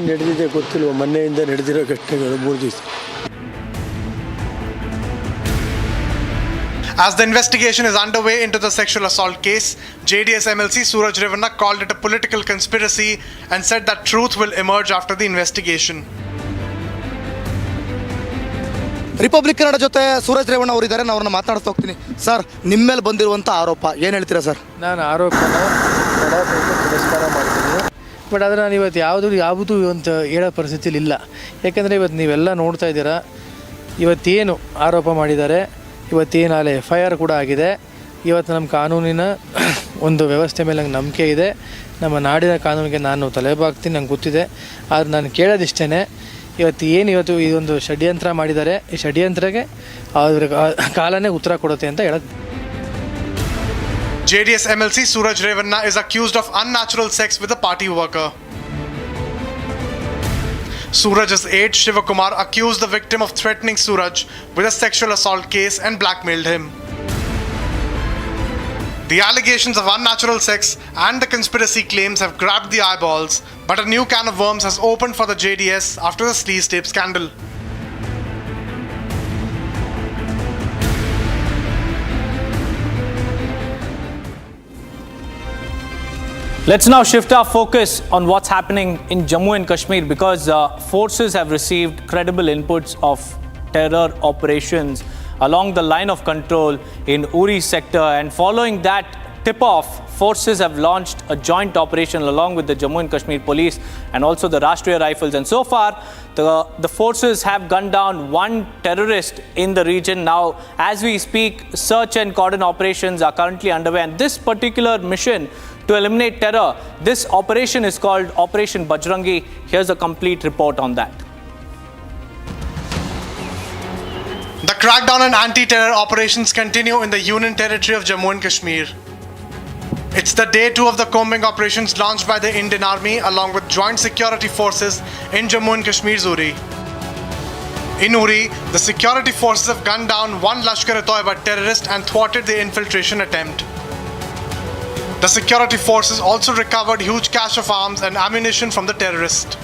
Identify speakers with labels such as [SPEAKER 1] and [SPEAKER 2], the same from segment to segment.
[SPEAKER 1] ನಡೆದಿದೆ ಗೊತ್ತಿಲ್ವ, ಮೊನ್ನೆಯಿಂದ ನಡೆದಿರೋ ಘಟನೆಗಳು 3 ದಿವಸ.
[SPEAKER 2] As the investigation is underway into the sexual assault case, JDS MLC Suraj Revanna called it a political conspiracy and said that truth will emerge after the investigation.
[SPEAKER 3] Republic Kannada ಜೊತೆ ಸೂರಜ್ ರೇವಣ್ಣ ಅವರು ಇದ್ದಾರೆ. ನಾನು ಅವ್ರನ್ನ ಮಾತಾಡ್ತಾ ಹೋಗ್ತೀನಿ. ಸರ್, ನಿಮ್ಮ ಮೇಲೆ ಬಂದಿರುವಂಥ ಆರೋಪ ಏನು ಹೇಳ್ತೀರಾ ಸರ್?
[SPEAKER 1] ನಾನು ಆರೋಪನ ತಿರಸ್ಕಾರ ಮಾಡ್ತೀನಿ, ಬಟ್ ಆದರೆ ನಾನು ಇವತ್ತು ಯಾವುದು ಅಂತ ಹೇಳೋ ಪರಿಸ್ಥಿತಿಲಿ ಇಲ್ಲ. ಯಾಕೆಂದರೆ ಇವತ್ತು ನೀವೆಲ್ಲ ನೋಡ್ತಾ ಇದ್ದೀರಾ, ಇವತ್ತೇನು ಆರೋಪ ಮಾಡಿದ್ದಾರೆ, ಇವತ್ತೇನು ಅಲ್ಲಿ FIR ಕೂಡ ಆಗಿದೆ. ಇವತ್ತು ನಮ್ಮ ಕಾನೂನಿನ ಒಂದು ವ್ಯವಸ್ಥೆ ಮೇಲೆ ನಂಗೆ ನಂಬಿಕೆ ಇದೆ. ನಮ್ಮ ನಾಡಿನ ಕಾನೂನಿಗೆ ನಾನು ತಲೆಬಾಗ್ತೀನಿ, ನಂಗೆ ಗೊತ್ತಿದೆ. ಆದರೆ ನಾನು ಕೇಳೋದಿಷ್ಟೇ, ಇವತ್ತು ಇದೊಂದು ಷಡ್ಯಂತ್ರ ಮಾಡಿದ್ದಾರೆ, ಈ ಷಡ್ಯಂತ್ರಕ್ಕೆ ಅವ್ರ ಕಾಲನೇ ಉತ್ತರ ಕೊಡುತ್ತೆ ಅಂತ ಹೇಳೋದು.
[SPEAKER 2] JDS MLC Suraj Revanna is accused of unnatural sex with a party worker. Suraj's aide Tilak Kumar accused the victim of threatening Suraj with a sexual assault case and blackmailed him. The allegations of unnatural sex and the conspiracy claims have grabbed the eyeballs, but a new can of worms has opened for the JDS after the sleaze tape scandal.
[SPEAKER 4] Let's now shift our focus on what's happening in Jammu and Kashmir, because forces have received credible inputs of terror operations along the line of control in Uri sector, and following that tip-off, forces have launched a joint operation along with the Jammu and Kashmir police and also the Rashtriya Rifles. And so far, the forces have gunned down one terrorist in the region. Now, as we speak, search and cordon operations are currently underway. And this particular mission to eliminate terror, this operation is called Operation Bajrangi. Here's a complete report on that.
[SPEAKER 2] The crackdown on anti-terror operations continue in the Union Territory of Jammu and Kashmir. It's the day 2 of the combing operations launched by the Indian Army along with joint security forces in Jammu and Kashmir's Uri. In Uri, the security forces have gunned down one Lashkar-e-Toiba terrorist and thwarted the infiltration attempt. The security forces also recovered huge cache of arms and ammunition from the terrorist.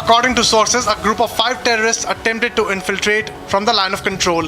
[SPEAKER 2] According to sources, a group of 5 terrorists attempted to infiltrate from the line of control.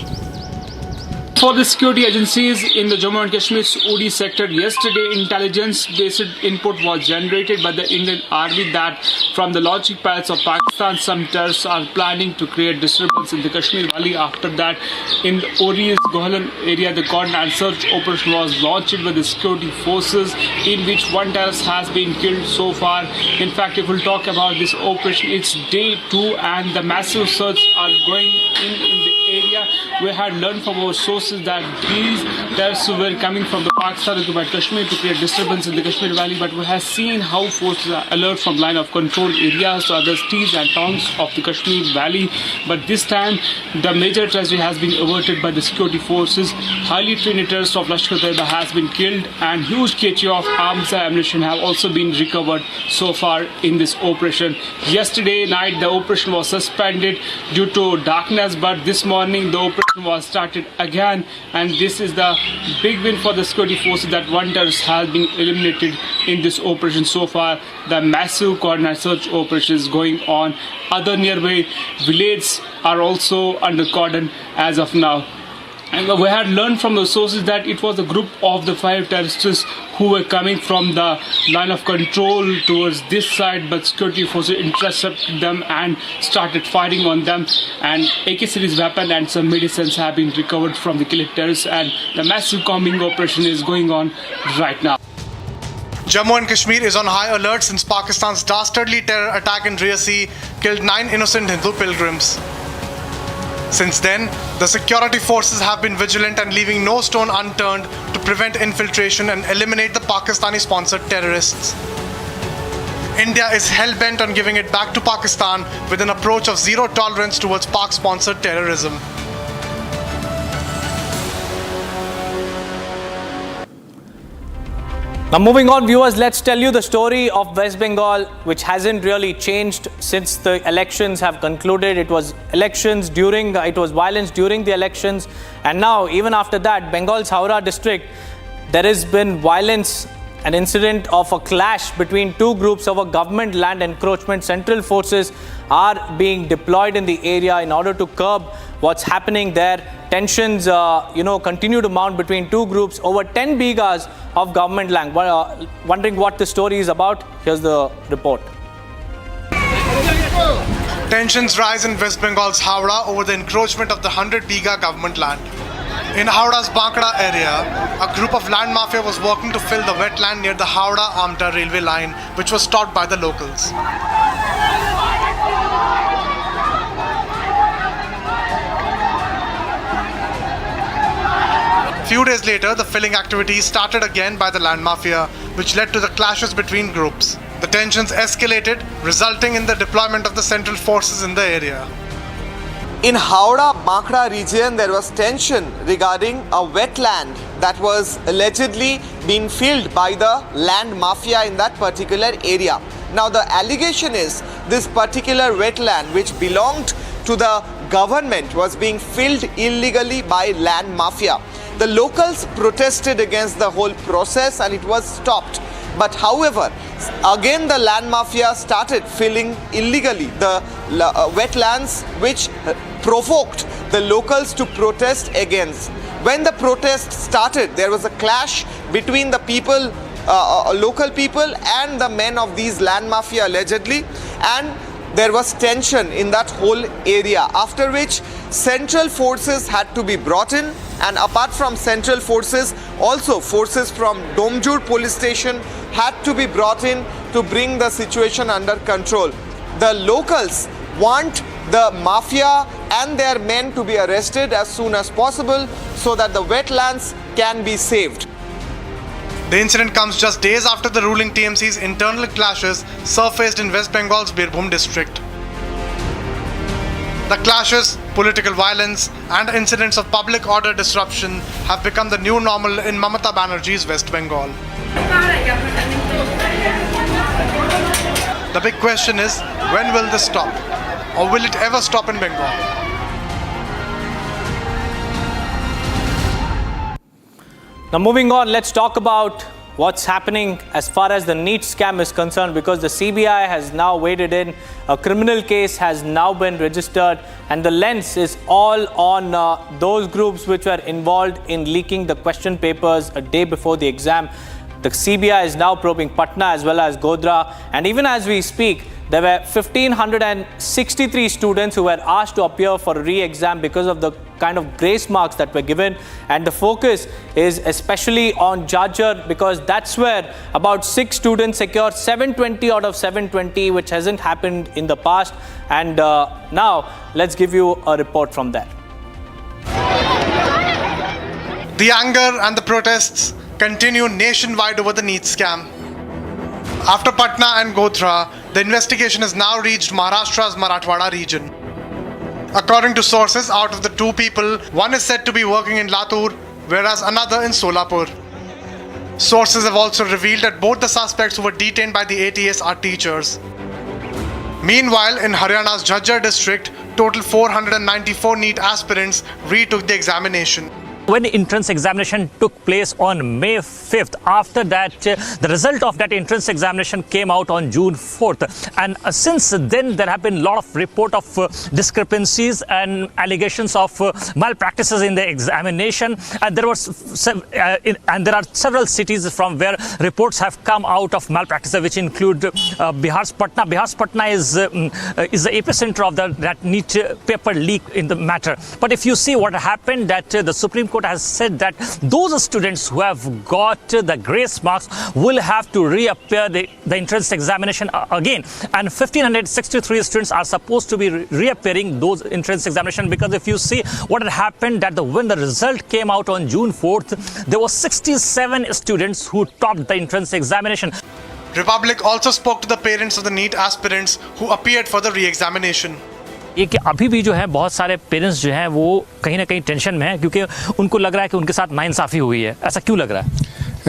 [SPEAKER 5] For the security agencies in the Jammu and Kashmir's Uri sector, yesterday intelligence-based input was generated by the Indian Army that from the launching pads of Pakistan, some terrorists are planning to create disturbance in the Kashmir Valley. After that, in the Uri's Gohalan area, the cordon and search operation was launched with the security forces, in which one terrorist has been killed so far. In fact, if we'll talk about this operation, it's day 2 and the massive search are going in the area. We had learned from our sources that these terrorists were coming from the Pakistan into Kashmir to create disturbance in the Kashmir Valley, but we have seen how forces are alert from line of control areas to other cities and towns of the Kashmir Valley. But this time, the major tragedy has been averted by the security forces. Highly trained terrorists of Lashkar-e-Taiba has been killed, and huge cache of arms and ammunition have also been recovered so far in this operation. Yesterday night, the operation was suspended due to darkness, but this morning the operation was started again, and this is the big win for the security forces that one terrorist has been eliminated in this operation so far. The massive coordinate search operation is going on. Other nearby villages are also under cordon as of now. And we had learned from the sources that it was a group of the 5 terrorists who were coming from the line of control towards this side, but security forces intercepted them and started firing on them. And AK series weapon and some medicines have been recovered from the killed terrorists, and the massive combing operation is going on right now.
[SPEAKER 2] Jammu and Kashmir is on high alert since Pakistan's dastardly terror attack in Riyasi killed 9 innocent Hindu pilgrims. Since then, the security forces have been vigilant and leaving no stone unturned to prevent infiltration and eliminate the Pakistani-sponsored terrorists. India is hell-bent on giving it back to Pakistan with an approach of zero tolerance towards Pak-sponsored terrorism.
[SPEAKER 4] Now moving on, viewers, let's tell you the story of West Bengal, which hasn't really changed since the elections have concluded. It was violence during the elections, and now even after that, Bengal's Howrah district, there has been violence an incident of a clash between two groups over government land encroachment. Central forces are being deployed in the area in order to curb what's happening there. Tensions, continue to mount between two groups over 10 bighas of government land. Wondering what the story is about? Here's the report.
[SPEAKER 2] Tensions rise in West Bengal's Howrah over the encroachment of the 100 bigha government land. In Howrah's Bankra area, a group of land mafia was working to fill the wetland near the Howrah-Amta railway line, which was stopped by the locals. Few days later, the filling activities started again by the land mafia, which led to the clashes between groups. The tensions escalated, resulting in the deployment of the central forces in the area.
[SPEAKER 6] In Howrah-Bankra region, there was tension regarding a wetland that was allegedly being filled by the land mafia in that particular area. Now, the allegation is this particular wetland, which belonged to the government, was being filled illegally by land mafia. The locals protested against the whole process and it was stopped. But however, again the land mafia started filling illegally the wetlands, which provoked the locals to protest against. When the protest started, there was a clash between the people, local people and the men of these land mafia allegedly, and there was tension in that whole area, after which central forces had to be brought in, and apart from central forces, also forces from Domjur police station had to be brought in to bring the situation under control. The locals want the mafia and their men to be arrested as soon as possible so that the wetlands can be saved.
[SPEAKER 2] The incident comes just days after the ruling TMC's internal clashes surfaced in West Bengal's Birbhum district. The clashes, political violence, and incidents of public order disruption have become the new normal in Mamata Banerjee's West Bengal. The big question is, when will this stop? Or will it ever stop in Bengal?
[SPEAKER 4] Now moving on, let's talk about what's happening as far as the NEET scam is concerned, because the CBI has now waded in. A criminal case has now been registered, and the lens is all on those groups which were involved in leaking the question papers a day before the exam. The CBI is now probing Patna as well as Godhra, and even as we speak, there were 1,563 students who were asked to appear for a re-exam because of the kind of grace marks that were given. And the focus is especially on Jharkhand, because that's where about 6 students secured 720 out of 720, which hasn't happened in the past. And now let's give you a report from there.
[SPEAKER 2] The anger and the protests continue nationwide over the NEET scam. After Patna and Godhra, the investigation has now reached Maharashtra's Marathwada region. According to sources, out of the 2 people, one is said to be working in Latur, whereas another in Solapur. Sources have also revealed that both the suspects who were detained by the ATS are teachers. Meanwhile, in Haryana's Jhajjar district, total 494 NEET aspirants retook the examination.
[SPEAKER 7] When the entrance examination took place on May 5th, after that, the result of that entrance examination came out on June 4th. And since then, there have been a lot of report of discrepancies and allegations of malpractices in the examination. And there are several cities from where reports have come out of malpractices, which include Bihar's Patna. Bihar's Patna is the epicenter of that NEET paper leak in the matter. But if you see what happened, that the Supreme Court has said that those students who have got the grace marks will have to reappear the entrance examination again. And 1,563 students are supposed to be reappearing those entrance examination, because if you see what had happened, that when the result came out on June 4th, there were 67 students who topped the entrance examination.
[SPEAKER 2] Republic also spoke to the parents of the NEET aspirants who appeared for the re-examination.
[SPEAKER 7] ये कि अभी भी जो है बहुत सारे parents जो हैं वो कहीं ना कहीं टेंशन में हैं, क्योंकि उनको लग रहा है कि उनके साथ नाइंसाफ़ी हुई है। ऐसा क्यों लग रहा है?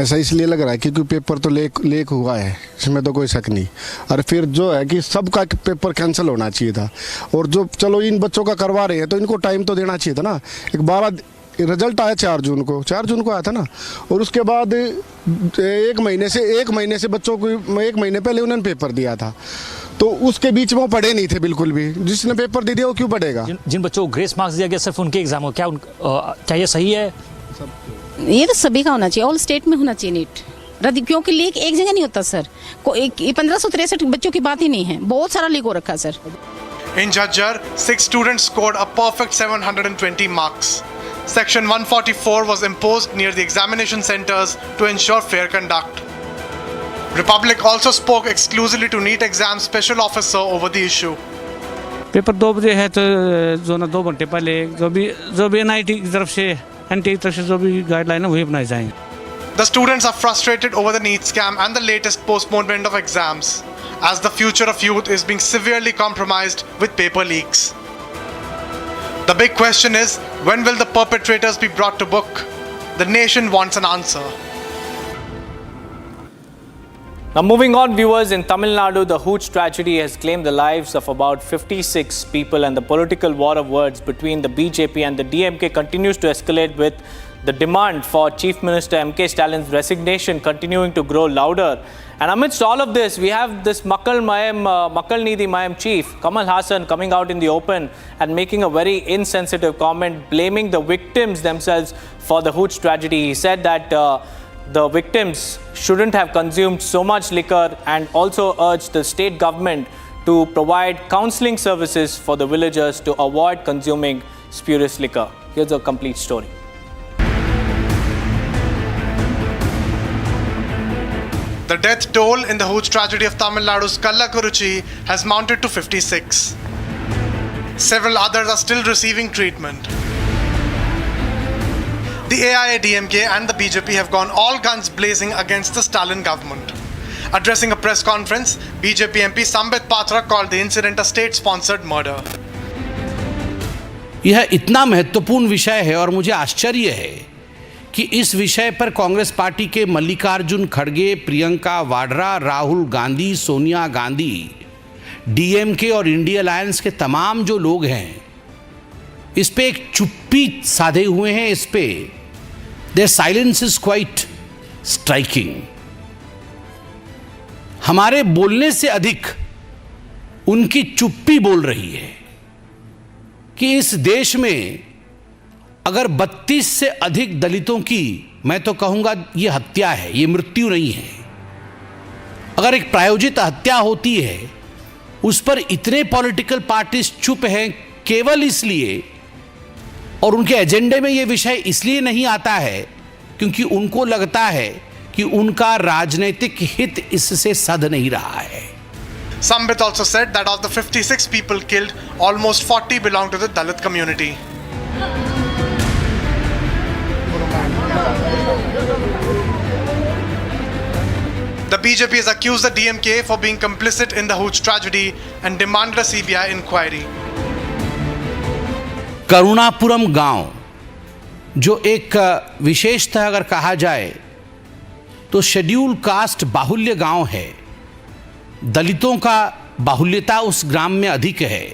[SPEAKER 8] ऐसा इसलिए लग रहा है क्योंकि पेपर तो लेक हुआ है, इसमें तो कोई शक नहीं। और फिर जो है कि सबका पेपर कैंसिल होना चाहिए था, और जो चलो इन बच्चों का करवा रहे हैं तो इनको टाइम तो देना चाहिए था ना। रिजल्ट आया 4 जून को, 4 जून को आया था ना। और उसके बाद एक महीने से बच्चों को 1 महीने पहले उन्होंने पेपर दिया था, तो उसके बीच में वो पढ़े नहीं थे बिल्कुल भी। जिसने पेपर दे दिया वो क्यों पढ़ेगा?
[SPEAKER 7] जिन बच्चों को ग्रेस मार्क्स दिया गया सिर्फ उनके एग्जाम हो, क्या ये सही है?
[SPEAKER 9] ये तो सभी का होना चाहिए, ऑल स्टेट में होना चाहिए नीट रद्द, क्योंकि लीक एक जगह नहीं होता सर। 1563 बच्चों की बात ही नहीं है, बहुत सारा लीक हो रखा है sir.
[SPEAKER 2] In Jhajjar, 6 students scored a perfect 720 marks. Section 144 was imposed near the examination centers to ensure fair conduct. Republic also spoke exclusively to NEET exam special officer over the issue.
[SPEAKER 10] Paper 2 बजे है, तो जो ना 2 घंटे पहले जो भी NIT की तरफ से NT की तरफ से जो भी गाइडलाइन है वही बनाए जाएंगे।
[SPEAKER 2] The students are frustrated over the NEET scam and the latest postponement of exams, as the future of youth is being severely compromised with paper leaks. The big question is, when will the perpetrators be brought to book? The nation wants an answer.
[SPEAKER 4] Now, moving on, viewers, in Tamil Nadu, the Hooch tragedy has claimed the lives of about 56 people, and the political war of words between the BJP and the DMK continues to escalate, with the demand for Chief Minister M.K. Stalin's resignation continuing to grow louder. And amidst all of this, we have this Makkal Needi Mayam chief, Kamal Hassan, coming out in the open and making a very insensitive comment, blaming the victims themselves for the Hooch tragedy. He said that the victims shouldn't have consumed so much liquor, and also urged the state government to provide counseling services for the villagers to avoid consuming spurious liquor. Here's a complete story.
[SPEAKER 2] The death toll in the Hooch tragedy of Tamil Nadu's Kallakuruchi has mounted to 56. Several others are still receiving treatment. The AIADMK and the BJP have gone all guns blazing against the Stalin government. Addressing a press conference, BJP MP Sambit Patra called the incident a state-sponsored murder.
[SPEAKER 11] यह इतना महत्वपूर्ण विषय है और मुझे आश्चर्य है कि इस विषय पर कांग्रेस पार्टी के मल्लिकार्जुन खड़गे, प्रियंका वाड्रा, राहुल गांधी, सोनिया गांधी, डीएमके और इंडिया अलायंस के तमाम जो लोग हैं, इस पे एक चुप्पी साधे हुए हैं। इस पे their silence is quite striking. हमारे बोलने से अधिक उनकी चुप्पी बोल रही है कि इस देश में अगर 32 से अधिक दलितों की, मैं तो कहूंगा ये हत्या है, ये मृत्यु नहीं है, अगर एक प्रायोजित हत्या होती है, उस पर इतने पॉलिटिकल पार्टीज चुप हैं केवल इसलिए, और उनके एजेंडे में यह विषय इसलिए नहीं आता है क्योंकि उनको लगता है कि उनका राजनीतिक हित इससे सध नहीं रहा है।
[SPEAKER 2] Sambit also said that of the 56 people killed, almost 40 belong to the Dalit community. The BJP has accused the DMK for being complicit in the Hooch tragedy and demanded a CBI inquiry.
[SPEAKER 11] Karunapuram गांव जो एक विशेषतः अगर कहा जाए तो schedule caste बाहुल्य गांव है, दलितों का बाहुल्यता उस ग्राम में अधिक है,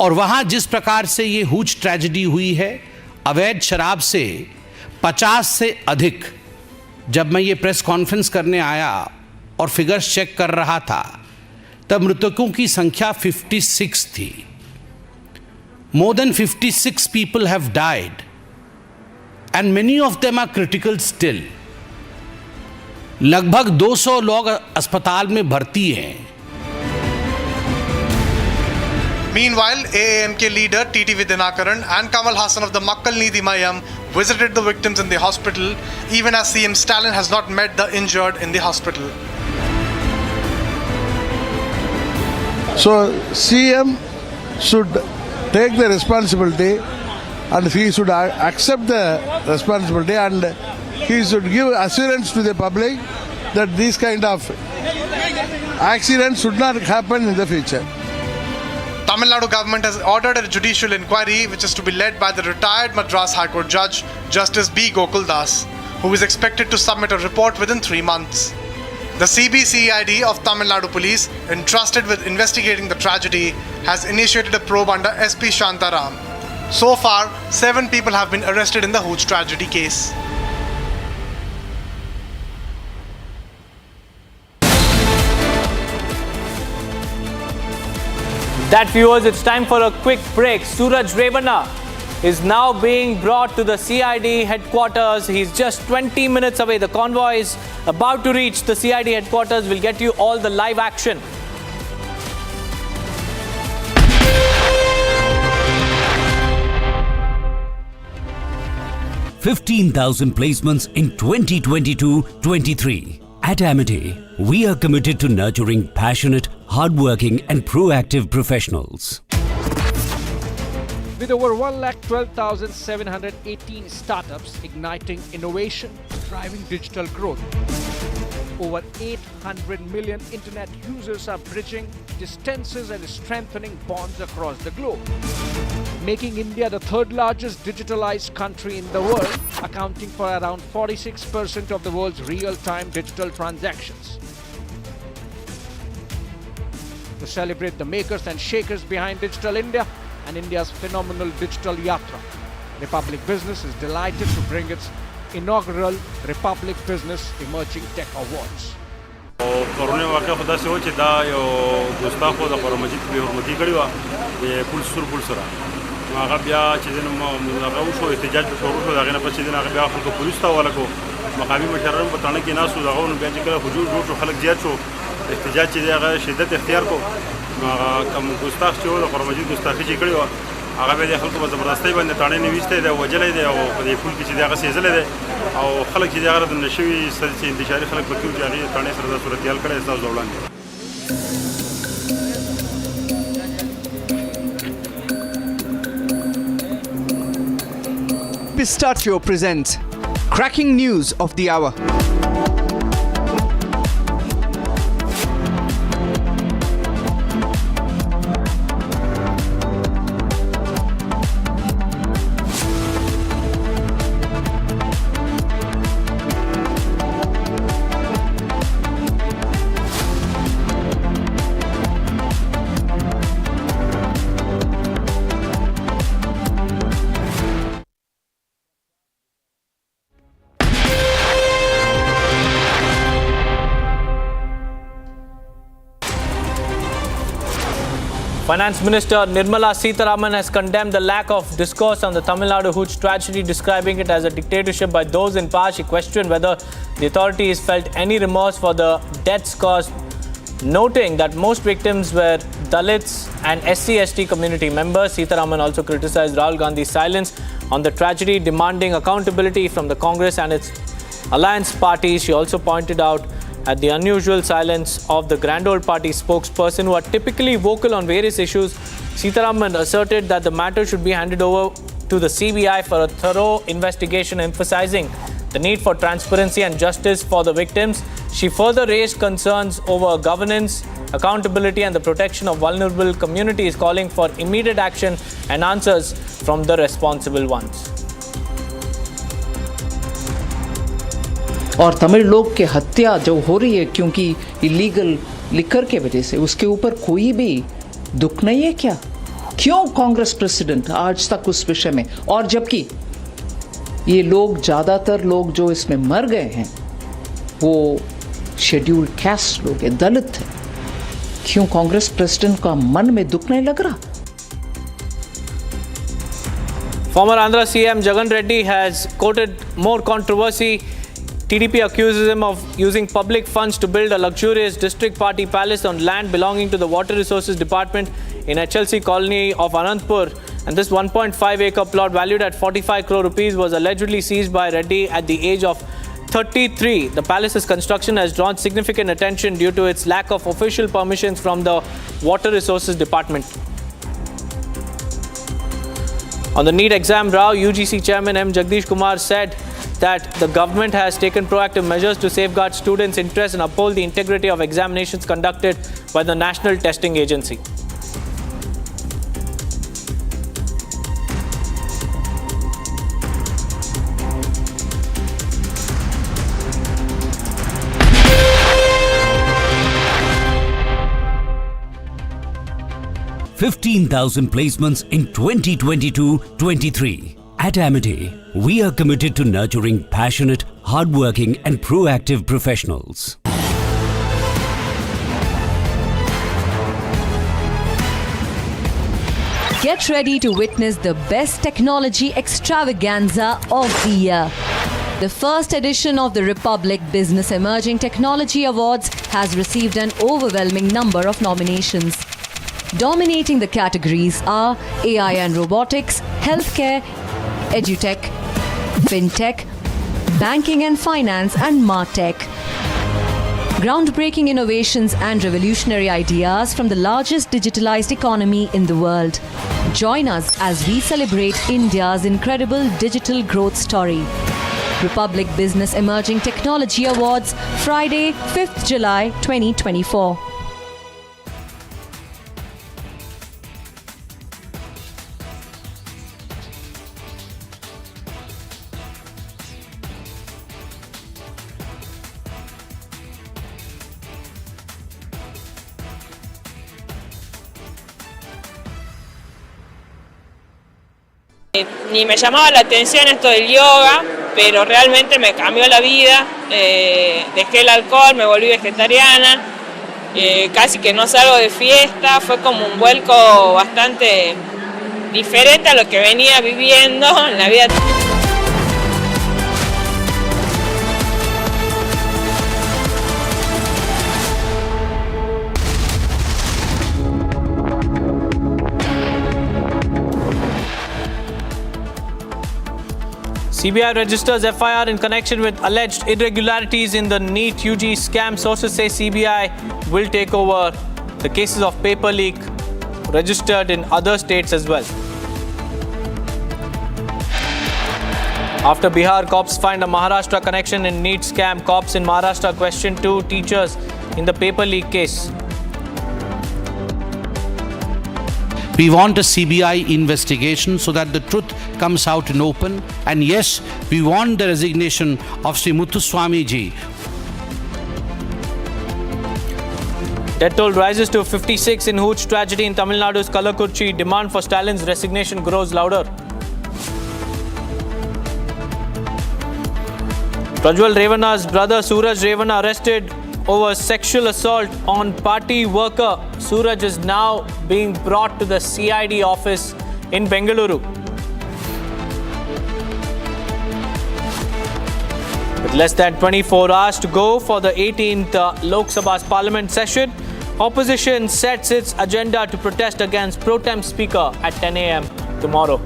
[SPEAKER 11] और वहां जिस प्रकार से ये हूच ट्रेजेडी हुई है, अवैध शराब से 50 से अधिक, जब मैं ये प्रेस कॉन्फ्रेंस करने आया और फिगर्स चेक कर रहा था तब मृतकों की संख्या 56 थी। More than 56 people have died and many of them are critical still. लगभग 200 लोग अस्पताल में भर्ती हैं।
[SPEAKER 2] Meanwhile, AAMK leader T.T. Vidyanakaran and Kamal Hassan of the Makkal Needi Mayam visited the victims in the hospital, even as CM Stalin has not met the injured in the hospital.
[SPEAKER 12] So CM should take the responsibility, and he should accept the responsibility, and he should give assurance to the public that these kind of accidents should not happen in the future.
[SPEAKER 2] Tamil Nadu government has ordered a judicial inquiry which is to be led by the retired Madras High Court Judge Justice B. Gokul Das, who is expected to submit a report within 3 months. The CBCID of Tamil Nadu Police, entrusted with investigating the tragedy, has initiated a probe under SP Shantaram. So far, 7 people have been arrested in the Hooch tragedy case.
[SPEAKER 4] That, viewers, it's time for a quick break. Suraj Revanna is now being brought to the CID headquarters. He's just 20 minutes away. The convoy is about to reach the CID headquarters. We'll get you all the live action.
[SPEAKER 13] $15,000 placements in 2022-23. At Amity, we are committed to nurturing passionate, hardworking and proactive professionals.
[SPEAKER 14] With over 1,12,718 startups igniting innovation, driving digital growth. Over 800 million internet users are bridging distances and strengthening bonds across the globe, making India the third largest digitalized country in the world, accounting for around 46% of the world's real-time digital transactions. To celebrate the makers and shakers behind Digital India and India's phenomenal digital yatra, Republic Business is delighted to bring its inaugural Republic Business Emerging Tech Awards.
[SPEAKER 15] پرونه واقع خدا سه و چې دا یو ګستاخو د قرآن مجید به حرمتي کړی و د پول سره هغه بیا چې دنه هغه وشو احتجاج به شروع شو هغه نه پس چې دنه هغه بیا خلکو پولیس ته ولګو مقامي مشران په تانه کې ناسو دغه نو بیا چې کله حضور جوړ شو خلک زیات شو احتجاج چې هغه شدت اختیار کو هغه کوم ګستاخ چې و د قرآن مجید ګستاخي چې کړی و هغه به د خلکو په زبردستۍ باندې تانه نیوسته دی وجلې دی او په دې پول کې چې هغه سیزلې دی او خلک چې هغه د نشوي سره چې انتشاري خلک پکې چې هغه تانه سره د صورتحال کړي تاسو وړاندې.
[SPEAKER 16] Pistachio presents Cracking News of the Hour.
[SPEAKER 4] Finance Minister Nirmala Sitharaman has condemned the lack of discourse on the Tamil Nadu Hooch tragedy, describing it as a dictatorship by those in power. She questioned whether the authorities felt any remorse for the deaths caused, noting that most victims were Dalits and SC/ST community members. Sitharaman also criticized Rahul Gandhi's silence on the tragedy, demanding accountability from the Congress and its alliance parties. She also pointed out at the unusual silence of the Grand Old Party spokesperson, who are typically vocal on various issues. Sitharaman asserted that the matter should be handed over to the CBI for a thorough investigation, emphasizing the need for transparency and justice for the victims. She further raised concerns over governance, accountability and the protection of vulnerable communities, calling for immediate action and answers from the responsible ones.
[SPEAKER 17] और तमिल लोग के हत्या जो हो रही है क्योंकि illegal liquor के वजह से, उसके ऊपर कोई भी दुख नहीं है क्या? क्यों कांग्रेस प्रेसिडेंट आज तक उस विषय में, और जबकि ये लोग ज़्यादातर लोग जो इसमें मर गए हैं वो शेड्यूल्ड कास्ट लोग हैं, दलित हैं, क्यों कांग्रेस प्रेसिडेंट का मन में दुख नहीं लग रहा?
[SPEAKER 4] Former Andhra CM Jagan Reddy has quoted more controversy. TDP accuses him of using public funds to build a luxurious district party palace on land belonging to the Water Resources Department in HLC colony of Anantpur. And this 1.5-acre plot valued at 45 crore rupees was allegedly seized by Reddy at the age of 33. The palace's construction has drawn significant attention due to its lack of official permissions from the Water Resources Department. On the NEET exam row, UGC Chairman M. Jagdish Kumar said that the government has taken proactive measures to safeguard students' interests and uphold the integrity of examinations conducted by the National Testing Agency.
[SPEAKER 13] 15,000 placements in 2022-23. At Amity, we are committed to nurturing passionate, hardworking and proactive professionals.
[SPEAKER 18] Get ready to witness the best technology extravaganza of the year. The first edition of the Republic Business Emerging Technology Awards has received an overwhelming number of nominations. Dominating the categories are AI and robotics, healthcare, edutech, fintech, banking and finance, and martech. Groundbreaking innovations and revolutionary ideas from the largest digitalized economy in the world. Join us as we celebrate India's incredible digital growth story. Republic Business Emerging Technology Awards, Friday, 5th July 2024.
[SPEAKER 19] Ni me llamaba la atención esto del yoga, pero realmente me cambió la vida. Dejé el alcohol, me volví vegetariana, casi que no salgo de fiesta. Fue como un vuelco bastante diferente a lo que venía viviendo en la vida.
[SPEAKER 4] CBI registers FIR in connection with alleged irregularities in the NEET UG scam. Sources say CBI will take over the cases of paper leak registered in other states as well. After Bihar cops find a Maharashtra connection in NEET scam, cops in Maharashtra question 2 teachers in the paper leak case.
[SPEAKER 11] We want a CBI investigation so that the truth comes out in open. And yes, we want the resignation of Sri Muthuswamy ji.
[SPEAKER 4] Death toll rises to 56 in huge tragedy in Tamil Nadu's Kalakurchi. Demand for Stalin's resignation grows louder. Prajwal Revanna's brother Suraj Revanna arrested over sexual assault on party worker. Suraj is now being brought to the CID office in Bengaluru. With less than 24 hours to go for the 18th Lok Sabha's Parliament session, opposition sets its agenda to protest against pro tem speaker at 10 a.m. tomorrow.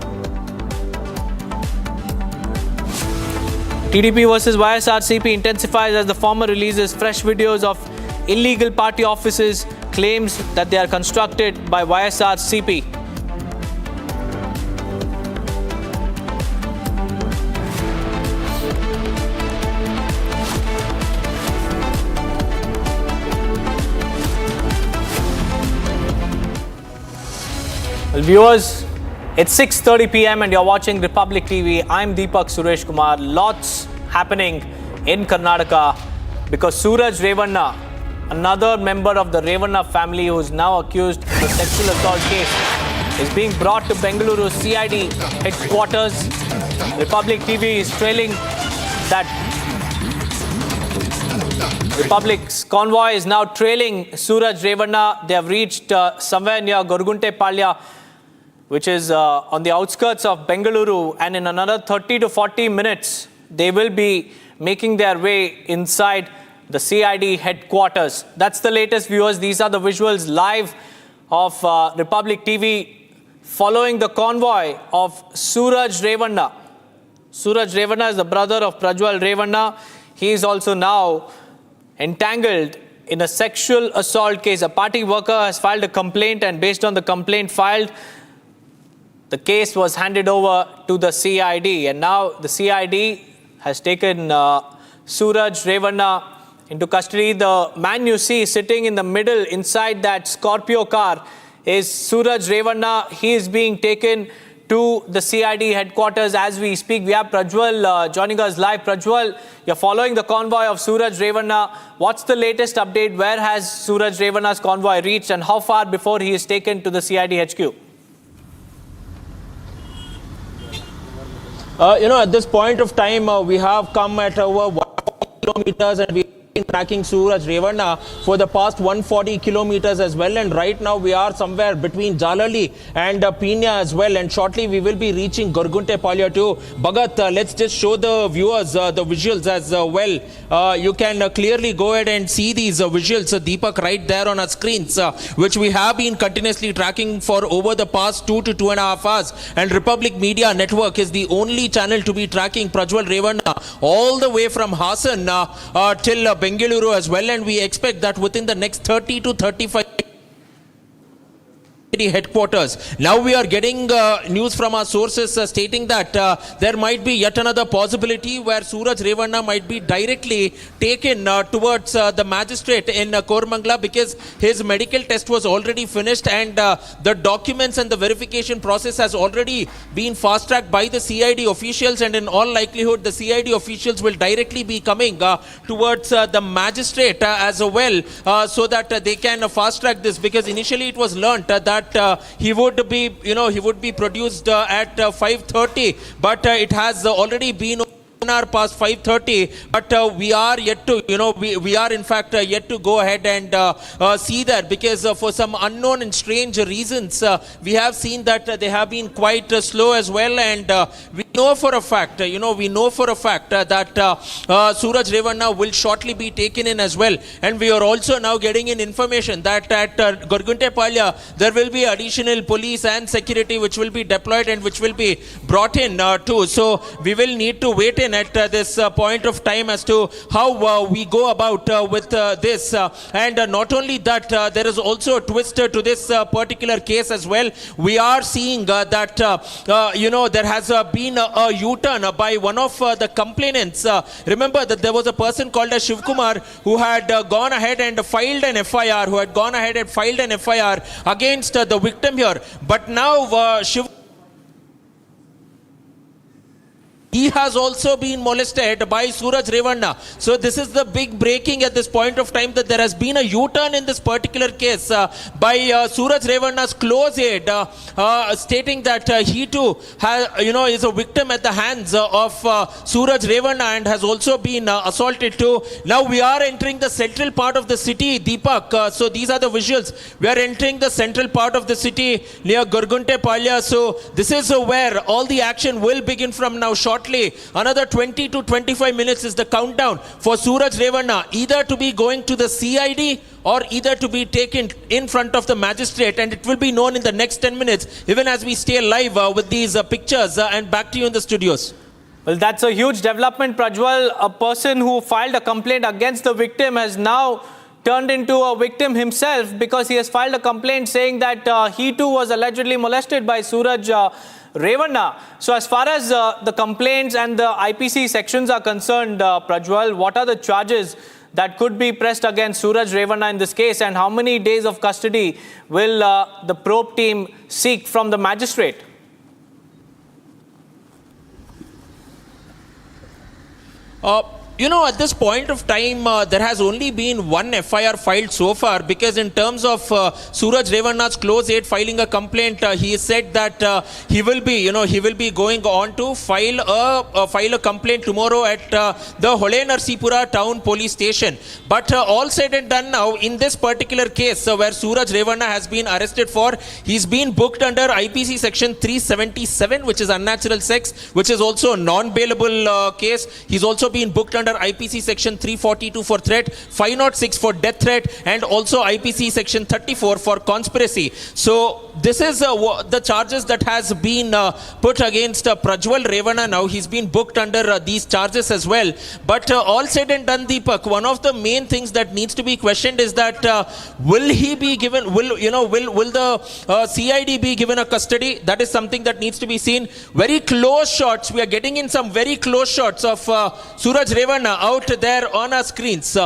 [SPEAKER 4] TDP versus YSRCP intensifies as the former releases fresh videos of illegal party offices, claims that they are constructed by YSRCP. Well, viewers, it's 6:30 p.m. and you're watching Republic TV. I'm Deepak Suresh Kumar. Lots happening in Karnataka because Suraj Revanna, another member of the Revanna family who is now accused in the sexual assault case, is being brought to Bengaluru CID headquarters. Republic TV is trailing that. Republic's convoy is now trailing Suraj Revanna. They have reached somewhere near Gorgunte Palya, which is on the outskirts of Bengaluru, and in another 30 to 40 minutes, they will be making their way inside the CID headquarters. That's the latest, viewers. These are the visuals live of Republic TV following the convoy of Suraj Revanna. Suraj Revanna is the brother of Prajwal Revanna. He is also now entangled in a sexual assault case. A party worker has filed a complaint, and based on the complaint filed, the case was handed over to the CID, and now the CID has taken Suraj Revanna into custody. The man you see sitting in the middle inside that Scorpio car is Suraj Revanna. He is being taken to the CID headquarters as we speak. We have Prajwal joining us live. Prajwal, you're following the convoy of Suraj Revanna. What's the latest update? Where has Suraj Revanna's convoy reached and how far before he is taken to the CID HQ?
[SPEAKER 20] At this point of time, we have come at over 1 kilometers and we been tracking Suraj Revanna for the past 140 kilometers as well, and right now we are somewhere between Jalali and Pina as well, and shortly we will be reaching Gorakhpur too. Bhagat, let's just show the viewers the visuals as well. You can clearly go ahead and see these visuals, Deepak, right there on our screens, which we have been continuously tracking for over the past 2 to 2.5 hours, and Republic Media Network is the only channel to be tracking Prajwal Revanna all the way from Hassan till Bengaluru as well, and we expect that within the next 30 to 35 headquarters. Now we are getting news from our sources stating that there might be yet another possibility where Suraj Revanna might be directly taken towards the magistrate in Koramangala, because his medical test was already finished and the documents and the verification process has already been fast-tracked by the CID officials, and in all likelihood the CID officials will directly be coming towards the magistrate as well, so that they can fast-track this, because initially it was learnt that he would be produced at 5:30, but it has already been hour past 5:30, but we are yet to, we are in fact yet to go ahead and see that, because for some unknown and strange reasons, we have seen that they have been quite slow as well, and we know for a fact, that Suraj Revanna will shortly be taken in as well, and we are also now getting in information that at Gorakhpur there will be additional police and security which will be deployed and which will be brought in too. So we will need to wait in at this point of time as to how we go about with this, and not only that, there is also a twist to this particular case as well. We are seeing that there has been a U-turn by one of the complainants. Remember that there was a person called as Shiv Kumar who had gone ahead and filed an FIR, against the victim here, but now he has also been molested by Suraj Revanna. So this is the big breaking at this point of time, that there has been a U-turn in this particular case by Suraj Revanna's close aide, stating that he too is a victim at the hands of Suraj Revanna and has also been assaulted too. Now we are entering the central part of the city, Deepak. So these are the visuals. We are entering the central part of the city near Gorakhpur. So this is where all the action will begin from now. Shortly, another 20 to 25 minutes is the countdown for Suraj Revanna either to be going to the CID or either to be taken in front of the magistrate, and it will be known in the next 10 minutes, even as we stay live with these pictures, and back to you in the studios.
[SPEAKER 4] Well, that's a huge development, Prajwal. A person who filed a complaint against the victim has now turned into a victim himself, because he has filed a complaint saying that he too was allegedly molested by Suraj Revanna. So as far as the complaints and the IPC sections are concerned, Prajwal, what are the charges that could be pressed against Suraj Revanna in this case, and how many days of custody will the probe team seek from the magistrate?
[SPEAKER 20] At this point of time, there has only been one FIR filed so far, because in terms of Suraj Revanna's close aide filing a complaint, he said that he will be going on to file a complaint tomorrow at the Hole Narsipura town police station. But all said and done now, in this particular case where Suraj Revanna has been arrested for, he's been booked under IPC section 377, which is unnatural sex, which is also a non-bailable case. He's also been booked under IPC section 342 for threat, 506 for death threat, and also IPC section 34 for conspiracy. So this is the charges that has been put against Prajwal Revanna. Now he's been booked under these charges as well. But all said and done, Deepak, one of the main things that needs to be questioned is that will he be given, will the CID be given a custody? That is something that needs to be seen. Very close shots, we are getting in some very close shots of Suraj Revanna out there on our screens.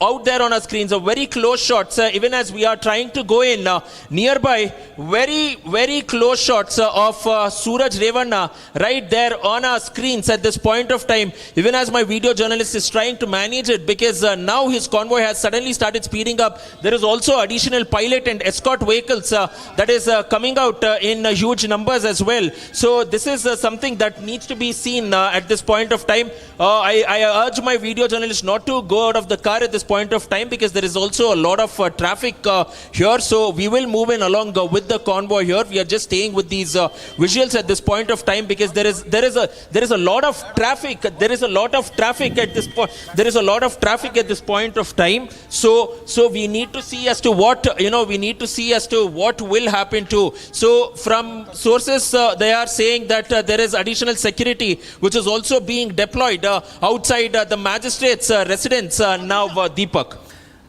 [SPEAKER 20] out there on our screens, a very close shots, even as we are trying to go in nearby, very close shots of Suraj Revanna right there on our screens at this point of time, even as my video journalist is trying to manage it, because now his convoy has suddenly started speeding up. There is also additional pilot and escort vehicles that is coming out in huge numbers as well. So this is something that needs to be seen at this point of time. I urge my video journalist not to go out of the car at this point of time, because there is also a lot of traffic here. So we will move in along with the convoy here. We are just staying with these visuals at this point of time, because there is a lot of traffic. There is a lot of traffic at this point. There is a lot of traffic at this point of time. So we need to see as to what we need to see as to what will happen too. So from sources, they are saying that there is additional security which is also being deployed outside the magistrate's residence now, Deepak.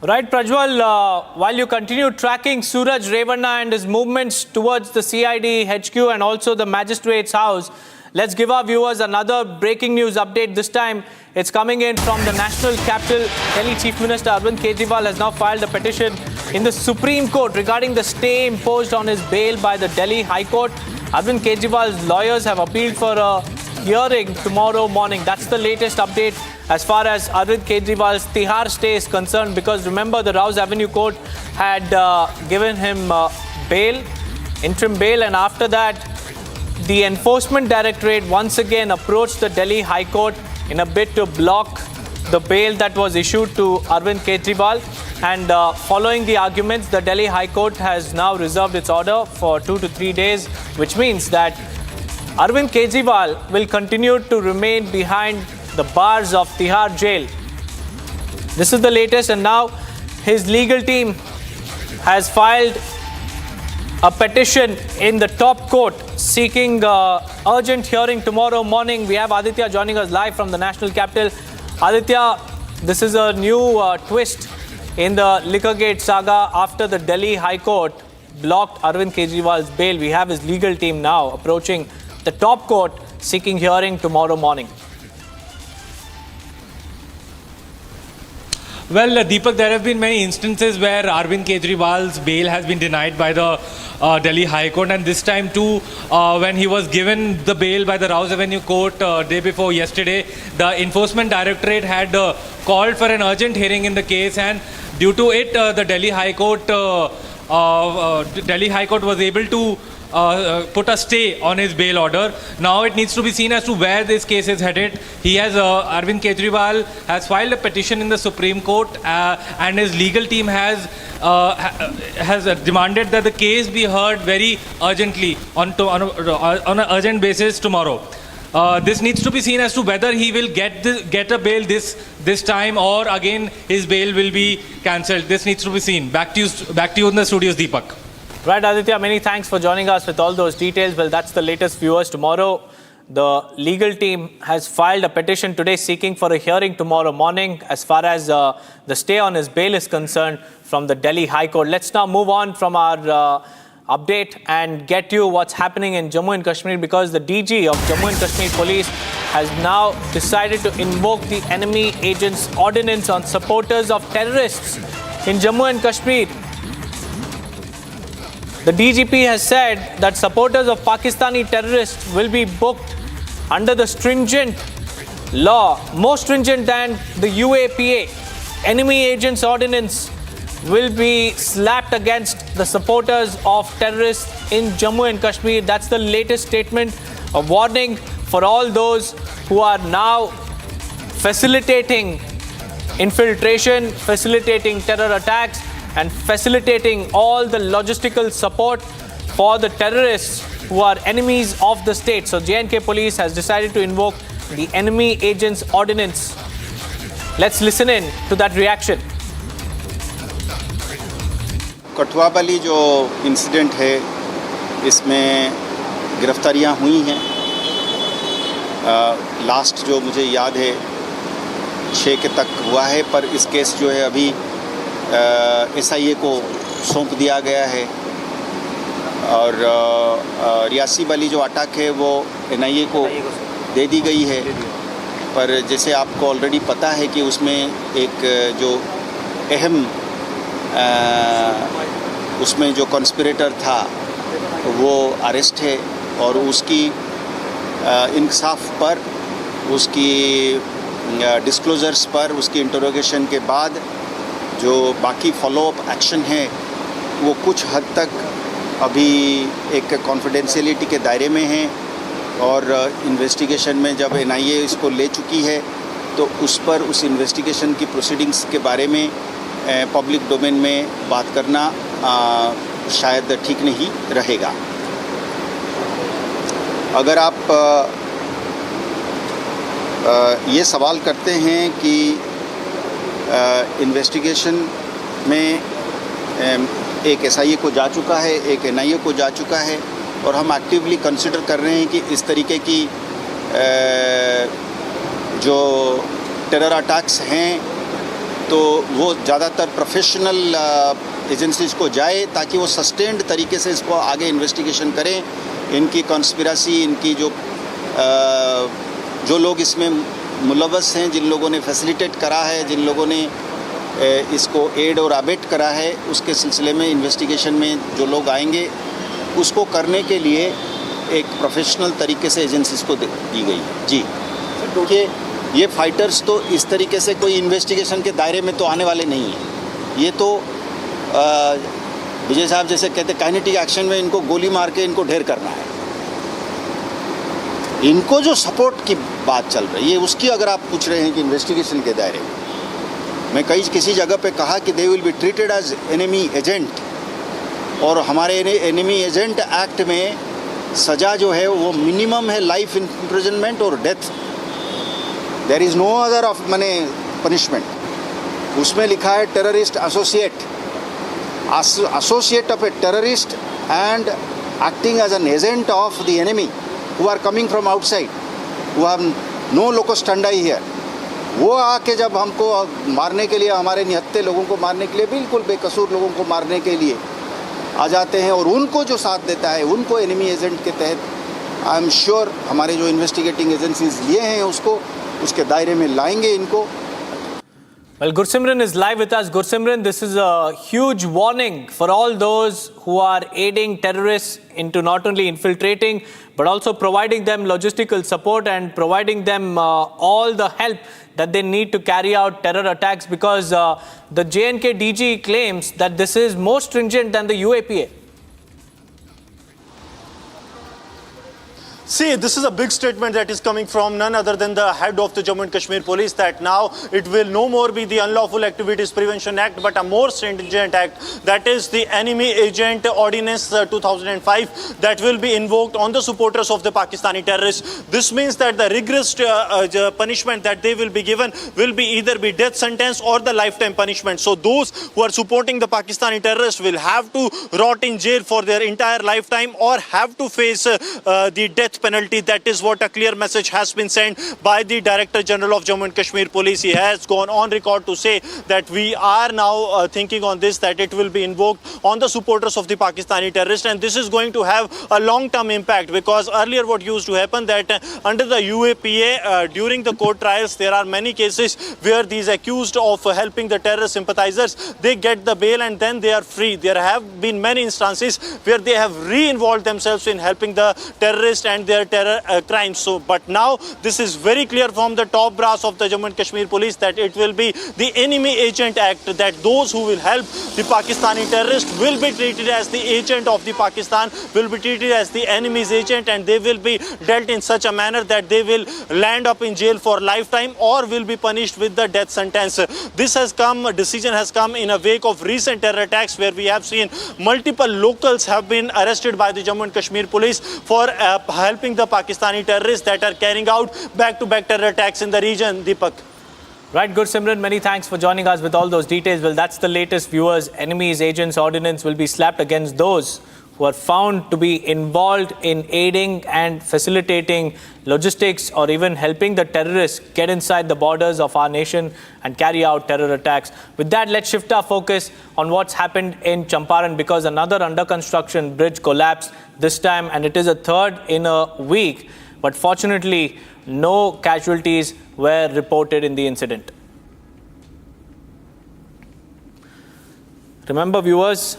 [SPEAKER 4] Right, Prajwal, while you continue tracking Suraj Revanna and his movements towards the CID HQ and also the magistrate's house, let's give our viewers another breaking news update. This time, it's coming in from the national capital. Delhi Chief Minister Arvind Kejriwal has now filed a petition in the Supreme Court regarding the stay imposed on his bail by the Delhi High Court. Arvind Kejriwal's lawyers have appealed for a hearing tomorrow morning. That's the latest update as far as Arvind Kejriwal's Tihar stay is concerned, because remember, the Rouse Avenue Court had given him bail, interim bail, and after that, the Enforcement Directorate once again approached the Delhi High Court in a bid to block the bail that was issued to Arvind Kejriwal. And following the arguments, the Delhi High Court has now reserved its order for 2 to 3 days, which means that Arvind Kejriwal will continue to remain behind the bars of Tihar jail. This is the latest, and now his legal team has filed a petition in the top court seeking urgent hearing tomorrow morning. We have Aditya joining us live from the national capital. Aditya, this is a new twist in the Liquorgate saga after the Delhi High Court blocked Arvind Kejriwal's bail. We have his legal team now approaching the top court seeking hearing tomorrow morning.
[SPEAKER 21] Well, Deepak, there have been many instances where Arvind Kejriwal's bail has been denied by the Delhi High Court, and this time too, when he was given the bail by the Rouse Avenue Court day before yesterday, the Enforcement Directorate had called for an urgent hearing in the case, and due to it, the Delhi High Court was able to put a stay on his bail order. Now it needs to be seen as to where this case is headed. He has Arvind Kejriwal has filed a petition in the Supreme Court, and his legal team has demanded that the case be heard very urgently on an urgent basis tomorrow. This needs to be seen as to whether he will get a bail this time, or again his bail will be cancelled. This needs to be seen. Back to you in the studios, Deepak.
[SPEAKER 4] Right, Aditya, many thanks for joining us with all those details. Well, that's the latest, viewers. Tomorrow, the legal team has filed a petition today seeking for a hearing tomorrow morning as far as the stay on his bail is concerned from the Delhi High Court. Let's now move on from our update and get you what's happening in Jammu and Kashmir, because the DG of Jammu and Kashmir Police has now decided to invoke the enemy agents ordinance on supporters of terrorists in Jammu and Kashmir. The DGP has said that supporters of Pakistani terrorists will be booked under the stringent law, more stringent than the UAPA. Enemy agents ordinance will be slapped against the supporters of terrorists in Jammu and Kashmir. That's the latest statement, a warning for all those who are now facilitating infiltration, facilitating terror attacks, and facilitating all the logistical support for the terrorists who are enemies of the state. So J&K police has decided to invoke the enemy agents ordinance. Let's listen in to that reaction.
[SPEAKER 22] Kathua वाली जो incident है, इसमें गिरफ्तारियां हुई हैं। Last जो मुझे याद है 6 के तक हुआ है, पर इस केस जो है अभी SIA को सौंप दिया गया है, और रियासी वाली जो अटैक है वो NIA को दे दी गई है। पर जैसे आपको ऑलरेडी पता है कि उसमें एक जो अहम उसमें जो कॉन्स्पिरेटर था वो अरेस्ट है और उसकी इंसाफ पर, उसकी डिस्क्लोजर्स पर, उसकी इंटरोगेशन के बाद जो बाकी फॉलोअप एक्शन है वो कुछ हद तक अभी एक कॉन्फिडेंशियलिटी के दायरे में हैं और इन्वेस्टिगेशन में जब NIA इसको ले चुकी है तो उस पर उस इन्वेस्टिगेशन की प्रोसीडिंग्स के बारे में पब्लिक डोमेन में बात करना शायद ठीक नहीं रहेगा। अगर आप ये सवाल करते हैं कि इन्वेस्टिगेशन में एक SIA को जा चुका है, एक NIA को जा चुका है और हम एक्टिवली कंसिडर कर रहे हैं कि इस तरीके की जो टेरर अटैक्स हैं तो वो ज़्यादातर प्रोफेशनल एजेंसीज को जाए ताकि वो सस्टेन्ड तरीके से इसको आगे इन्वेस्टिगेशन करें। इनकी कॉन्स्पिरेसी, इनकी जो लोग इसमें मुलव्वस हैं, जिन लोगों ने फैसिलिटेट करा है, जिन लोगों ने इसको एड और अबेट करा है, उसके सिलसिले में इन्वेस्टिगेशन में जो लोग आएंगे उसको करने के लिए एक प्रोफेशनल तरीके से एजेंसीज को दी गई। जी, क्योंकि ये फाइटर्स तो इस तरीके से कोई इन्वेस्टिगेशन के दायरे में तो आने वाले नहीं हैं। ये तो विजय साहब जैसे कहते काइनेटिक एक्शन में इनको गोली मार के इनको ढेर करना है। इनको जो सपोर्ट की बात चल रही है उसकी अगर आप पूछ रहे हैं कि इन्वेस्टिगेशन के दायरे में, मैं किसी जगह पे कहा कि they will be treated as enemy agent और हमारे एनिमी एजेंट एक्ट में सज़ा जो है वो मिनिमम है लाइफ इम्प्रिजनमेंट और death. There is no other of punishment. उसमें लिखा है terrorist associate of a terrorist and acting as an agent of the enemy who are coming from outside, who have no locus standi here. वो आके जब हमको मारने के लिए, हमारे निहत्थे लोगों को मारने के लिए, बिल्कुल बेकसूर लोगों को मारने के लिए आ जाते हैं और उनको जो साथ देता है उनको एनिमी एजेंट के तहत आई एम श्योर हमारे जो इन्वेस्टिगेटिंग एजेंसीज लिए हैं उसको उसके दायरे में लाएंगे इनको।
[SPEAKER 4] Well, Gursimran is live with us. Gursimran, this is a huge warning for all those who are aiding terrorists into not only infiltrating but also providing them logistical support and providing them all the help that they need to carry out terror attacks, because the J&K DG claims that this is more stringent than the UAPA.
[SPEAKER 1] See, this is a big statement that is coming from none other than the head of the Jammu and Kashmir Police, that now it will no more be the Unlawful Activities Prevention Act but a more stringent act, that is the Enemy Agent Ordinance 2005, that will be invoked on the supporters of the Pakistani terrorists. This means that the rigorous punishment that they will be given will be either be death sentence or the lifetime punishment. So those who are supporting the Pakistani terrorists will have to rot in jail for their entire lifetime or have to face the death penalty. That is what a clear message has been sent by the Director General of Jammu and Kashmir Police. He has gone on record to say that we are now thinking on this, that it will be invoked on the supporters of the Pakistani terrorists, and this is going to have a long-term impact, because earlier what used to happen that under the UAPA during the court trials there are many cases where these accused of helping the terrorist sympathizers, they get the bail and then they are free. There have been many instances where they have re-involved themselves in helping the terrorists and their terror crimes. So, but now this is very clear from the top brass of the Jammu and Kashmir Police that it will be the Enemy Agent Act, that those who will help the Pakistani terrorists will be treated as the agent of the Pakistan, will be treated as the enemy's agent, and they will be dealt in such a manner that they will land up in jail for lifetime or will be punished with the death sentence. This decision has come in a wake of recent terror attacks where we have seen multiple locals have been arrested by the Jammu and Kashmir Police for helping the Pakistani terrorists that are carrying out back-to-back terror attacks in the region. Deepak.
[SPEAKER 4] Right, Gursimran, many thanks for joining us with all those details. Well, that's the latest, viewers. Enemies Agents Ordinance will be slapped against those who are found to be involved in aiding and facilitating logistics or even helping the terrorists get inside the borders of our nation and carry out terror attacks. With that, let's shift our focus on what's happened in Champaran, because another under-construction bridge collapsed this time, and it is a third in a week. But fortunately, no casualties were reported in the incident. Remember, viewers,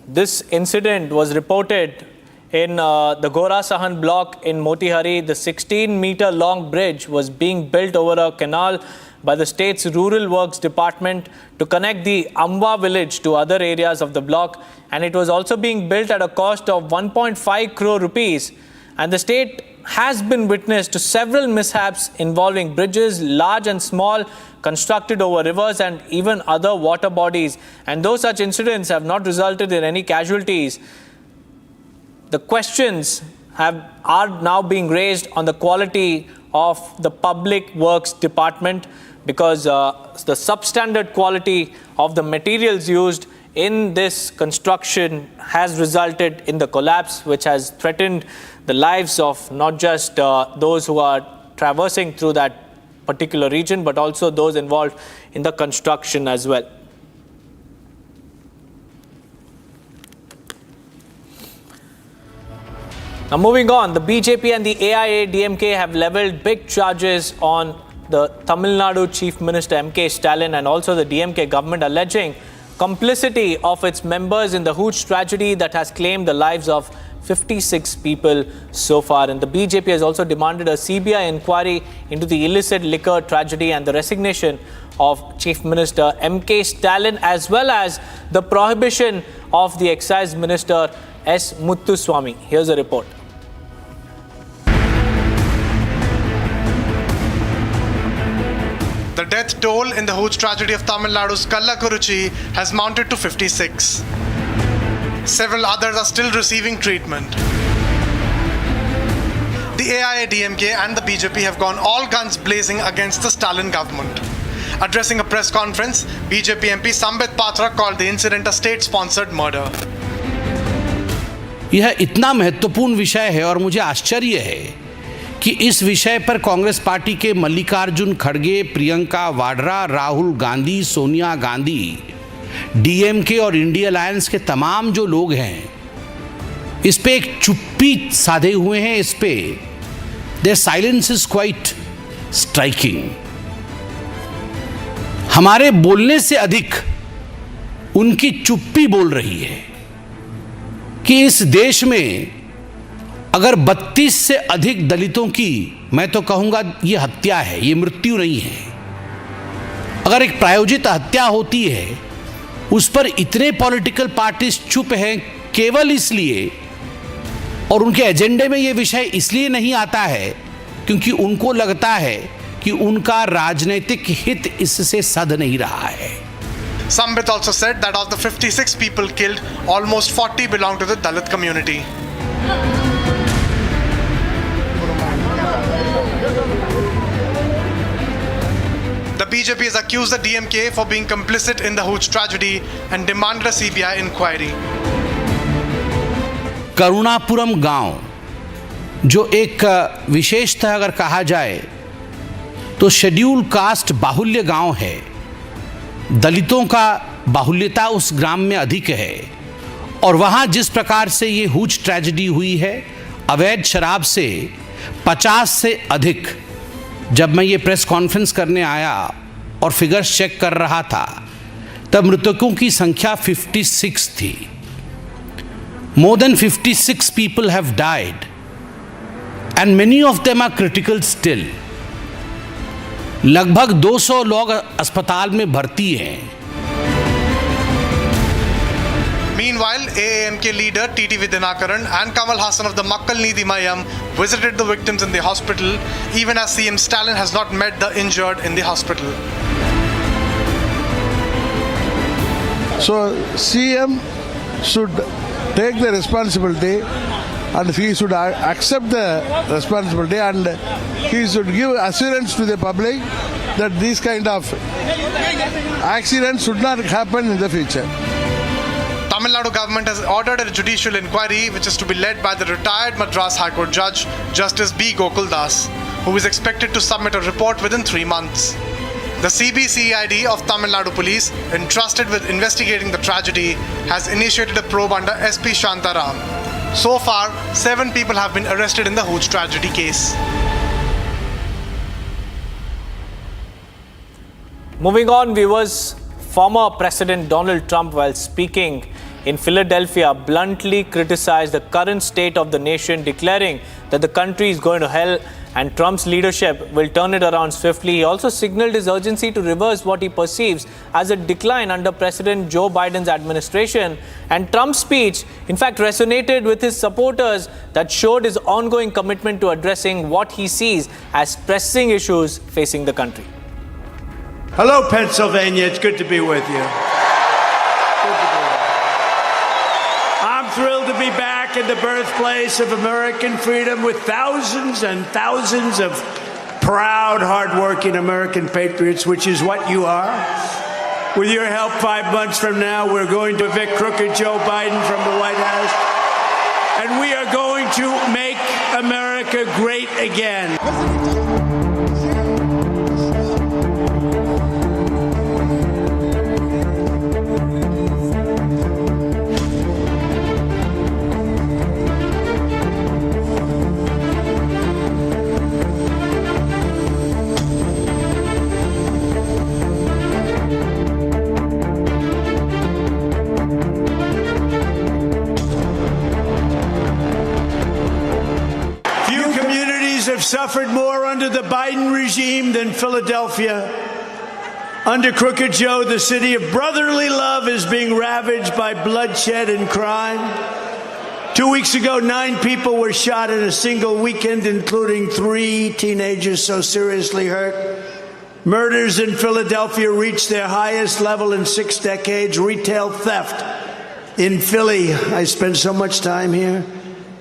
[SPEAKER 4] this incident was reported in the Gorakhpur block in Motihari. The 16-meter long bridge was being built over a canal by the state's Rural Works Department to connect the Amwa village to other areas of the block, and it was also being built at a cost of 1.5 crore rupees. And the state has been witness to several mishaps involving bridges, large and small, constructed over rivers and even other water bodies. And though such incidents have not resulted in any casualties, the questions are now being raised on the quality of the Public Works Department, because the substandard quality of the materials used in this construction has resulted in the collapse, which has threatened the lives of not just those who are traversing through that particular region, but also those involved in the construction as well. Now moving on, the BJP and the AIADMK have levelled big charges on the Tamil Nadu Chief Minister M.K. Stalin and also the DMK government, alleging complicity of its members in the huge tragedy that has claimed the lives of 56 people so far. And the BJP has also demanded a CBI inquiry into the illicit liquor tragedy and the resignation of Chief Minister M.K. Stalin, as well as the prohibition of the Excise Minister S. Muthuswamy. Here's a report.
[SPEAKER 2] The death toll in the huge tragedy of Tamil Nadu's Kallakuruchi has mounted to 56. Several others are still receiving treatment. The AIADMK and the BJP have gone all guns blazing against the Stalin government. Addressing a press conference, BJP MP Sambit Patra called the incident a state-sponsored murder.
[SPEAKER 11] यह इतना महत्वपूर्ण विषय है और मुझे आश्चर्य है कि इस विषय पर कांग्रेस पार्टी के मल्लिकार्जुन खड़गे, प्रियंका वाड्रा, राहुल गांधी, सोनिया गांधी, डीएमके और इंडिया अलायंस के तमाम जो लोग हैं, इस पे एक चुप्पी साधे हुए हैं. इस पे their silence is quite striking. हमारे बोलने से अधिक उनकी चुप्पी बोल रही है कि इस देश में अगर 32 से अधिक दलितों की, मैं तो कहूंगा ये हत्या है, ये मृत्यु नहीं है, अगर एक प्रायोजित हत्या होती है, उस पर इतने पॉलिटिकल पार्टीज चुप हैं केवल इसलिए, और उनके एजेंडे में ये विषय इसलिए नहीं आता है क्योंकि उनको लगता है कि उनका राजनीतिक हित इससे सध नहीं रहा है.
[SPEAKER 2] Sambit also said that of the 56 people killed, almost 40 belong to the Dalit community. The BJP has accused the DMK for being complicit in the huge tragedy and demanded a CBI inquiry.
[SPEAKER 11] Karunapuram गांव, जो एक विशेषतः अगर कहा जाए तो schedule caste बाहुल्य गांव है. दलितों का बाहुल्यता उस ग्राम में अधिक है और वहां जिस प्रकार से ये हुज ट्रेजेडी हुई है, अवैध शराब से 50 से अधिक, जब मैं ये प्रेस कॉन्फ्रेंस करने आया और फिगर्स चेक कर रहा था तब मृतकों की संख्या 56 थी. More than 56 people have died and many of them are critical still. लगभग 200 लोग अस्पताल में भर्ती हैं.
[SPEAKER 2] Meanwhile, AAMK leader T.T. Vidyanakaran and Kamal Hassan of the Makkal Needhi Mayam visited the victims in the hospital, even as CM Stalin has not met the injured in the hospital.
[SPEAKER 12] So CM should take the responsibility and he should accept the responsibility and he should give assurance to the public that these kind of accidents should not happen in the future.
[SPEAKER 2] Tamil Nadu government has ordered a judicial inquiry which is to be led by the retired Madras High Court Judge Justice B. Gokul Das, who is expected to submit a report within 3 months. The CBCID of Tamil Nadu Police, entrusted with investigating the tragedy, has initiated a probe under SP Shantaram. So far, 7 people have been arrested in the huge tragedy case.
[SPEAKER 4] Moving on, viewers, Former President Donald Trump, while speaking in Philadelphia, bluntly criticized the current state of the nation, declaring that the country is going to hell and Trump's leadership will turn it around swiftly. He also signaled his urgency to reverse what he perceives as a decline under President Joe Biden's administration. And Trump's speech, in fact, resonated with his supporters that showed his ongoing commitment to addressing what he sees as pressing issues facing the country.
[SPEAKER 3] Hello, Pennsylvania. It's good to be with you. I'm thrilled to be back in the birthplace of American freedom with thousands and thousands of proud, hardworking American patriots, which is what you are. With your help, 5 months from now, we're going to evict crooked Joe Biden from the White House. And we are going to make America great again. Have suffered more under the Biden regime than Philadelphia. Under Crooked Joe, the city of brotherly love is being ravaged by bloodshed and crime. 2 weeks ago, 9 people were shot in a single weekend, including 3 teenagers so seriously hurt. Murders in Philadelphia reached their highest level in 6 decades. Retail theft in Philly, I spent so much time here,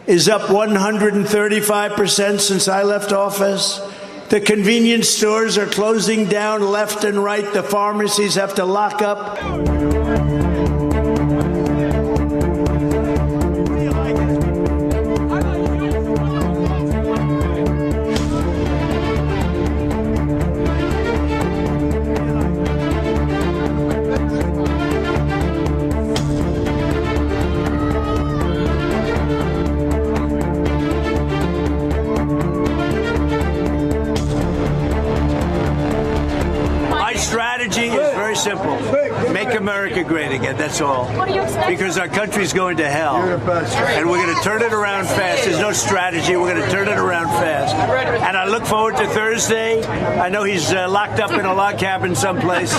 [SPEAKER 3] is up 135% since I left office. The convenience stores are closing down left and right. The pharmacies have to lock up. Simple. Make America great again, that's all. What do you expect? Because our country's going to hell. And we're going to turn it around fast. There's no strategy. We're going to turn it around fast. And I look forward to Thursday. I know he's locked up in a log cabin someplace.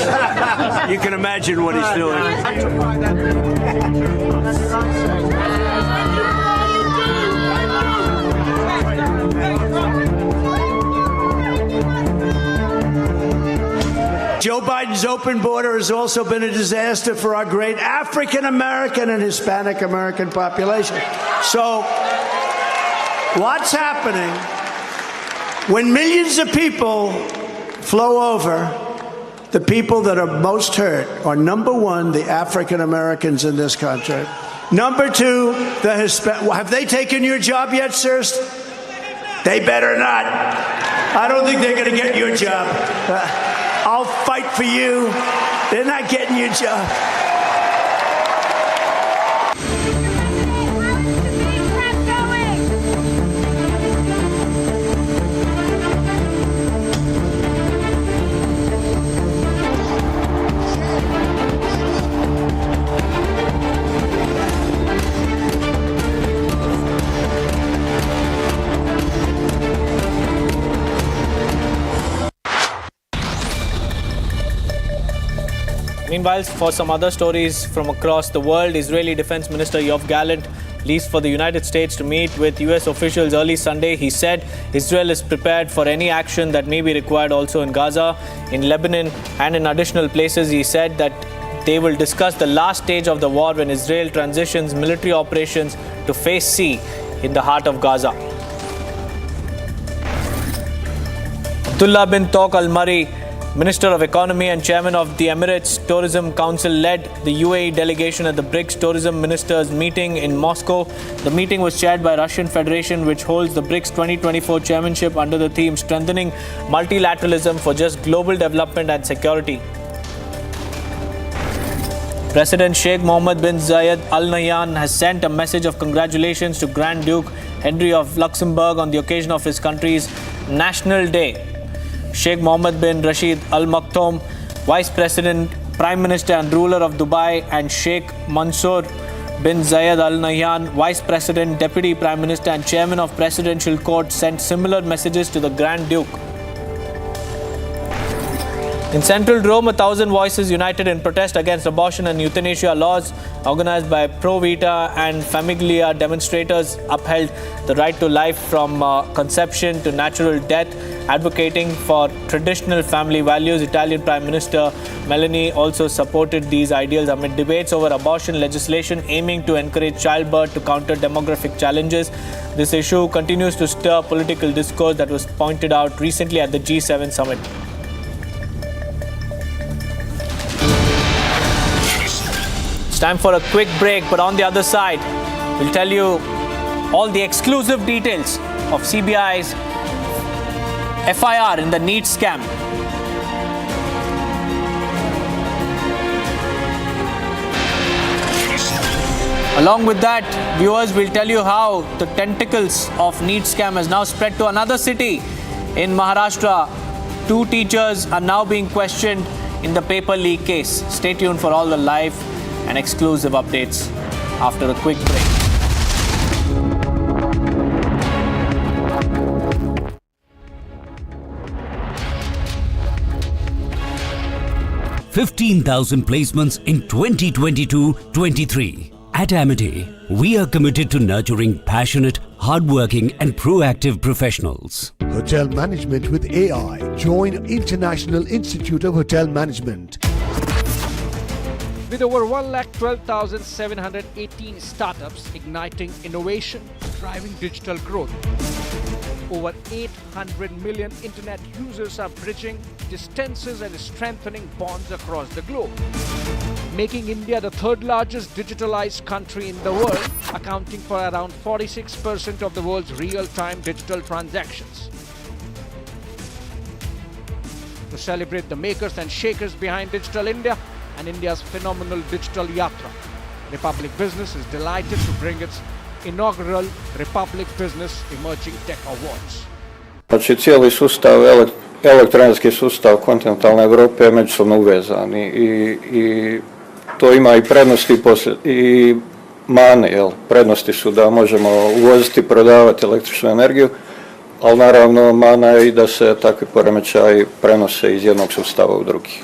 [SPEAKER 3] You can imagine what he's doing. Joe Biden's open border has also been a disaster for our great African American and Hispanic American population. So, what's happening when millions of people flow over? The people that are most hurt are, number one, the African Americans in this country. Number two, the Hispanic. Have they taken your job yet, sirs? They better not. I don't think they're going to get your job. I'll fight for you. They're not getting your job.
[SPEAKER 4] Meanwhile, for some other stories from across the world, Israeli Defense Minister Yoav Gallant leaves for the United States to meet with US officials early Sunday. He said Israel is prepared for any action that may be required also in Gaza, in Lebanon, and in additional places. He said that they will discuss the last stage of the war when Israel transitions military operations to Phase C in the heart of Gaza. Abdullah bin Tawq Al-Marri, Minister of Economy and Chairman of the Emirates Tourism Council, led the UAE delegation at the BRICS Tourism Ministers meeting in Moscow. The meeting was chaired by Russian Federation, which holds the BRICS 2024 chairmanship under the theme Strengthening Multilateralism for Just Global Development and Security. President Sheikh Mohammed bin Zayed Al Nahyan has sent a message of congratulations to Grand Duke Henry of Luxembourg on the occasion of his country's National Day. Sheikh Mohammed bin Rashid Al Maktoum, Vice President Prime Minister and ruler of Dubai, and Sheikh Mansour bin Zayed Al Nahyan, Vice President, Deputy Prime Minister and Chairman of Presidential Court, sent similar messages to the Grand Duke. In central Rome, 1,000 voices united in protest against abortion and euthanasia laws organized by Pro Vita and Famiglia. Demonstrators upheld the right to life from conception to natural death, advocating for traditional family values. Italian Prime Minister Meloni also supported these ideals amid debates over abortion legislation aiming to encourage childbirth to counter demographic challenges. This issue continues to stir political discourse that was pointed out recently at the G7 summit. It's time for a quick break, but on the other side, we'll tell you all the exclusive details of CBI's FIR in the NEET scam. Along with that, viewers, will tell you how the tentacles of NEET scam has now spread to another city in Maharashtra. 2 teachers are now being questioned in the paper leak case. Stay tuned for all the live and exclusive updates after a quick break.
[SPEAKER 13] $15,000 placements in 2022-23. At Amity, we are committed to nurturing passionate, hardworking and proactive professionals.
[SPEAKER 5] Hotel Management with AI. Join International Institute of Hotel Management.
[SPEAKER 14] With over 1,12,718 startups igniting innovation, driving digital growth. Over 800 million internet users are bridging distances and strengthening bonds across the globe, making India the 3rd largest digitalized country in the world, accounting for around 46% of the world's real-time digital transactions. To celebrate the makers and shakers behind Digital India and India's phenomenal digital yatra, Republic Business is delighted to bring its inaugural Republic Business Emerging Tech Awards.
[SPEAKER 6] Znači cijeli sustav, elektronski sustav kontinentalne Europe je međusobno uvezan i to ima i prednosti i mane, jel? Prednosti su da možemo uvoziti i prodavati električnu energiju, ali naravno mana je i da se takvi poremećaji prenose iz jednog sustava u drugi.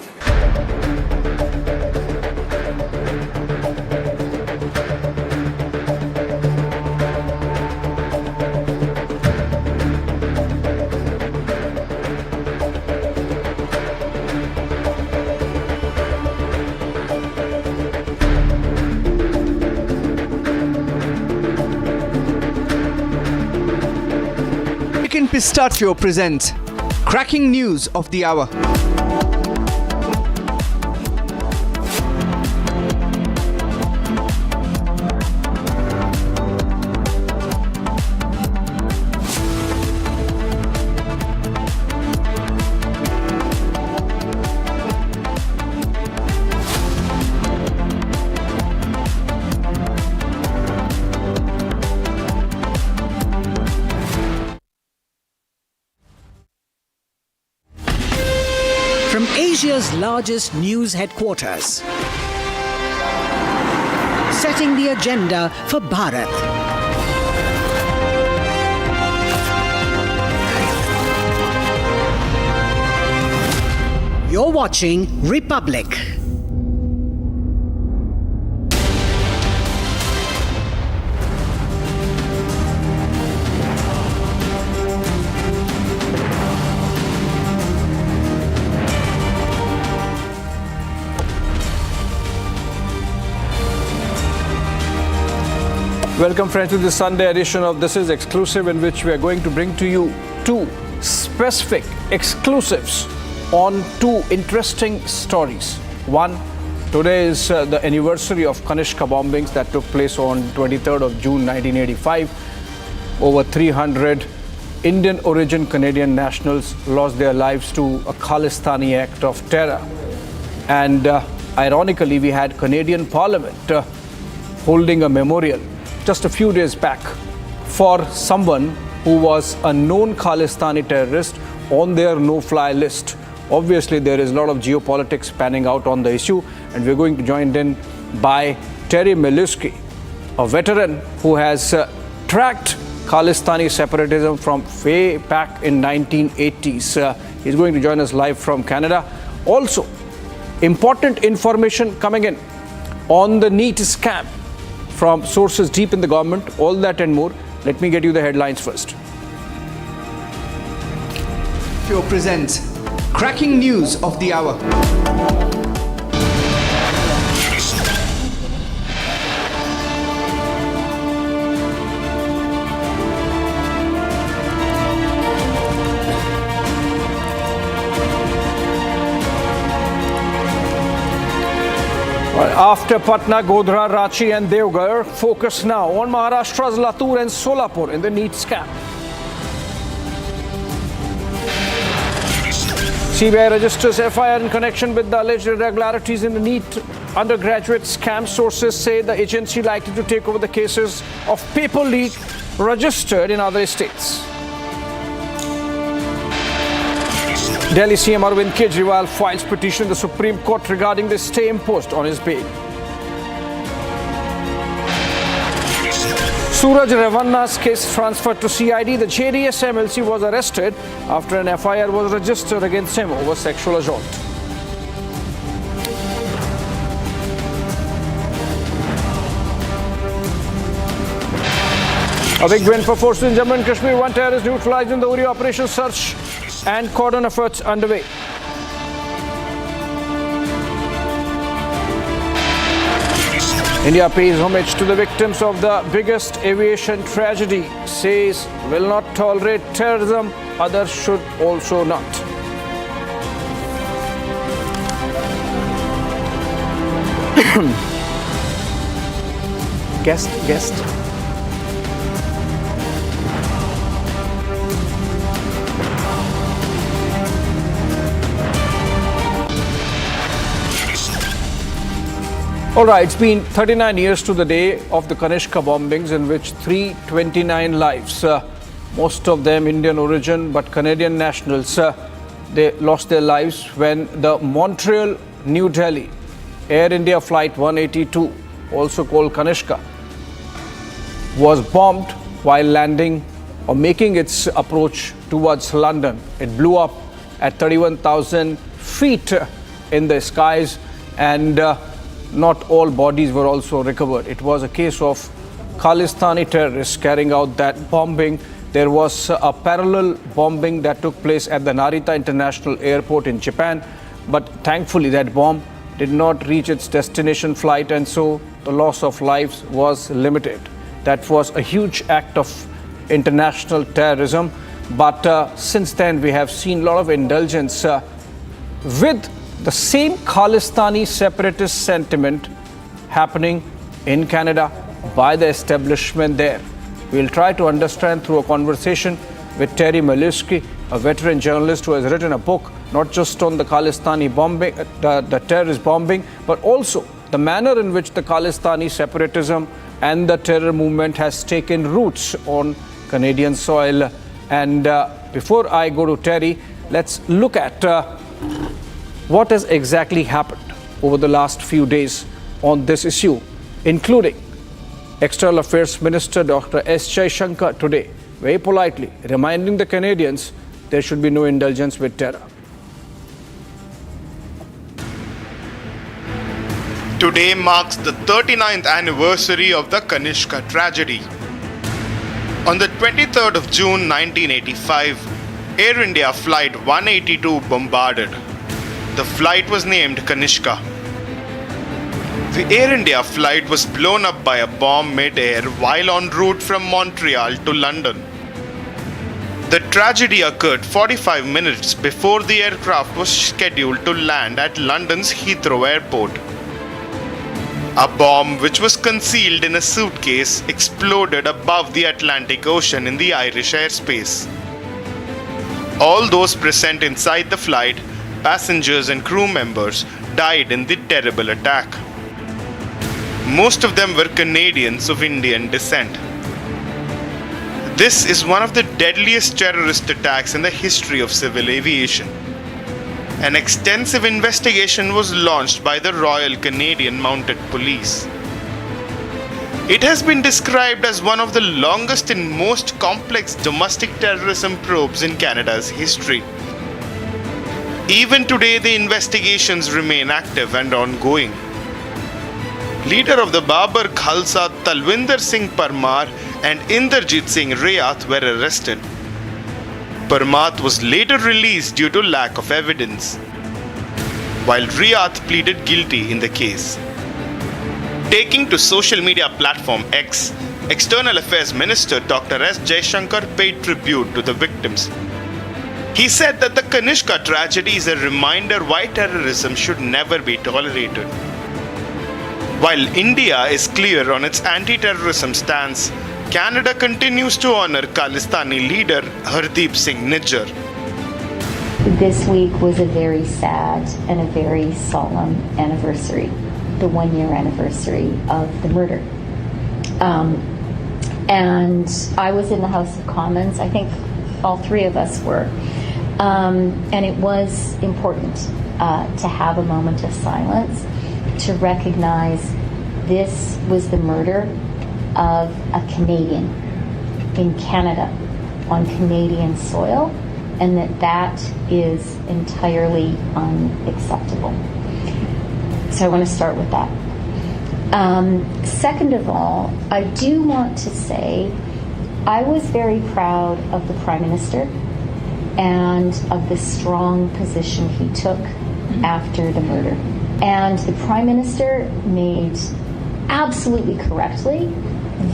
[SPEAKER 16] Pistachio presents cracking news of the hour.
[SPEAKER 23] From Asia's largest news headquarters, setting the agenda for Bharat. You're watching Republic.
[SPEAKER 14] Welcome friends to the Sunday edition of This Is Exclusive, in which we are going to bring to you 2 specific exclusives on 2 interesting stories. One, today is the anniversary of Kanishka bombings that took place on 23rd of June 1985. Over 300 Indian origin Canadian nationals lost their lives to a Khalistani act of terror. And ironically, we had Canadian Parliament holding a memorial just a few days back for someone who was a known Khalistani terrorist on their no-fly list
[SPEAKER 7] Obviously, there is a lot of geopolitics panning out on the issue, and we're going to join in by Terry Miluski, a veteran who has tracked Khalistani separatism from way back in 1980s. He's going to join us live from Canada. Also, important information coming in on the NEET scam from sources deep in the government, all that and more. Let me get you the headlines first.
[SPEAKER 16] Show presents cracking news of the hour.
[SPEAKER 7] After Patna, Godhra, Ranchi and Devgar, focus now on Maharashtra's Latur and Solapur in the NEET scam. CBI registers FIR in connection with the alleged irregularities in the NEET undergraduate scam. Sources say the agency likely to take over the cases of paper leak registered in other states. Delhi CM Arvind Kejriwal files petition in the Supreme Court regarding the stay imposed on his bail. Suraj Revanna's case transferred to CID. The JDS MLC was arrested after an FIR was registered against him over sexual assault. A big win for forces in Jammu and Kashmir. One terrorist neutralized in the Uri operation. Search and cordon efforts underway. India pays homage to the victims of the biggest aviation tragedy. Says will not tolerate terrorism. Others should also not. Guest. All right, it's been 39 years to the day of the Kanishka bombings, in which 329 lives, most of them Indian origin but Canadian nationals, they lost their lives when the Montreal-New Delhi Air India Flight 182, also called Kanishka, was bombed while landing or making its approach towards London. It blew up at 31,000 feet in the skies, and not all bodies were also recovered. It was a case of Khalistani terrorists carrying out that bombing. There was a parallel bombing that took place at the Narita International Airport in Japan, but thankfully that bomb did not reach its destination flight, and so the loss of lives was limited. That was a huge act of international terrorism, but since then we have seen a lot of indulgence with the same Khalistani separatist sentiment happening in Canada by the establishment there. We'll try to understand through a conversation with Terry Miluski, a veteran journalist who has written a book not just on the Khalistani bombing, the terrorist bombing, but also the manner in which the Khalistani separatism and the terror movement has taken roots on Canadian soil. And before I go to Terry, let's look at what has exactly happened over the last few days on this issue, including External Affairs Minister Dr. S. Jaishankar today, very politely reminding the Canadians there should be no indulgence with terror.
[SPEAKER 8] Today marks the 39th anniversary of the Kanishka tragedy. On the 23rd of June 1985, Air India Flight 182 bombarded. The flight was named Kanishka. The Air India flight was blown up by a bomb mid-air while en route from Montreal to London. The tragedy occurred 45 minutes before the aircraft was scheduled to land at London's Heathrow Airport. A bomb which was concealed in a suitcase exploded above the Atlantic Ocean in the Irish airspace. All those present inside the flight, passengers and crew members, died in the terrible attack. Most of them were Canadians of Indian descent. This is one of the deadliest terrorist attacks in the history of civil aviation. An extensive investigation was launched by the Royal Canadian Mounted Police. It has been described as one of the longest and most complex domestic terrorism probes in Canada's history. Even today, the investigations remain active and ongoing. Leader of the Babar Khalsa Talwinder Singh Parmar and Inderjit Singh Rayat were arrested. Parmat was later released due to lack of evidence, while Rayat pleaded guilty in the case. Taking to social media platform X, External Affairs Minister Dr. S. Jaishankar paid tribute to the victims. He said that the Kanishka tragedy is a reminder why terrorism should never be tolerated. While India is clear on its anti-terrorism stance, Canada continues to honor Khalistani leader Hardeep Singh Nijjar.
[SPEAKER 9] This week was a very sad and a very solemn anniversary, the 1-year anniversary of the murder. And I was in the House of Commons. I think all three of us were. And it was important to have a moment of silence to recognize this was the murder of a Canadian in Canada on Canadian soil, and that is entirely unacceptable. So I want to start with that. Second of all, I do want to say I was very proud of the Prime Minister and of the strong position he took after the murder. And the Prime Minister made absolutely correctly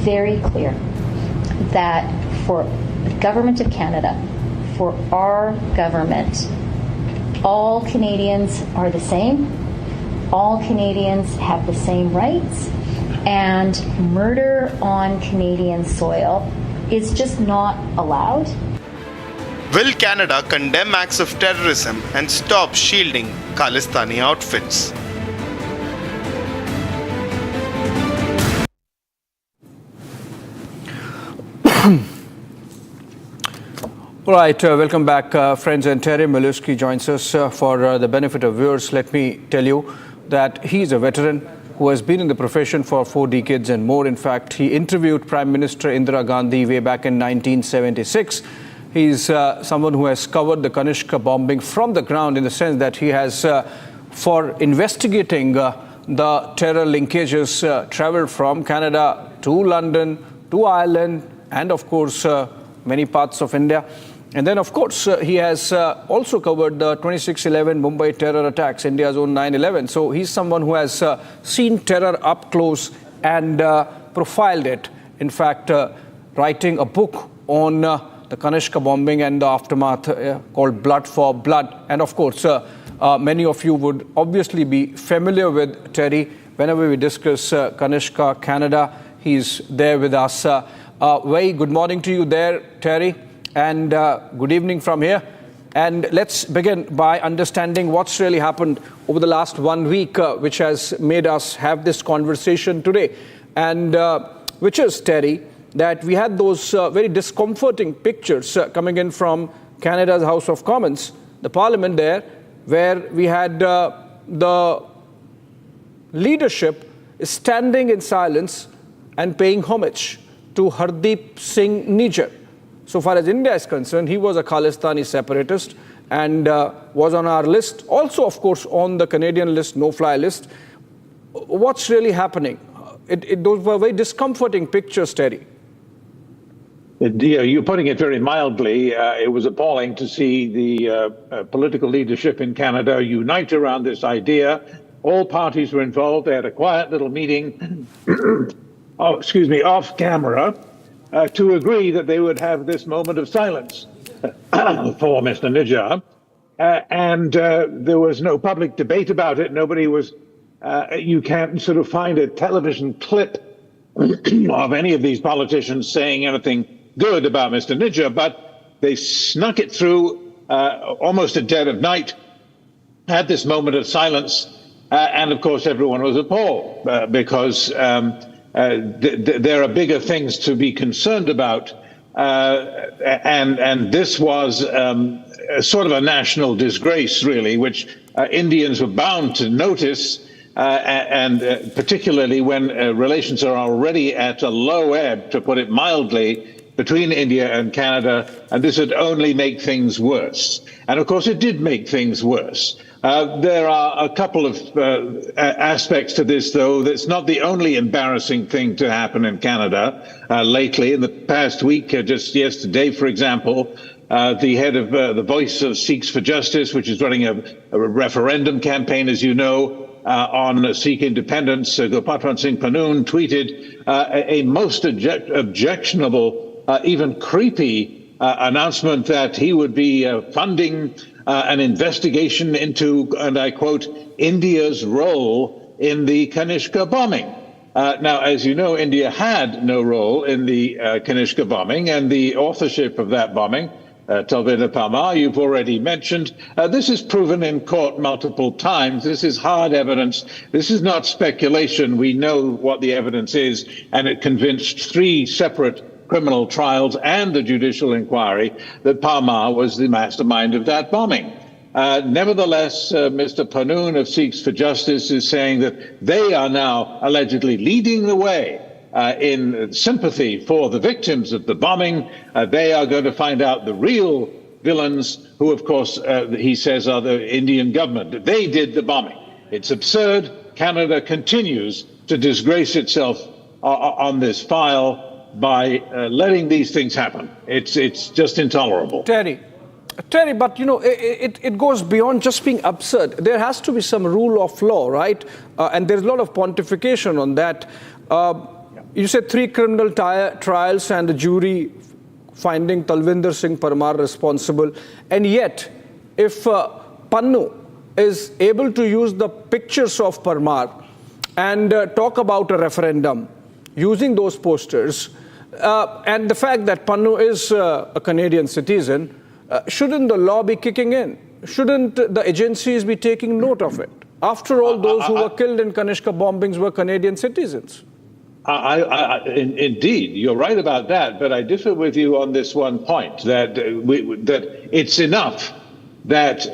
[SPEAKER 9] very clear that for the Government of Canada, for our government, all Canadians are the same. All Canadians have the same rights, and murder on Canadian soil is just not allowed.
[SPEAKER 8] Will Canada condemn acts of terrorism and stop shielding Khalistani outfits?
[SPEAKER 7] All right, welcome back, friends. And Terry Milewski joins us for the benefit of viewers. Let me tell you that he's a veteran who has been in the profession for 4 decades and more. In fact, he interviewed Prime Minister Indira Gandhi way back in 1976. He's someone who has covered the Kanishka bombing from the ground, in the sense that he has, for investigating the terror linkages, traveled from Canada to London, to Ireland, and of course, many parts of India. And then, of course, he has also covered the 26/11 Mumbai terror attacks, India's own 9/11. So he's someone who has seen terror up close and profiled it. In fact, writing a book on the Kanishka bombing and the aftermath called Blood for Blood. And of course, many of you would obviously be familiar with Terry. Whenever we discuss Kanishka, Canada, he's there with us. Very good morning to you there, Terry, and good evening from here. And let's begin by understanding what's really happened over the last 1 week, which has made us have this conversation today. And which is, Terry, that we had those very discomforting pictures coming in from Canada's House of Commons, the Parliament there, where we had the leadership standing in silence and paying homage to Hardeep Singh Nijjar. So far as India is concerned, he was a Khalistani separatist and was on our list. Also, of course, on the Canadian list, no-fly list. What's really happening? Those were very discomforting pictures, Terry.
[SPEAKER 10] You're putting it very mildly. It was appalling to see the political leadership in Canada unite around this idea. All parties were involved. They had a quiet little meeting, off camera, to agree that they would have this moment of silence for Mr. Nijjar. And there was no public debate about it. Nobody was, you can't sort of find a television clip of any of these politicians saying anything good about Mr. Nijjar, but they snuck it through almost at dead of night, had this moment of silence, and of course everyone was appalled because there are bigger things to be concerned about and this was sort of a national disgrace, really, which Indians were bound to notice, and particularly when relations are already at a low ebb, to put it mildly, between India and Canada, and this would only make things worse. And of course, it did make things worse. There are a couple of aspects to this, though. That's not the only embarrassing thing to happen in Canada lately. In the past week, just yesterday, for example, the head of the Voice of Sikhs for Justice, which is running a referendum campaign, as you know, on Sikh independence, Gopatwant Singh Pannoon tweeted a most objectionable, even creepy announcement that he would be funding an investigation into, and I quote, India's role in the Kanishka bombing. Now, as you know, India had no role in the Kanishka bombing, and the authorship of that bombing, Talvinder Parmar, you've already mentioned. This is proven in court multiple times. This is hard evidence. This is not speculation. We know what the evidence is, and it convinced 3 separate criminal trials and the judicial inquiry that Parmar was the mastermind of that bombing. Nevertheless, Mr. Pannoon of Sikhs for Justice is saying that they are now allegedly leading the way in sympathy for the victims of the bombing. They are going to find out the real villains, who, of course, he says are the Indian government. They did the bombing. It's absurd. Canada continues to disgrace itself on this file by letting these things happen. It's just intolerable.
[SPEAKER 7] Terry, but you know, it goes beyond just being absurd. There has to be some rule of law, right? And there's a lot of pontification on that. You said 3 criminal trials and the jury finding Talvinder Singh Parmar responsible. And yet, if Pannu is able to use the pictures of Parmar and talk about a referendum using those posters, and the fact that Pannu is a Canadian citizen, shouldn't the law be kicking in? Shouldn't the agencies be taking note of it? After all, those who were killed in Kanishka bombings were Canadian citizens.
[SPEAKER 10] Indeed, you're right about that, but I differ with you on this one point, that that it's enough that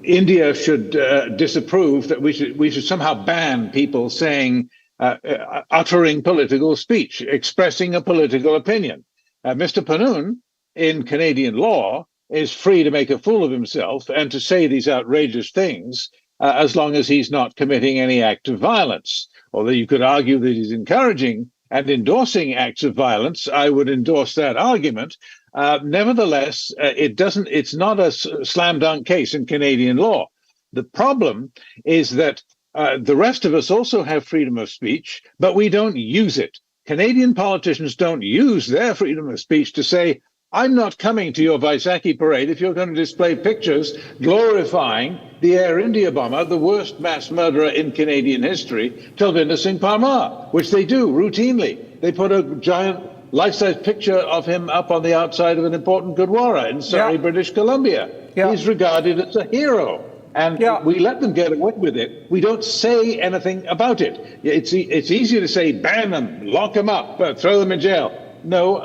[SPEAKER 10] India should disapprove, that we should somehow ban people saying, uttering political speech, expressing a political opinion. Mr. Pannoon, in Canadian law, is free to make a fool of himself and to say these outrageous things as long as he's not committing any act of violence. Although you could argue that he's encouraging and endorsing acts of violence, I would endorse that argument. Nevertheless, it's not a slam dunk case in Canadian law. The problem is that the rest of us also have freedom of speech, but we don't use it. Canadian politicians don't use their freedom of speech to say, I'm not coming to your Vaisakhi parade if you're going to display pictures glorifying the Air India bomber, the worst mass murderer in Canadian history, Talvinder Singh Parmar, which they do routinely. They put a giant life-size picture of him up on the outside of an important Gurdwara in Surrey, British Columbia. He's regarded as a hero. And we let them get away with it. We don't say anything about it. It's easier to say, ban them, lock them up, throw them in jail. No,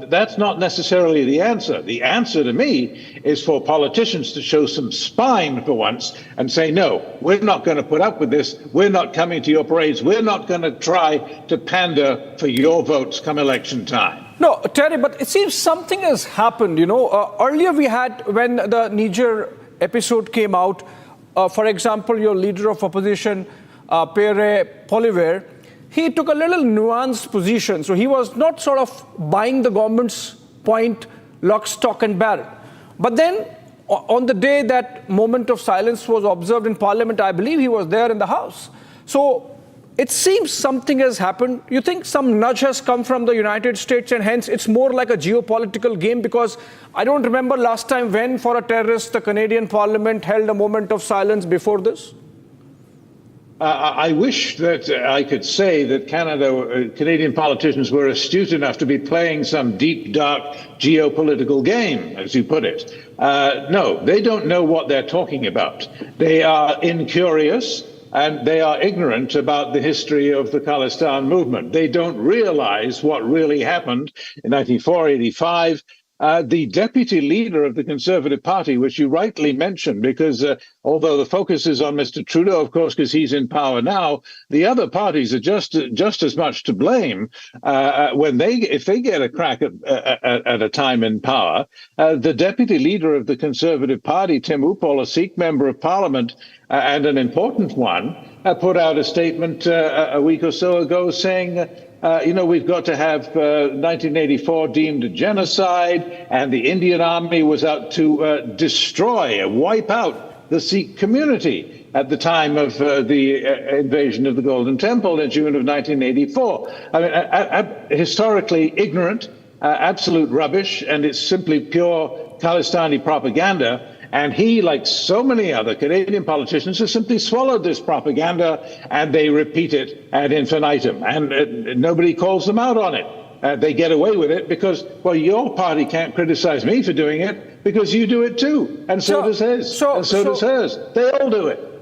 [SPEAKER 10] that's not necessarily the answer. The answer to me is for politicians to show some spine for once and say, no, we're not going to put up with this. We're not coming to your parades. We're not going to try to pander for your votes come election time.
[SPEAKER 7] No, Terry, but it seems something has happened. You know, earlier we had, when the Niger episode came out, for example, your leader of opposition, Pierre Poilievre, he took a little nuanced position. So he was not sort of buying the government's point, lock, stock and barrel. But then on the day that moment of silence was observed in Parliament, I believe he was there in the House. So it seems something has happened. You think some nudge has come from the United States and hence it's more like a geopolitical game? Because I don't remember last time when for a terrorist the Canadian Parliament held a moment of silence before this.
[SPEAKER 10] I wish that I could say that Canadian politicians were astute enough to be playing some deep, dark geopolitical game, as you put it. No, they don't know what they're talking about. They are incurious. and they are ignorant about the history of the Khalistan movement. They don't realize what really happened in 1984-85. The deputy leader of the Conservative Party, which you rightly mentioned, because although the focus is on Mr. Trudeau, of course, because he's in power now, the other parties are just as much to blame if they get a crack at a time in power. The deputy leader of the Conservative Party, Tim Uppal, a Sikh member of Parliament and an important one, put out a statement a week or so ago saying, we've got to have 1984 deemed a genocide, and the Indian army was out to destroy, wipe out the Sikh community at the time of the invasion of the Golden Temple in June of 1984. I mean, historically ignorant, absolute rubbish, and it's simply pure Khalistani propaganda. And he, like so many other Canadian politicians, has simply swallowed this propaganda, and they repeat it ad infinitum. And nobody calls them out on it. They get away with it because, well, your party can't criticize me for doing it because you do it too. And so does his. And so does hers. They all do it.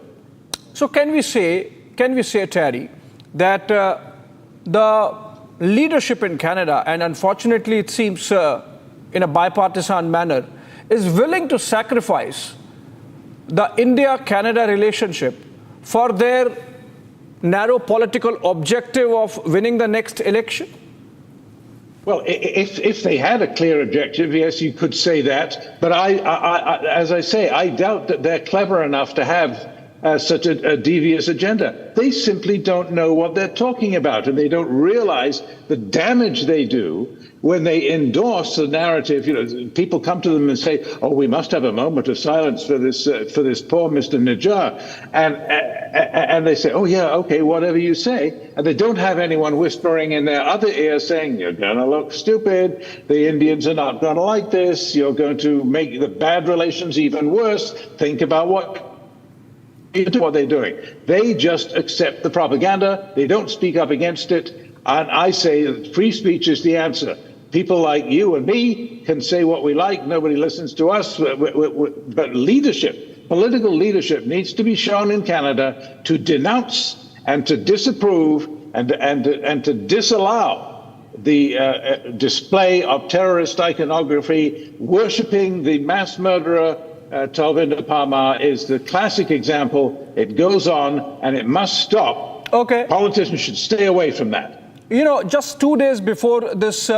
[SPEAKER 7] So can we say, Terry, that the leadership in Canada, and unfortunately it seems in a bipartisan manner, is willing to sacrifice the India-Canada relationship for their narrow political objective of winning the next election?
[SPEAKER 10] Well, if they had a clear objective, yes, you could say that. But as I say, I doubt that they're clever enough to have such a devious agenda. They simply don't know what they're talking about, and they don't realize the damage they do when they endorse the narrative. People come to them and say, "Oh, we must have a moment of silence for this poor Mr. Najjar," and they say, "Oh yeah, okay, whatever you say," and they don't have anyone whispering in their other ear saying, "You're going to look stupid. The Indians are not going to like this. You're going to make the bad relations even worse. Think about what they're doing." They just accept the propaganda. They don't speak up against it. And I say that free speech is the answer. People like you and me can say what we like. Nobody listens to us. But leadership, political leadership, needs to be shown in Canada to denounce and to disapprove and to disallow the display of terrorist iconography. Worshipping the mass murderer Talvinder Parmar is the classic example. It goes on and it must stop.
[SPEAKER 7] Okay.
[SPEAKER 10] Politicians should stay away from that.
[SPEAKER 7] Just 2 days before this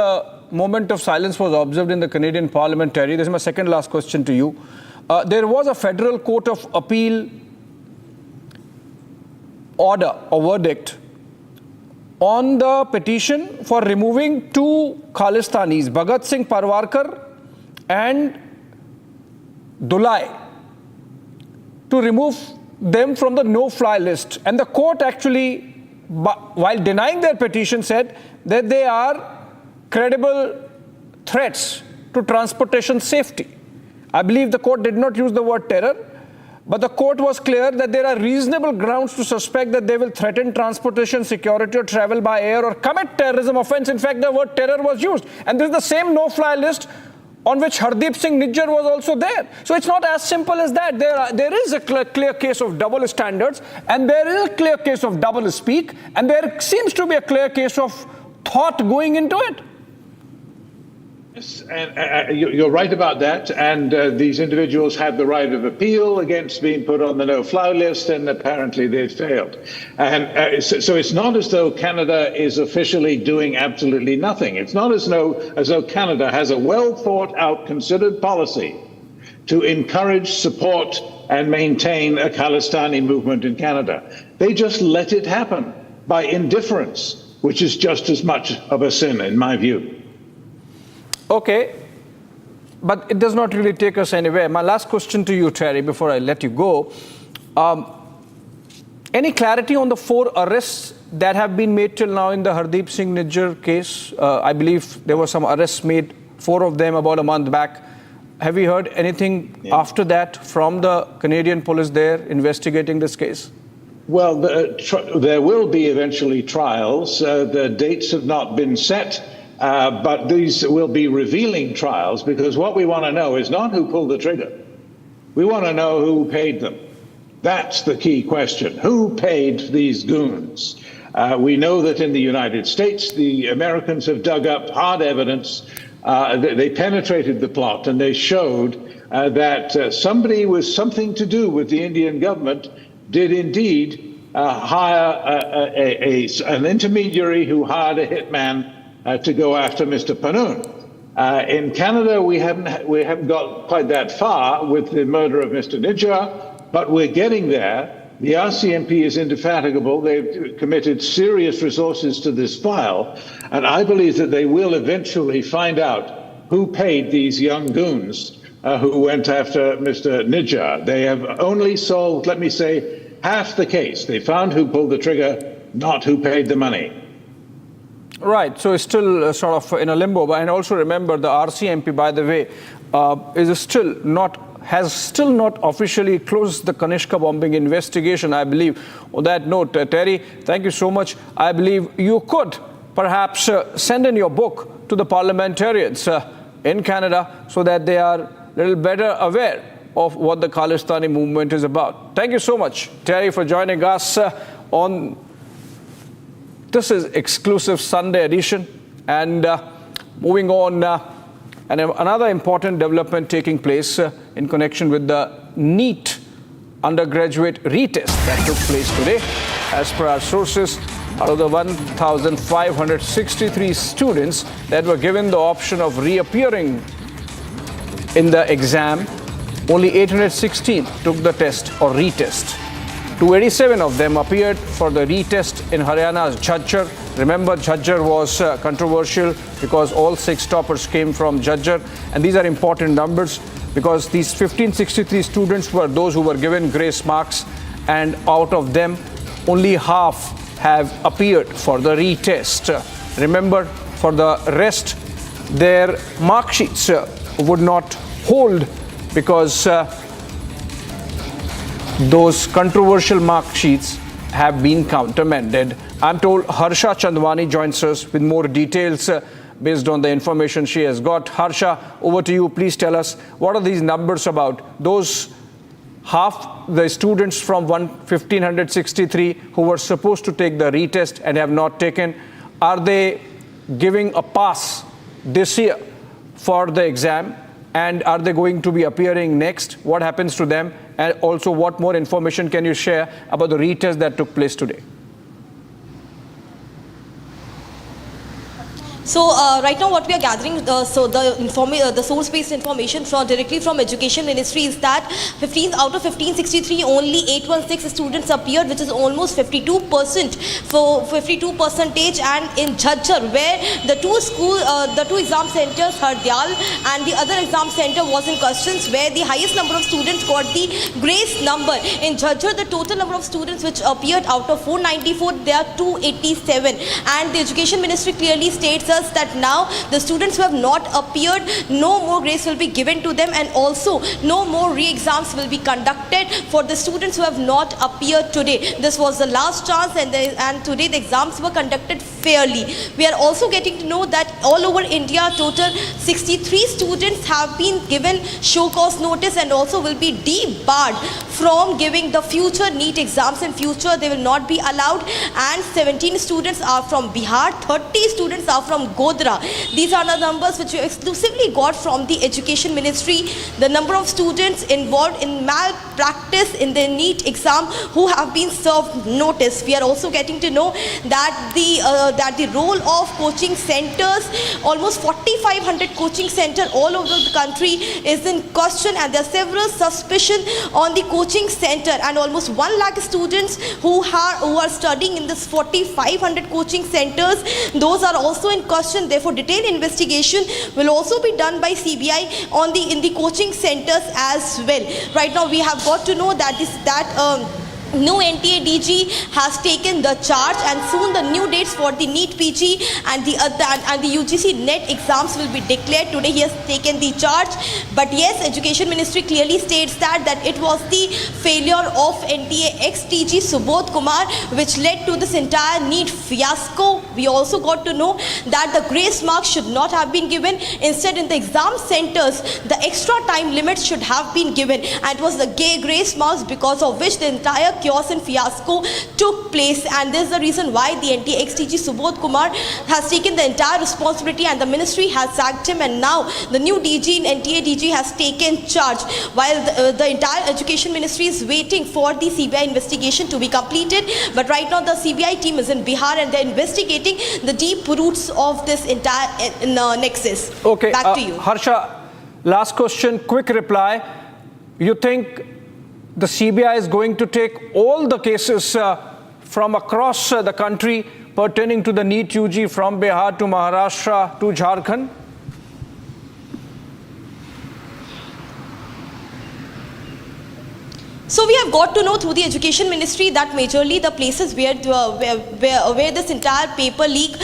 [SPEAKER 7] moment of silence was observed in the Canadian Parliament, Terry, this is my second last question to you. There was a federal court of appeal order or verdict on the petition for removing two Khalistanis, Bhagat Singh Parwarkar and Dulai, to remove them from the no-fly list. And the court actually, while denying their petition, said that they are credible threats to transportation safety. I believe the court did not use the word terror, but the court was clear that there are reasonable grounds to suspect that they will threaten transportation security or travel by air or commit terrorism offense. In fact, the word terror was used. And this is the same no-fly list on which Hardeep Singh Nijjar was also there. So it's not as simple as that. There is a clear case of double standards, and there is a clear case of double speak, and there seems to be a clear case of thought going into it.
[SPEAKER 10] Yes, and you're right about that. And these individuals have the right of appeal against being put on the no-fly list, and apparently they've failed. And so it's not as though Canada is officially doing absolutely nothing. It's not as though Canada has a well-thought-out, considered policy to encourage, support, and maintain a Khalistani movement in Canada. They just let it happen by indifference, which is just as much of a sin, in my view.
[SPEAKER 7] Okay, but it does not really take us anywhere. My last question to you, Terry, before I let you go. Any clarity on the 4 arrests that have been made till now in the Hardeep Singh Nijjar case? I believe there were some arrests made, 4 of them about a month back. Have you heard anything after that from the Canadian police there investigating this case?
[SPEAKER 10] Well, there will be eventually trials. The dates have not been set. But these will be revealing trials, because what we want to know is not who pulled the trigger. We want to know who paid them. That's the key question. Who paid these goons? We know that in the United States, the Americans have dug up hard evidence. They penetrated the plot and they showed that somebody with something to do with the Indian government did indeed hire an intermediary who hired a hitman to go after Mr. Panoon. In Canada, we haven't got quite that far with the murder of Mr. Nijjar, but we're getting there. The RCMP is indefatigable. They've committed serious resources to this file, and I believe that they will eventually find out who paid these young goons who went after Mr. Nijjar. They have only solved, let me say, half the case. They found who pulled the trigger, not who paid the money.
[SPEAKER 7] Right, so it's still sort of in a limbo. And also remember, the RCMP, by the way, has still not officially closed the Kanishka bombing investigation, I believe. On that note, Terry, thank you so much. I believe you could perhaps send in your book to the parliamentarians in Canada so that they are a little better aware of what the Khalistani movement is about. Thank you so much, Terry, for joining us on this is exclusive Sunday edition. And moving on, and another important development taking place in connection with the NEET undergraduate retest that took place today. As per our sources, out of the 1,563 students that were given the option of reappearing in the exam, only 816 took the test or retest. 287 of them appeared for the retest in Haryana's Jhajjar. Remember, Jhajjar was controversial because all 6 toppers came from Jhajjar. And these are important numbers because these 1,563 students were those who were given grace marks, and out of them, only half have appeared for the retest. Remember, for the rest, their mark sheets would not hold because those controversial mark sheets have been countermanded. I'm told Harsha Chandwani joins us with more details based on the information she has got. Harsha, over to you. Please tell us, what are these numbers about? Those half the students from 1,563 who were supposed to take the retest and have not taken, are they giving a pass this year for the exam? And are they going to be appearing next? What happens to them? And also, what more information can you share about the retest that took place today?
[SPEAKER 15] So right now what we are gathering, the source-based information directly from Education Ministry is that 15 out of 1,563, only 816 students appeared, which is almost 52%. And in Jhajjar, where the two exam centers, Hardyal and the other exam center was in questions, where the highest number of students got the grace number. In Jhajjar, the total number of students which appeared out of 494, they are 287. And the Education Ministry clearly states us that now the students who have not appeared, no more grace will be given to them, and also no more re-exams will be conducted for the students who have not appeared today. This was the last chance, and today the exams were conducted fairly. We are also getting to know that all over India, total 63 students have been given show cause notice and also will be debarred from giving the future NEET exams. In future, they will not be allowed, and 17 students are from Bihar, 30 students are from Godra. These are the numbers which we exclusively got from the Education Ministry. The number of students involved in malpractice in the NEET exam who have been served notice. We are also getting to know that the role of coaching centers, almost 4,500 coaching centers all over the country is in question, and there are several suspicions on the coaching center, and almost 1 lakh students who are studying in this 4,500 coaching centers, those are also in question. Therefore, detailed investigation will also be done by CBI in the coaching centers as well. Right now, we have got to know that new NTA DG has taken the charge, and soon the new dates for the NEET PG and the UGC NET exams will be declared. Today he has taken the charge, but yes, Education Ministry clearly states that it was the failure of NTA ex-DG Subodh Kumar, which led to this entire NEET fiasco. We also got to know that the grace marks should not have been given. Instead, in the exam centers, the extra time limits should have been given. And it was the grace marks because of which the entire chaos and fiasco took place. And this is the reason why the ex-DG Subodh Kumar has taken the entire responsibility and the ministry has sacked him. And now the new DG in NTA DG has taken charge, while the entire education ministry is waiting for the CBI investigation to be completed. But right now the CBI team is in Bihar and they're investigating the deep roots of this entire nexus.
[SPEAKER 7] Okay,
[SPEAKER 15] back to you.
[SPEAKER 7] Harsha, last question, quick reply. You think the CBI is going to take all the cases from across the country pertaining to the NEET UG from Bihar to Maharashtra to Jharkhand?
[SPEAKER 15] So we have got to know through the education ministry that majorly the places where this entire paper leak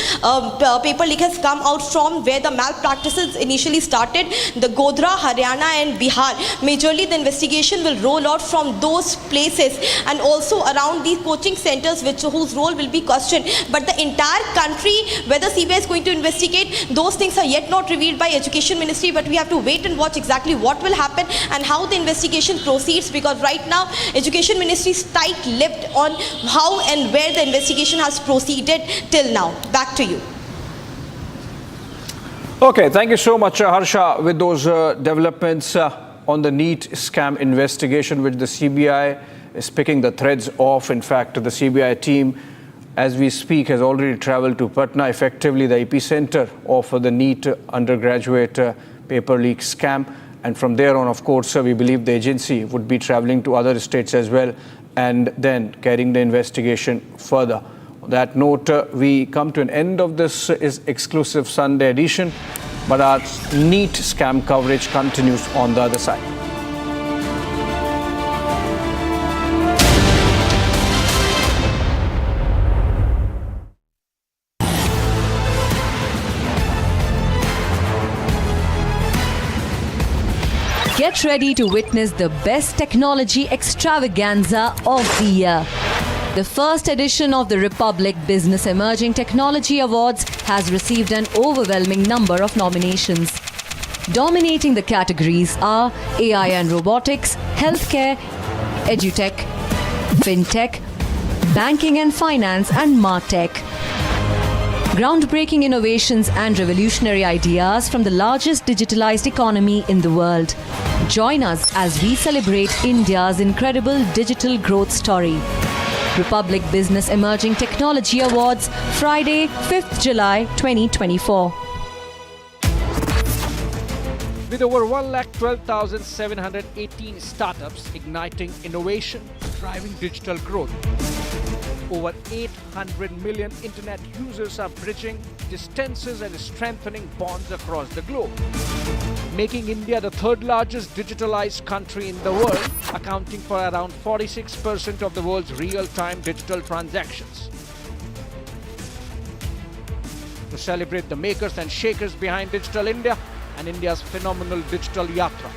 [SPEAKER 15] has come out from, where the malpractices initially started, the Godhra, Haryana and Bihar. Majorly the investigation will roll out from those places and also around these coaching centers whose role will be questioned. But the entire country, whether CBI is going to investigate, those things are yet not revealed by education ministry, but we have to wait and watch exactly what will happen and how the investigation proceeds, because right now education ministry is tight-lipped on how and where the investigation has proceeded till now. Back to you.
[SPEAKER 7] Okay, thank you so much, Harsha, with those developments on the NEET scam investigation, which the CBI is picking the threads off. In fact, the CBI team, as we speak, has already traveled to Patna, effectively the epicenter of the NEET undergraduate paper leak scam. And from there on, of course, we believe the agency would be traveling to other states as well and then carrying the investigation further. On that note, we come to an end of this exclusive Sunday edition, but our NEET scam coverage continues on the other side.
[SPEAKER 17] Get ready to witness the best technology extravaganza of the year. The first edition of the Republic Business Emerging Technology Awards has received an overwhelming number of nominations. Dominating the categories are AI and robotics, healthcare, edutech, fintech, banking and finance, and martech. Groundbreaking innovations and revolutionary ideas from the largest digitalized economy in the world. Join us as we celebrate India's incredible digital growth story. Republic Business Emerging Technology Awards, Friday, 5th July 2024.
[SPEAKER 14] With over 1,12,718 startups igniting innovation, driving digital growth. Over 800 million internet users are bridging distances and strengthening bonds across the globe, making India the third largest digitalized country in the world, accounting for around 46% of the world's real-time digital transactions. To celebrate the makers and shakers behind Digital India and India's phenomenal digital yatra,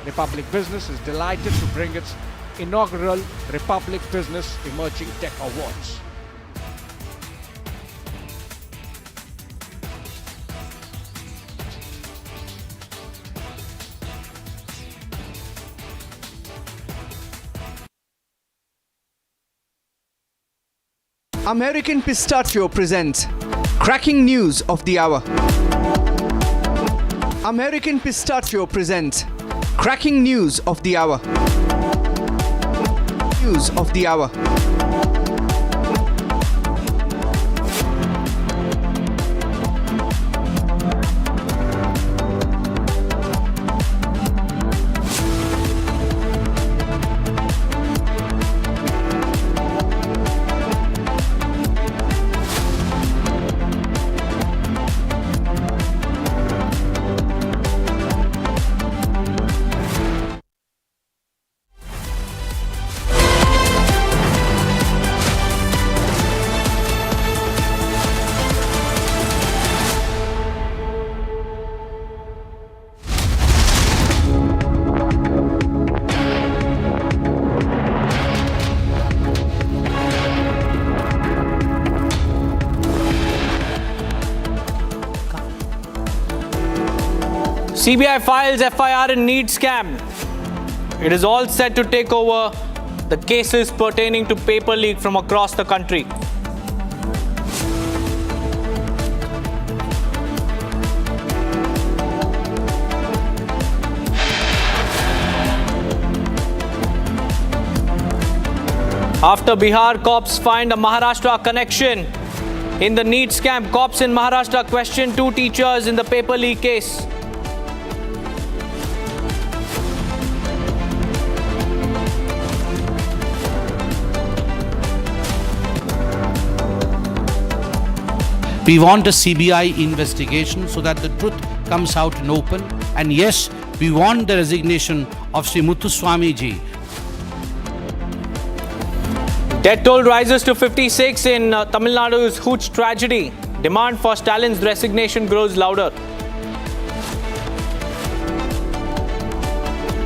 [SPEAKER 14] Republic Business is delighted to bring its inaugural Republic Business Emerging Tech Awards.
[SPEAKER 16] American Pistachio presents Cracking News of the Hour. American Pistachio presents Cracking News of the Hour. News of the Hour.
[SPEAKER 4] CBI files FIR in NEET scam. It is all set to take over the cases pertaining to paper leak from across the country. After Bihar cops find a Maharashtra connection in the NEET scam, cops in Maharashtra questioned 2 teachers in the paper leak case.
[SPEAKER 11] We want a CBI investigation so that the truth comes out in open. And yes, we want the resignation of Sri Muthuswamy ji.
[SPEAKER 4] Death toll rises to 56 in Tamil Nadu's Hooch tragedy. Demand for Stalin's resignation grows louder.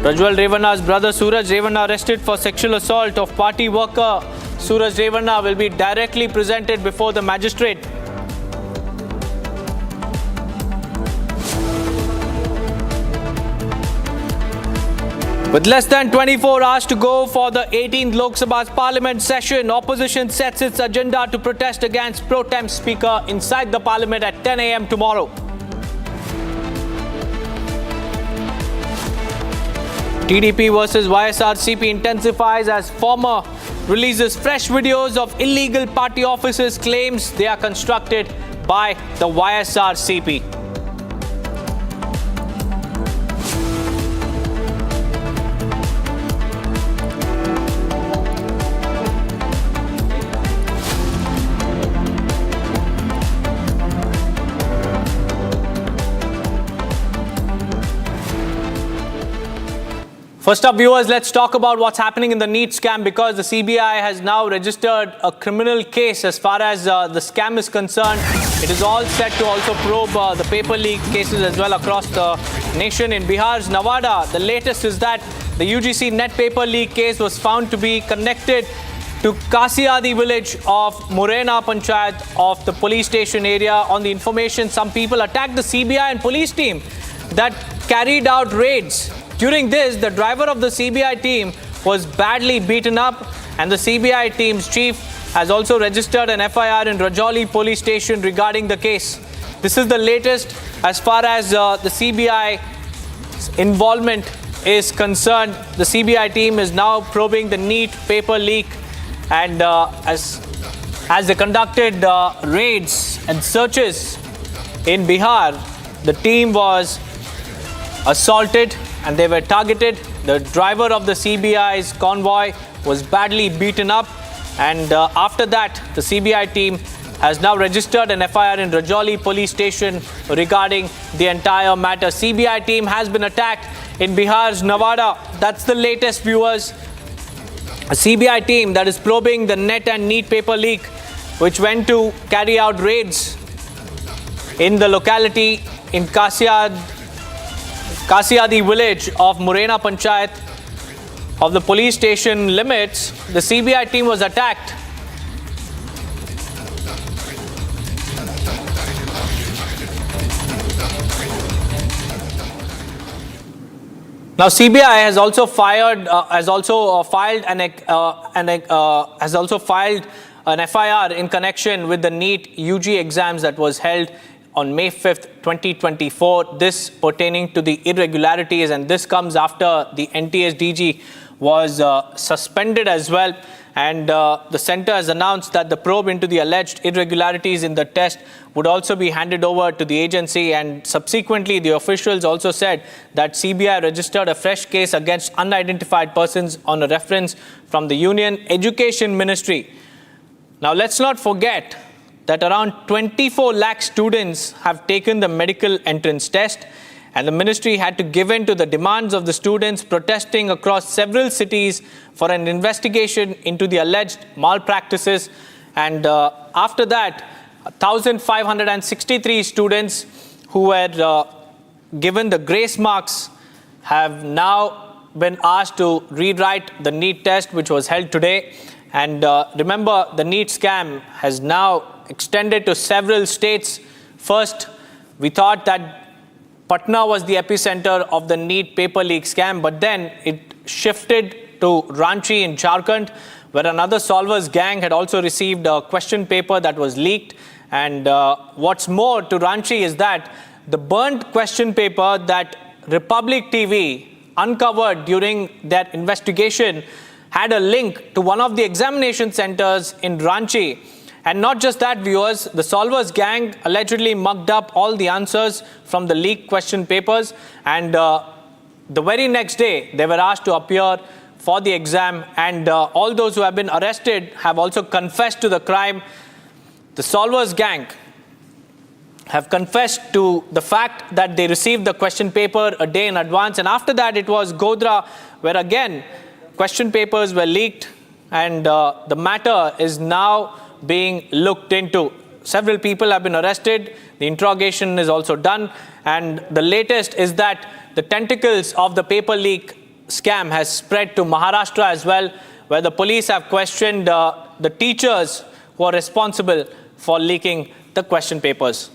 [SPEAKER 4] Suraj Revanna's brother Suraj Revanna arrested for sexual assault of party worker. Suraj Revanna will be directly presented before the magistrate. With less than 24 hours to go for the 18th Lok Sabha's Parliament session, opposition sets its agenda to protest against pro tem speaker inside the Parliament at 10 a.m. tomorrow. TDP versus YSRCP intensifies as former releases fresh videos of illegal party offices, claims they are constructed by the YSRCP. First up, viewers, let's talk about what's happening in the NEET scam, because the CBI has now registered a criminal case as far as the scam is concerned. It is all set to also probe the paper leak cases as well across the nation. In Bihar's Nevada, the latest is that the UGC net paper leak case was found to be connected to Kasiadi village of Morena Panchayat of the police station area. On the information, some people attacked the CBI and police team that carried out raids. During this, the driver of the CBI team was badly beaten up, and the CBI team's chief has also registered an FIR in Rajouri police station regarding the case. This is the latest as far as the CBI involvement is concerned. The CBI team is now probing the NEET paper leak, and as they conducted raids and searches in Bihar, the team was assaulted and they were targeted. The driver of the CBI's convoy was badly beaten up, and after that, the CBI team has now registered an FIR in Rajouri police station regarding the entire matter. CBI team has been attacked in Bihar's Nevada. That's the latest, viewers. A CBI team that is probing the net and NEET paper leak, which went to carry out raids in the locality in Kasiadi village of Morena Panchayat of the police station limits. The CBI team was attacked. Now, CBI has also filed an FIR in connection with the NEET UG exams that was held on May 5th, 2024, this pertaining to the irregularities, and this comes after the NTS DG was suspended as well. And the centre has announced that the probe into the alleged irregularities in the test would also be handed over to the agency. And subsequently, the officials also said that CBI registered a fresh case against unidentified persons on a reference from the Union Education Ministry. Now, let's not forget that around 24 lakh students have taken the medical entrance test, and the ministry had to give in to the demands of the students protesting across several cities for an investigation into the alleged malpractices. And after that, 1,563 students who were given the grace marks have now been asked to rewrite the NEET test, which was held today. And remember, the NEET scam has now extended to several states. First, we thought that Patna was the epicenter of the NEET paper leak scam, but then it shifted to Ranchi in Jharkhand, where another solvers gang had also received a question paper that was leaked. And what's more to Ranchi is that the burnt question paper that Republic TV uncovered during their investigation had a link to one of the examination centers in Ranchi. And not just that, viewers, the solvers gang allegedly mugged up all the answers from the leaked question papers, and the very next day they were asked to appear for the exam, and all those who have been arrested have also confessed to the crime. The solvers gang have confessed to the fact that they received the question paper a day in advance, and after that it was Godhra, where again question papers were leaked, and the matter is now being looked into. Several people have been arrested. The interrogation is also done, and the latest is that the tentacles of the paper leak scam has spread to Maharashtra as well, where the police have questioned the teachers who are responsible for leaking the question papers.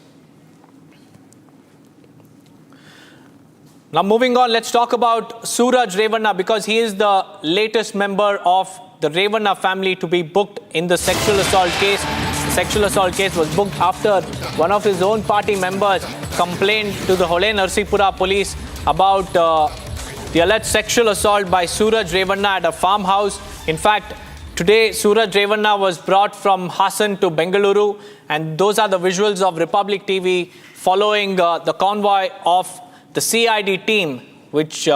[SPEAKER 4] Now moving on, let's talk about Suraj Revanna, because he is the latest member of the Revanna family to be booked in the sexual assault case. The sexual assault case was booked after one of his own party members complained to the Hole Narsipura police about the alleged sexual assault by Suraj Revanna at a farmhouse. In fact, today Suraj Revanna was brought from Hassan to Bengaluru, and those are the visuals of Republic TV following the convoy of the CID team, which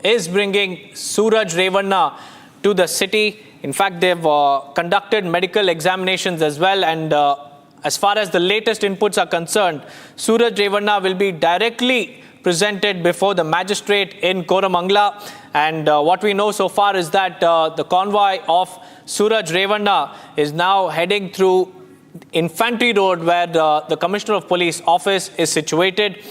[SPEAKER 4] is bringing Suraj Revanna to the city. In fact, they've conducted medical examinations as well, and as far as the latest inputs are concerned, Suraj Revanna will be directly presented before the magistrate in Koramangala. And what we know so far is that the convoy of Suraj Revanna is now heading through Infantry Road, where the Commissioner of Police office is situated.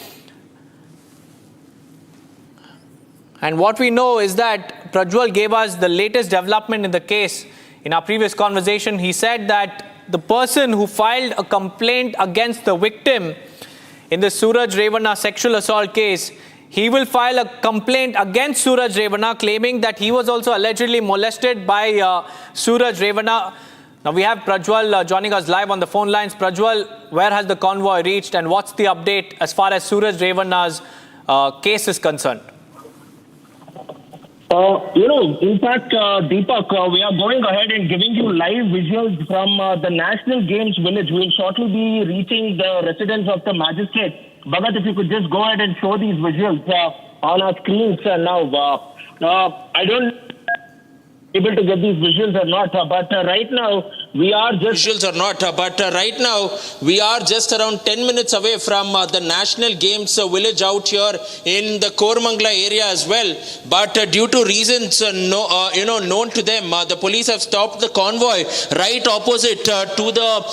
[SPEAKER 4] And what we know is that Prajwal gave us the latest development in the case. In our previous conversation, he said that the person who filed a complaint against the victim in the Suraj Revanna sexual assault case, he will file a complaint against Suraj Revanna, claiming that he was also allegedly molested by Suraj Revanna. Now we have Prajwal joining us live on the phone lines. Prajwal, where has the convoy reached, and what's the update as far as Suraj Revanna's case is concerned?
[SPEAKER 18] In fact, Deepak, we are going ahead and giving you live visuals from the National Games Village. We will shortly be reaching the residence of the magistrate. Bhagat, if you could just go ahead and show these visuals on our screens now. I don't know able to get these visuals or not, but right now we are just around 10 minutes away from the National Games Village out here in the Koramangala area as well. But due to reasons known to them, the police have stopped the convoy right opposite to the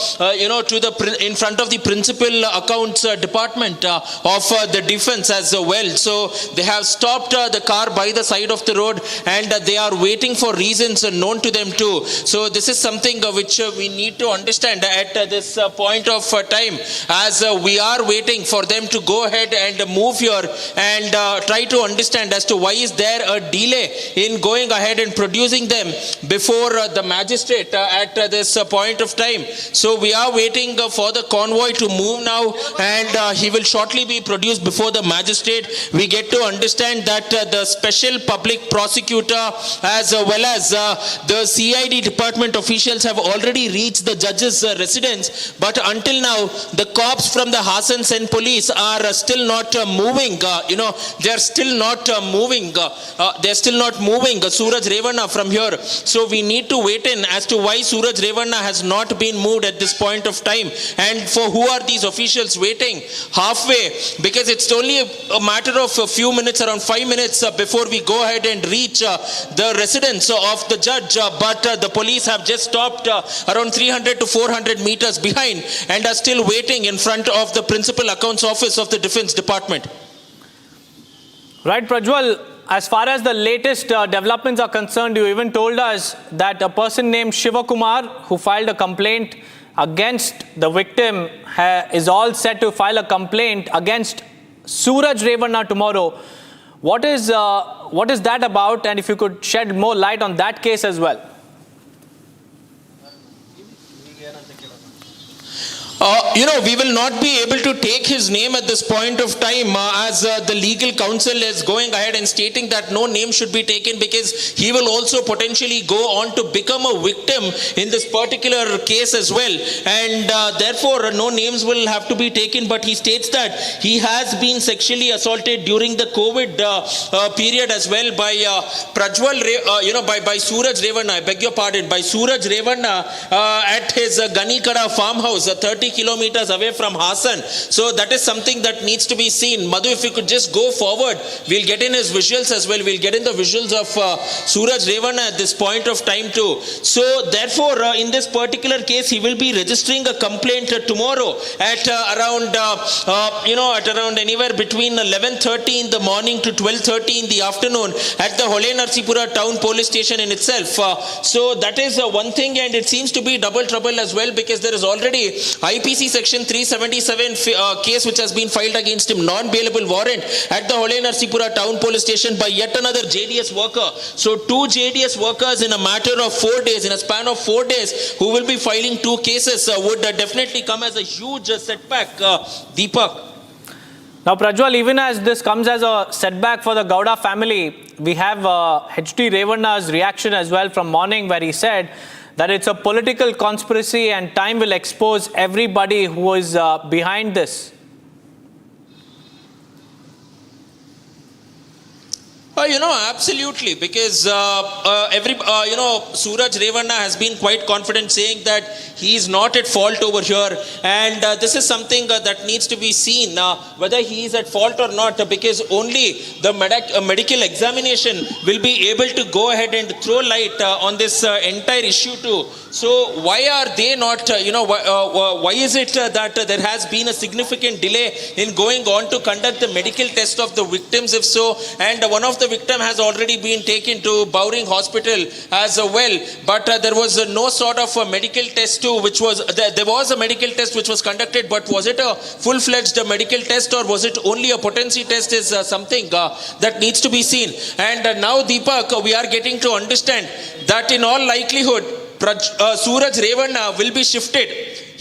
[SPEAKER 18] in front of the principal accounts department of the defense as well. So they have stopped the car by the side of the road, and they are waiting for reasons known to them too. So this is something which we need to understand at this point of time, as we are waiting for them to go ahead and move here and try to understand as to why is there a delay in going ahead and producing them before the magistrate at this point of time. So we are waiting for the convoy to move now, and he will shortly be produced before the magistrate. We get to understand that the special public prosecutor as well as the CID department officials have already reached the judge's residence, but until now the cops from the Hassan Sen police are still not moving. They are still not moving. They're still not moving Suraj Revanna from here. So we need to wait in as to why Suraj Revanna has not been moved at this point of time, and for who are these officials waiting halfway, because it's only a matter of a few minutes, around 5 minutes before we go ahead and reach the residence of the judge, but the police have just stopped around 300 to 400 meters behind and are still waiting in front of the principal accounts office of the defense department.
[SPEAKER 4] Right, Prajwal, as far as the latest developments are concerned, you even told us that a person named Shiva Kumar, who filed a complaint against the victim, is all set to file a complaint against Suraj Revanna tomorrow. What is that about? And if you could shed more light on that case as well.
[SPEAKER 18] We will not be able to take his name at this point of time as the legal counsel is going ahead and stating that no name should be taken because he will also potentially go on to become a victim in this particular case as well. And therefore, no names will have to be taken. But he states that he has been sexually assaulted during the COVID period as well by by Suraj Revanna. I beg your pardon, by Suraj Revanna at his Ganikada farmhouse, 30 kilometers away from Hassan. So that is something that needs to be seen. Madhu, if you could just go forward, we'll get in his visuals as well. We'll get in the visuals of Suraj Revanna at this point of time too. So therefore, in this particular case, he will be registering a complaint tomorrow at around anywhere between 11:30 in the morning to 12:30 in the afternoon at the Hole Narsipura town police station in itself. So that is one thing, and it seems to be double trouble as well because there is already IPC section 377 case which has been filed against him, non-bailable warrant at the Hole Narsipura town police station by yet another JDS worker. So 2 JDS workers in a matter of 4 days, in a span of 4 days, who will be filing 2 cases would definitely come as a huge setback, Deepak.
[SPEAKER 4] Now, Prajwal, even as this comes as a setback for the Gowda family, we have HT Revanna's reaction as well from morning, where he said that it's a political conspiracy and time will expose everybody who is behind this.
[SPEAKER 18] Absolutely, because Suraj Revanna has been quite confident saying that he is not at fault over here, and this is something that needs to be seen whether he is at fault or not, because only the medical examination will be able to go ahead and throw light on this entire issue too. So why are they not, why is it that there has been a significant delay in going on to conduct the medical test of the victims, if so, and one of the victim has already been taken to Bowring Hospital as well, but there was no sort of a medical test too, which was, there was a medical test which was conducted, but was it a full-fledged medical test or was it only a potency test is something that needs to be seen. And now, Deepak, we are getting to understand that in all likelihood, Suraj Revanna will be shifted.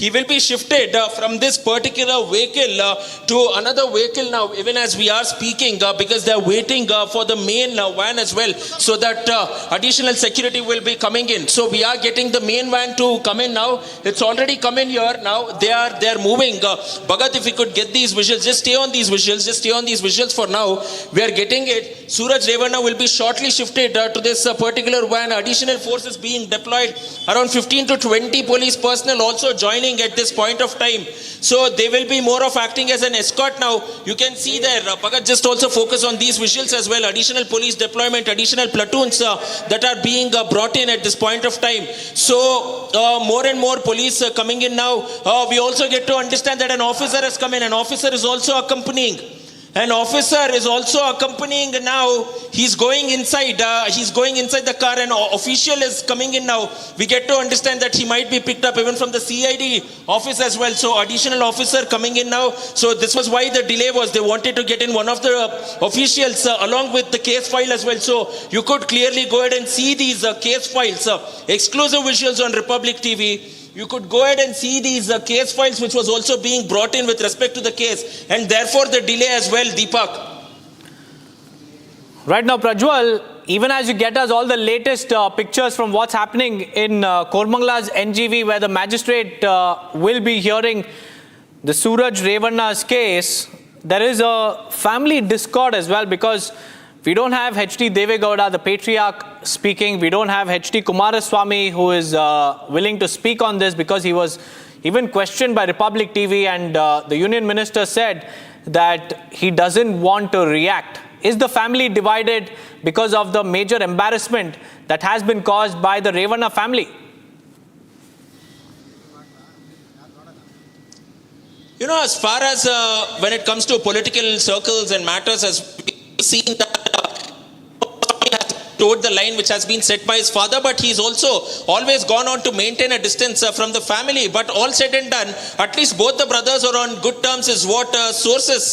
[SPEAKER 18] He will be shifted from this particular vehicle to another vehicle now, even as we are speaking, because they are waiting for the main van as well, so that additional security will be coming in. So we are getting the main van to come in now. It's already come in here now. They are moving. Bhagat, if we could get these visuals, just stay on these visuals. Just stay on these visuals for now. We are getting it. Suraj Revanna will be shortly shifted to this particular van. Additional forces being deployed. Around 15 to 20 police personnel also joining at this point of time. So they will be more of acting as an escort now. You can see there, Bhagat, just also focus on these visuals as well. Additional police deployment, additional platoons that are being brought in at this point of time. So more and more police coming in now. We also get to understand that an officer has come in. An officer is also accompanying. An officer is also accompanying now. He's going inside. The car. An official is coming in now. We get to understand that he might be picked up even from the CID office as well. So additional officer coming in now. So this was why the delay was. They wanted to get in one of the officials along with the case file as well. So you could clearly go ahead and see these case files. Exclusive visuals on Republic TV. You could go ahead and see these case files which was also being brought in with respect to the case, and therefore the delay as well, Deepak.
[SPEAKER 4] Right now, Prajwal, even as you get us all the latest pictures from what's happening in Kormangla's NGV, where the magistrate will be hearing the Suraj Revanna's case, there is a family discord as well, because we don't have HT Devegowda, the patriarch, speaking. We don't have HT Kumaraswamy, who is willing to speak on this, because he was even questioned by Republic TV, and the union minister said that he doesn't want to react. Is the family divided because of the major embarrassment that has been caused by the Revanna family?
[SPEAKER 18] As far as when it comes to political circles and matters, as we've seen that towed the line which has been set by his father, but he's also always gone on to maintain a distance from the family. But all said and done, at least both the brothers are on good terms is what sources,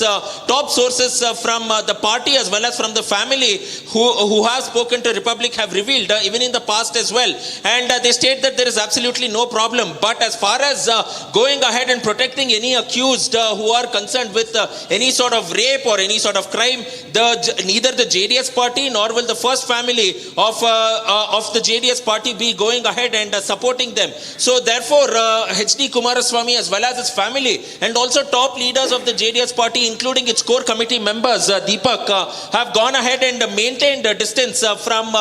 [SPEAKER 18] top sources from the party as well as from the family who have spoken to Republic have revealed, even in the past as well. And they state that there is absolutely no problem. But as far as going ahead and protecting any accused who are concerned with any sort of rape or any sort of crime, neither the JDS party nor will the first family of the JDS party be going ahead and supporting them. So therefore, HD Kumaraswamy as well as his family and also top leaders of the JDS party, including its core committee members, Deepak, have gone ahead and maintained a distance from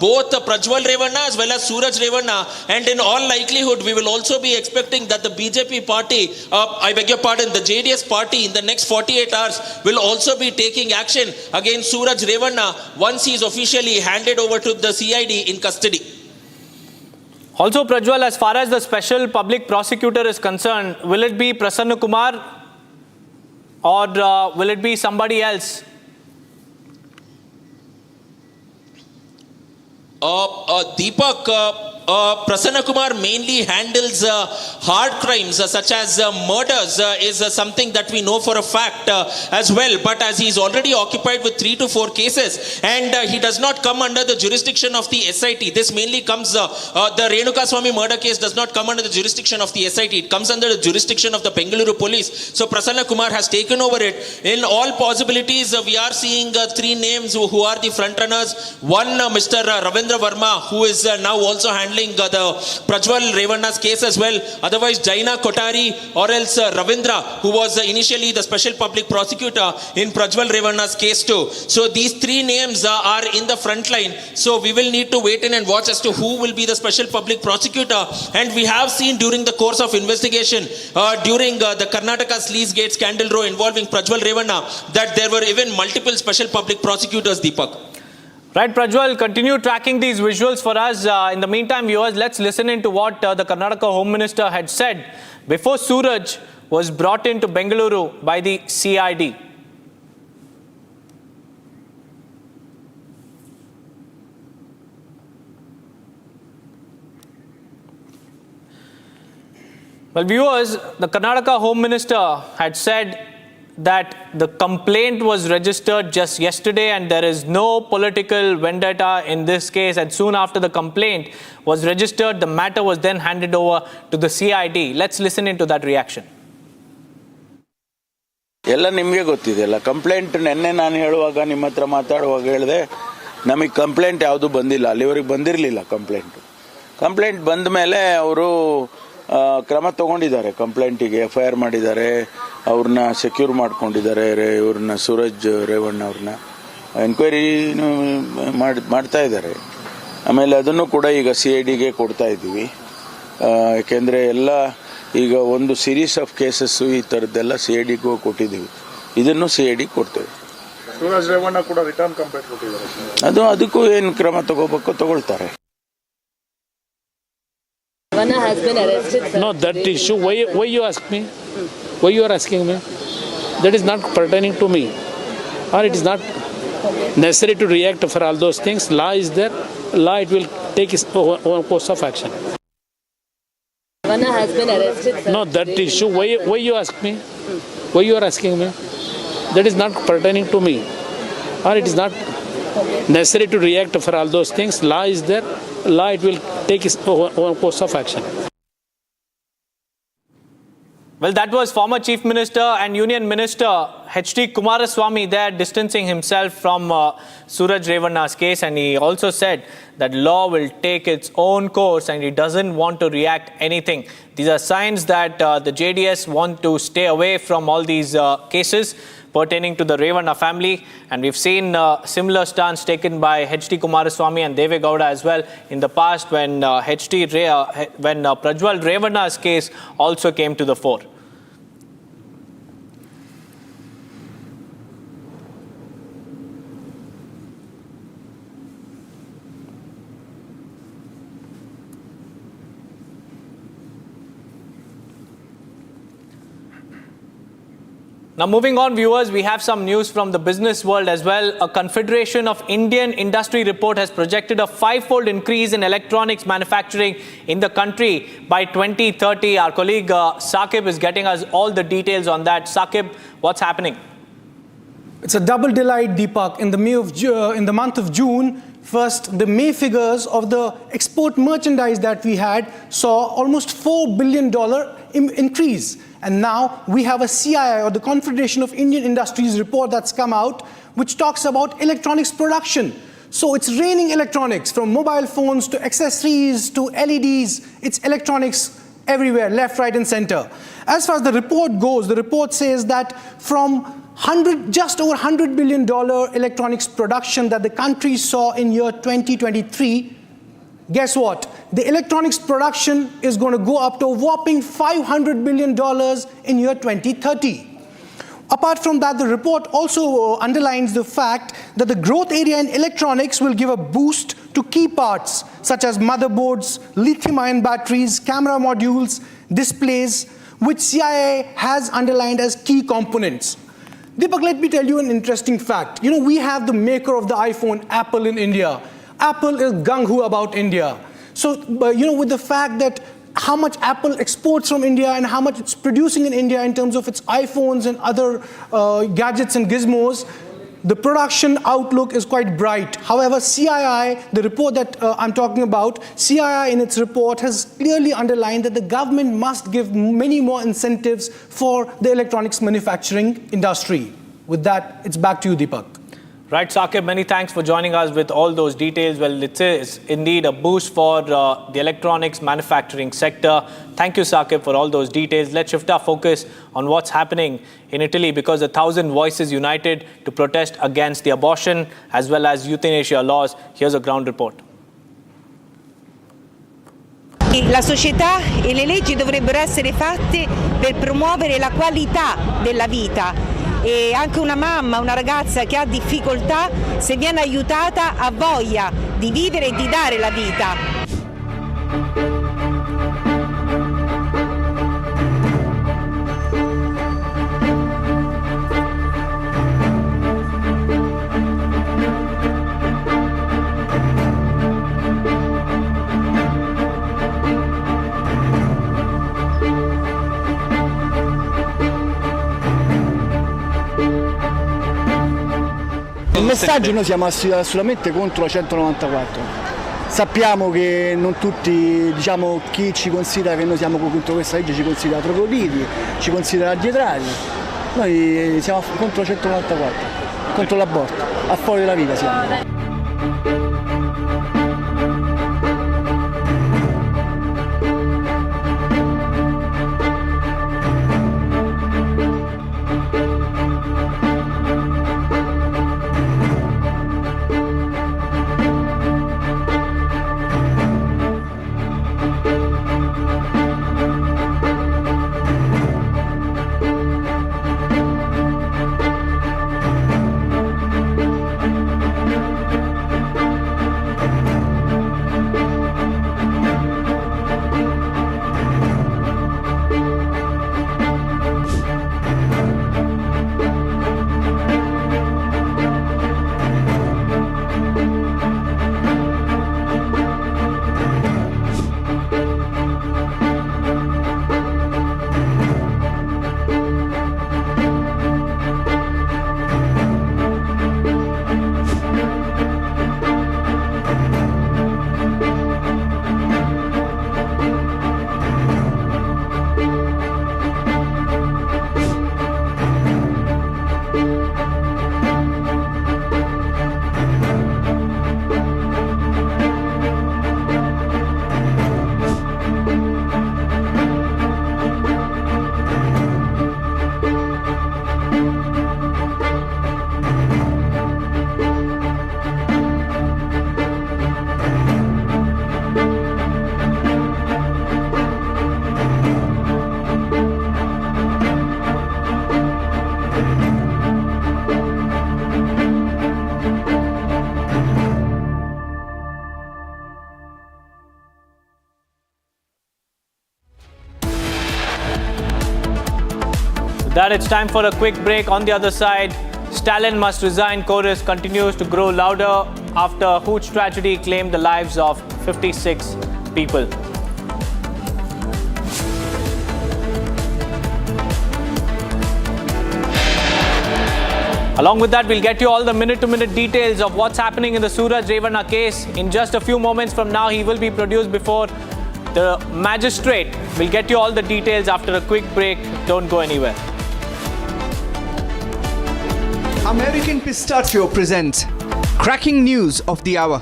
[SPEAKER 18] both Prajwal Revanna as well as Suraj Revanna. And in all likelihood, we will also be expecting that the BJP party, the JDS party in the next 48 hours will also be taking action against Suraj Revanna once he is officially handed over to the CID in custody.
[SPEAKER 4] Also, Prajwal, as far as the special public prosecutor is concerned, will it be Prasanna Kumar or will it be somebody else?
[SPEAKER 18] Deepak, Prasanna Kumar mainly handles hard crimes such as murders is something that we know for a fact as well. But as he is already occupied with 3 to 4 cases and he does not come under the jurisdiction of the SIT. This mainly comes, the Renuka Swamy murder case does not come under the jurisdiction of the SIT. It comes under the jurisdiction of the Bengaluru police. So Prasanna Kumar has taken over it. In all possibilities, we are seeing 3 names who are the front runners. One, Mr. Ravindra Verma, who is now also handling the Prajwal Revanna's case as well. Otherwise, Jaina Kotari or else Ravindra, who was initially the special public prosecutor in Prajwal Revanna's case too. So these 3 names are in the front line. So we will need to wait in and watch as to who will be the special public prosecutor. And we have seen during the course of investigation, during the Karnataka Sleaze Gate scandal row involving Prajwal Revanna, that there were even multiple special public prosecutors, Deepak.
[SPEAKER 4] Right, Prajwal, continue tracking these visuals for us. In the meantime, viewers, let's listen into what the Karnataka Home Minister had said before Suraj was brought into Bengaluru by the CID. Well, viewers, the Karnataka Home Minister had said that the complaint was registered just yesterday and there is no political vendetta in this case, and soon after the complaint was registered, the matter was then handed over to the CID. Let's listen into that reaction.
[SPEAKER 19] ಎಲ್ಲ ನಿಮಗೆ ಗೊತ್ತಿದೆಯಲ್ಲ, complaint ನೆನ್ನೆ ನಾನು ಹೇಳುವಾಗ ನಿಮ್ಮ ಹತ್ರ ಮಾತಾಡುವಾಗ ಹೇಳಿದೆ ನಮಗೆ ಕಂಪ್ಲೇಂಟ್ ಯಾವುದು ಬಂದಿಲ್ಲ, ಅಲ್ಲಿವರೆಗೆ ಬಂದಿರಲಿಲ್ಲ ಕಂಪ್ಲೇಂಟ್ ಬಂದ ಮೇಲೆ ಅವರು ಕ್ರಮ ತಗೊಂಡಿದ್ದಾರೆ. ಕಂಪ್ಲೇಂಟಿಗೆ FIR ಮಾಡಿದ್ದಾರೆ, ಅವ್ರನ್ನ ಸೆಕ್ಯೂರ್ ಮಾಡ್ಕೊಂಡಿದ್ದಾರೆ, ಇವ್ರನ್ನ ಸೂರಜ್ ರೇವಣ್ಣ ಅವ್ರನ್ನ ಎನ್ಕ್ವೈರಿ ಮಾಡ್ತಾ ಇದ್ದಾರೆ. ಆಮೇಲೆ ಅದನ್ನು ಕೂಡ ಈಗ CIDಗೆ ಕೊಡ್ತಾ ಇದ್ದೀವಿ. ಯಾಕೆಂದರೆ ಎಲ್ಲ ಈಗ ಒಂದು ಸೀರೀಸ್ ಆಫ್ ಕೇಸಸ್ಸು ಈ ಥರದ್ದೆಲ್ಲ CIDಗೂ ಕೊಟ್ಟಿದ್ದೀವಿ, ಇದನ್ನು CID ಕೊಡ್ತೇವೆ.
[SPEAKER 20] ಸೂರಜ್ ರೇವಣ್ಣ ಕೂಡ ರಿಟರ್ನ್ ಕಂಪ್ಲೇಂಟ್ ಕೊಟ್ಟಿದ್ದಾರೆ,
[SPEAKER 19] ಅದಕ್ಕೂ ಏನು ಕ್ರಮ ತಗೋಬೇಕೋ ತಗೊಳ್ತಾರೆ.
[SPEAKER 21] Has been arrested, sir.
[SPEAKER 24] No, that issue. Why you ask me? Why you are asking me? That is not pertaining to me, or it is not necessary to react for all those things. Law is there. Law it will take its own course of action.
[SPEAKER 21] Has been arrested, sir.
[SPEAKER 24] No, that issue. Why you ask me? Why you are asking me? That is not pertaining to me, or it is not necessary to react for all those things. Law is there. Law it will take its own course of action.
[SPEAKER 4] Well, that was former Chief Minister and Union Minister HD Kumaraswamy there distancing himself from Suraj Revanna's case, and he also said that law will take its own course and he doesn't want to react anything. These are signs that the JDS want to stay away from all these cases pertaining to the Revanna family, and we've seen similar stance taken by HD Kumaraswamy and Deve Gowda as well in the past when Prajwal Revanna's case also came to the fore. Now moving on, viewers, we have some news from the business world as well. A Confederation of Indian Industry report has projected a 5-fold increase in electronics manufacturing in the country by 2030. Our colleague Saqib is getting us all the details on that. Saqib, what's happening?
[SPEAKER 1] It's a double delight, Deepak. In the month of June, first, the May figures of the export merchandise that we had saw almost $4 billion increase. And now we have a CII, or the Confederation of Indian Industries report that's come out, which talks about electronics production. So it's raining electronics, from mobile phones to accessories to LEDs. It's electronics everywhere, left, right, and center. As far as the report goes, the report says that from just over $100 billion electronics production that the country saw in year 2023, guess what? The electronics production is going to go up to a whopping $500 billion in year 2030. Apart from that, the report also underlines the fact that the growth area in electronics will give a boost to key parts such as motherboards, lithium-ion batteries, camera modules, displays, which CIA has underlined as key components. Deepak, let me tell you an interesting fact. We have the maker of the iPhone, Apple, in India. Apple is gung-ho about India. So, with the fact that how much Apple exports from India and how much it's producing in India in terms of its iPhones and other gadgets and gizmos, the production outlook is quite bright. However, CII, the report that I'm talking about, CII in its report has clearly underlined that the government must give many more incentives for the electronics manufacturing industry. With that, it's back to you, Deepak.
[SPEAKER 4] Right, Saqib, many thanks for joining us with all those details. Well, it is indeed a boost for the electronics manufacturing sector. Thank you, Saqib, for all those details. Let's shift our focus on what's happening in Italy, because 1,000 voices united to protest against the abortion as well as euthanasia laws. Here's a ground report.
[SPEAKER 2] La società e le leggi dovrebbero essere fatte per promuovere la qualità della vita. E anche una mamma, una ragazza che ha difficoltà, se viene aiutata, ha voglia di vivere e di dare la vita.
[SPEAKER 12] Il messaggio: noi siamo assolutamente contro la 194. Sappiamo che non tutti, chi ci considera che noi siamo contro questa legge ci considera trogloditi, ci considera addietratti. Noi siamo contro la 194, contro l'aborto, a favore della vita siamo.
[SPEAKER 4] that, it's time for a quick break. On the other side, Stalin must resign chorus continues to grow louder after Hooch tragedy claimed the lives of 56 people. Along with that, we'll get you all the minute-to-minute details of what's happening in the Suraj Revanna case. In just a few moments from now, he will be produced before the magistrate. We'll get you all the details after a quick break. Don't go anywhere.
[SPEAKER 16] American Pistachio presents Cracking News of the Hour.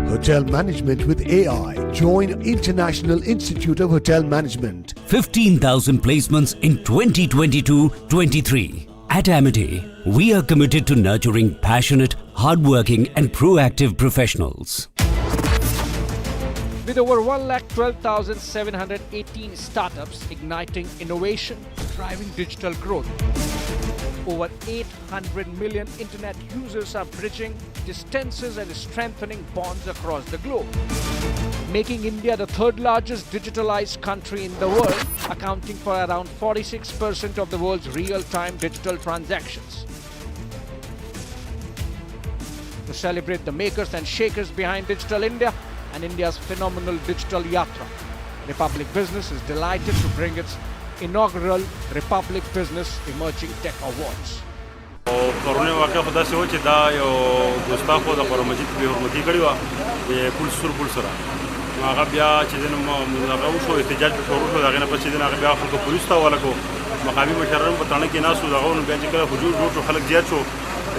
[SPEAKER 3] Hotel Management with AI. Join International Institute of Hotel Management.
[SPEAKER 5] 15,000 placements in 2022-23. At Amity, we are committed to nurturing passionate, hardworking and proactive professionals.
[SPEAKER 14] With over 1,12,718 startups igniting innovation, driving digital growth. Over 800 million internet users are bridging distances and strengthening bonds across the globe, making India the third largest digitalized country in the world, accounting for around 46% of the world's real-time digital transactions. To celebrate the makers and shakers behind Digital India and India's phenomenal digital yatra, Republic Business is delighted to bring its inaugural Republic Business Emerging Tech Awards.
[SPEAKER 13] پرونه واقع خدا سه و چې دا یو ګستاخو د قرآن مجید به حرمتي کړی و د پولیس سره هغه بیا چې دنه هغه وشو احتجاج په شروع شو هغه نه پس چې دنه هغه بیا خلکو پولیس ته ولګو مقامي مشران په تانه کې ناسو دغه نو بیا چې کله حضور جوړ شو خلک زیات شو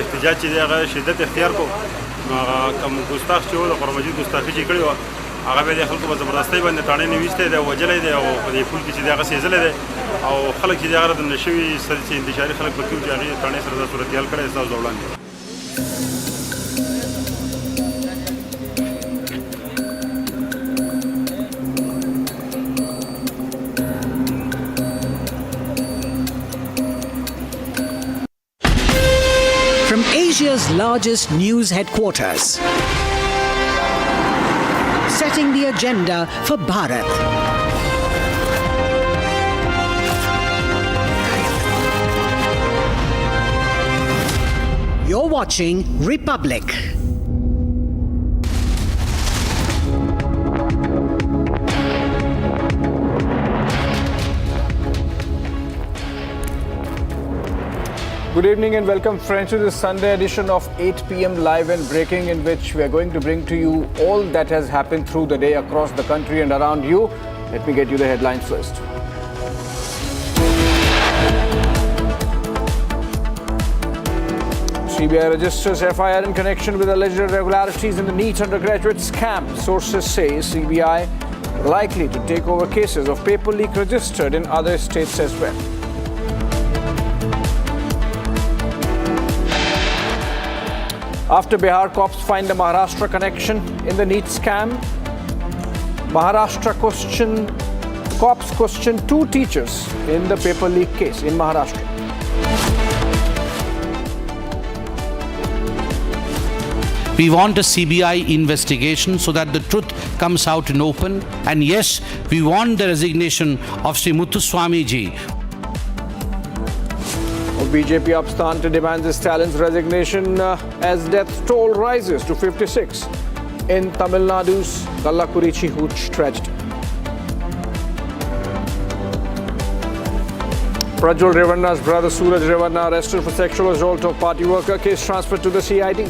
[SPEAKER 13] احتجاج چې هغه شدت اختیار کو هغه کوم ګستاخ چې و د قرآن مجید ګستاخي چې کړی و هغه به د خلکو په زبردستۍ باندې تانه نیوسته دی وجلې دی او په دې پول کې چې هغه سیزل دی او خلک چې هغه د نشوي سره چې انتشاري خلک پکې چې هغه تانه سره د صورتحال کړي تاسو وړاندې.
[SPEAKER 23] From Asia's largest news headquarters, setting the agenda for Bharat. You're watching Republic.
[SPEAKER 7] Good evening and welcome friends to this Sunday edition of 8 p.m. Live and Breaking, in which we are going to bring to you all that has happened through the day across the country and around you. Let me get you the headlines first. CBI registers FIR in connection with alleged irregularities in the NEET undergraduate scam. Sources say CBI likely to take over cases of paper leak registered in other states as well. After Bihar cops find a Maharashtra connection in the NEET scam, Maharashtra cops question 2 teachers in the paper leak case in Maharashtra.
[SPEAKER 11] We want a CBI investigation so that the truth comes out in open. And yes, we want the resignation of Sri Muthuswamy ji.
[SPEAKER 7] BJP upstart demands Stalin's resignation as death toll rises to 56 in Tamil Nadu's Kallakurichi Hooch tragedy. Suraj Revanna's brother Suraj Revanna arrested for sexual assault of party worker. Case transferred to the CID.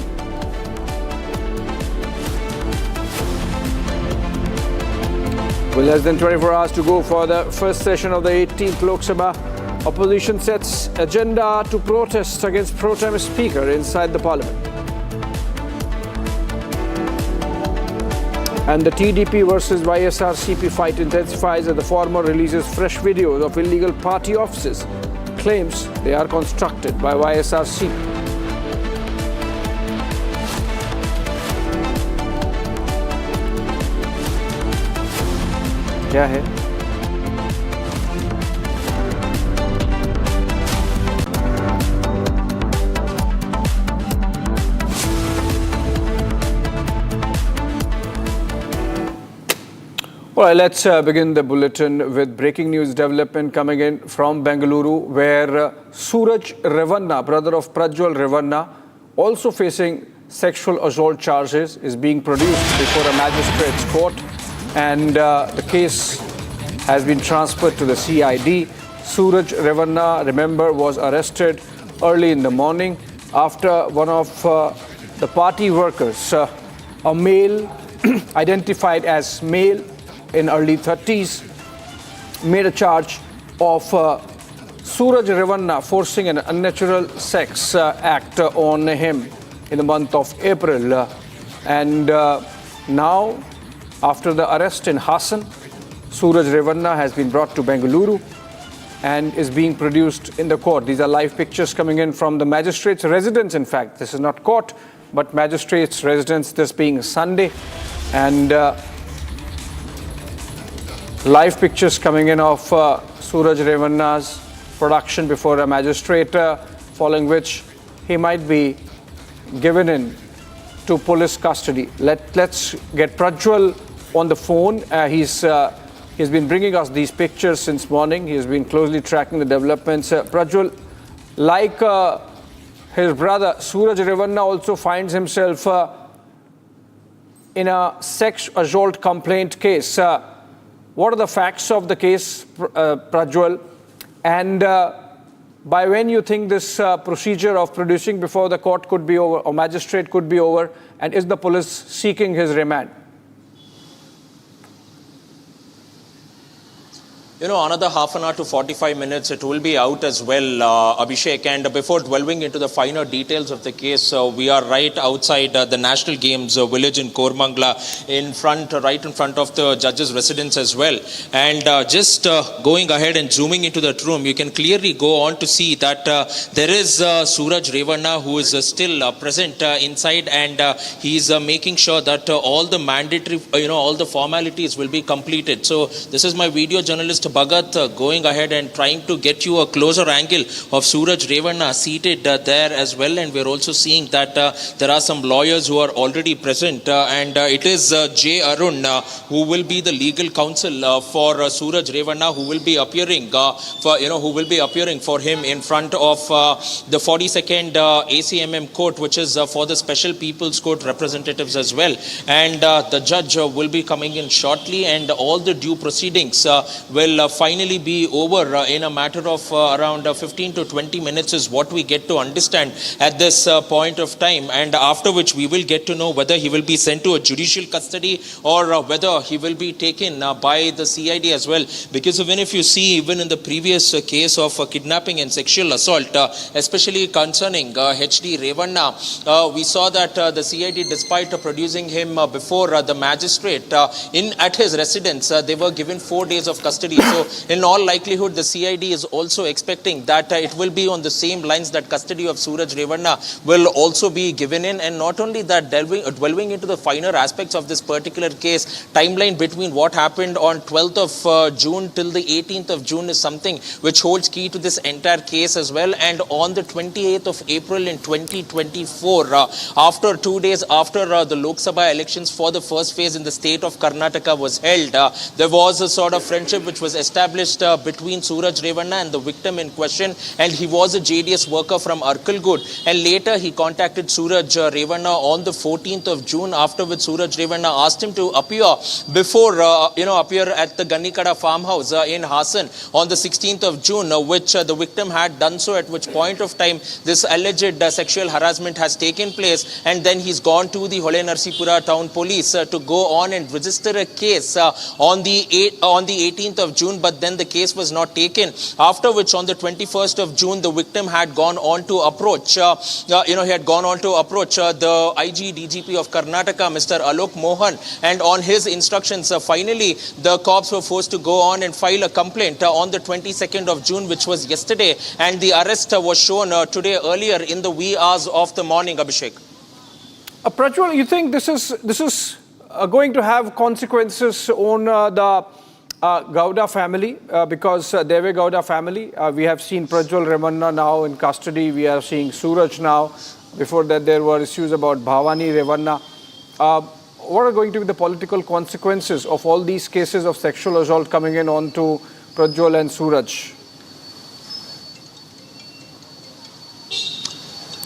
[SPEAKER 7] With less than 24 hours to go for the first session of the 18th Lok Sabha, opposition sets agenda to protest against pro-tem speaker inside the parliament. And the TDP versus YSRCP fight intensifies as the former releases fresh videos of illegal party offices claims they are constructed by YSRC. क्या है? Well, let's begin the bulletin with breaking news development coming in from Bengaluru, where Suraj Revanna, brother of Prajwal Revanna, also facing sexual assault charges, is being produced before a magistrate's court, and the case has been transferred to the CID. Suraj Revanna, remember, was arrested early in the morning after one of the party workers, a male identified as male in early 30s, made a charge of Suraj Revanna forcing an unnatural sex act on him in the month of April. And now, after the arrest in Hassan, Suraj Revanna has been brought to Bengaluru and is being produced in the court. These are live pictures coming in from the magistrate's residence, in fact. This is not court, but magistrate's residence, this being Sunday. And live pictures coming in of Suraj Revanna's production before a magistrate, following which he might be given in to police custody. Let's get Prajwal on the phone. He's been bringing us these pictures since morning. He has been closely tracking the developments. Prajwal, like his brother, Suraj Revanna also finds himself in a sex assault complaint case. What are the facts of the case, Prajwal? And by when you think this procedure of producing before the court could be over, or magistrate could be over, and is the police seeking his remand?
[SPEAKER 18] You know, another half an hour to 45 minutes, it will be out as well, Abhishek. And before delving into the finer details of the case, we are right outside the National Games village in Koramangala, right in front of the judge's residence as well. And just going ahead and zooming into that room, you can clearly go on to see that there is Suraj Revanna, who is still present inside, and he's making sure that all the mandatory, all the formalities will be completed. So this is my video journalist Bhagat going ahead and trying to get you a closer angle of Suraj Revanna seated there as well. And we're also seeing that there are some lawyers who are already present, and it is J. Arun who will be the legal counsel for Suraj Revanna, who will be appearing for him in front of the 42nd ACMM court, which is for the Special People's Court representatives as well. And the judge will be coming in shortly, and all the due proceedings will finally be over in a matter of around 15 to 20 minutes is what we get to understand at this point of time. And after which we will get to know whether he will be sent to a judicial custody or whether he will be taken by the CID as well. Because even if you see, even in the previous case of kidnapping and sexual assault, especially concerning HD Revanna, we saw that the CID, despite producing him before the magistrate at his residence, they were given 4 days of custody. So in all likelihood, the CID is also expecting that it will be on the same lines, that custody of Suraj Revanna will also be given in. And not only that, delving into the finer aspects of this particular case, timeline between what happened on 12th of June till the 18th of June is something which holds key to this entire case as well. And on the 28th of April in 2024, after 2 days after the Lok Sabha elections for the first phase in the state of Karnataka was held, there was a sort of friendship which was established between Suraj Revanna and the victim in question, and he was a JDS worker from Arkalgud. And later he contacted Suraj Revanna on the 14th of June, after which Suraj Revanna asked him to appear at the Gannikada farmhouse in Hassan on the 16th of June, which the victim had done so, at which point of time this alleged sexual harassment has taken place. And then he's gone to the Hole Narsipura town police to go on and register a case on the 18th of June. June, but then the case was not taken. After which, on the 21st of June, the victim had gone on to approach, the IG DGP of Karnataka, Mr. Alok Mohan, and on his instructions, finally, the cops were forced to go on and file a complaint on the 22nd of June, which was yesterday, and the arrest was shown today earlier in the wee hours of the morning, Abhishek.
[SPEAKER 7] Prajwal, you think this is going to have consequences on the Gowda family, because Deve Gowda family, we have seen Prajwal Revanna now in custody, we are seeing Suraj now. Before that there were issues about Bhavani Revanna. What are going to be the political consequences of all these cases of sexual assault coming in onto Prajwal and Suraj?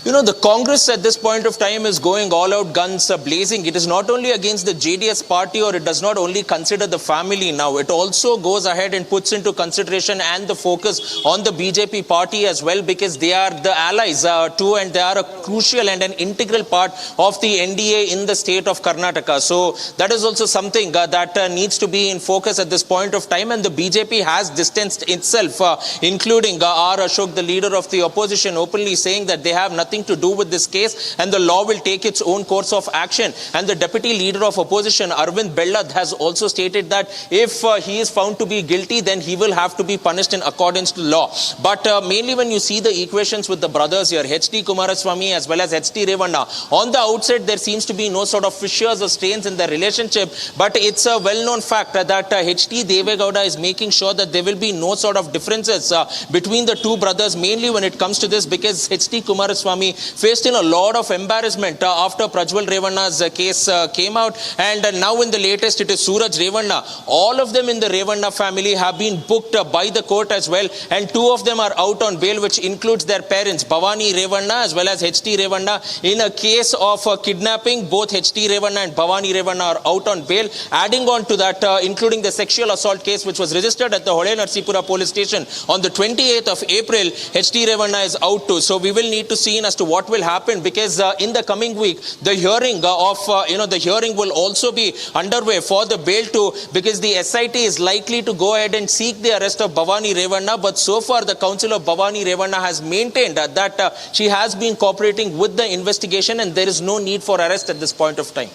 [SPEAKER 18] You know, the Congress at this point of time is going all out, guns blazing. It is not only against the JDS party, or it does not only consider the family now. It also goes ahead and puts into consideration and the focus on the BJP party as well, because they are the allies too, and they are a crucial and an integral part of the NDA in the state of Karnataka. So that is also something that needs to be in focus at this point of time. And the BJP has distanced itself, including R. Ashok, the leader of the opposition, openly saying that they have nothing to do with this case and the law will take its own course of action. And the deputy leader of opposition, Arvind Bellad, has also stated that if he is found to be guilty, then he will have to be punished in accordance to law. But mainly when you see the equations with the brothers here, H.D. Kumaraswamy as well as H.D. Revanna, on the outset there seems to be no sort of fissures or strains in their relationship, but it's a well-known fact that H.D. Deve Gowda is making sure that there will be no sort of differences between the two brothers, mainly when it comes to this, because H.D. Kumaraswamy faced in a lot of embarrassment after Prajwal Revanna's case came out, and now in the latest it is Suraj Revanna. All of them in the Revanna family have been booked by the court as well, and two of them are out on bail, which includes their parents, Bhavani Revanna as well as H.D. Revanna. In a case of kidnapping, both H.D. Revanna and Bhavani Revanna are out on bail. Adding on to that, including the sexual assault case which was registered at the Hole Narsipura police station on the 28th of April, H.D. Revanna is out too. So we will need to see as to what will happen, because in the coming week the hearing the hearing will also be underway for the bail too, because the SIT is likely to go ahead and seek the arrest of Bhavani Revanna. But so far the counsel of Bhavani Revanna has maintained that she has been cooperating with the investigation and there is no need for arrest at this point of time.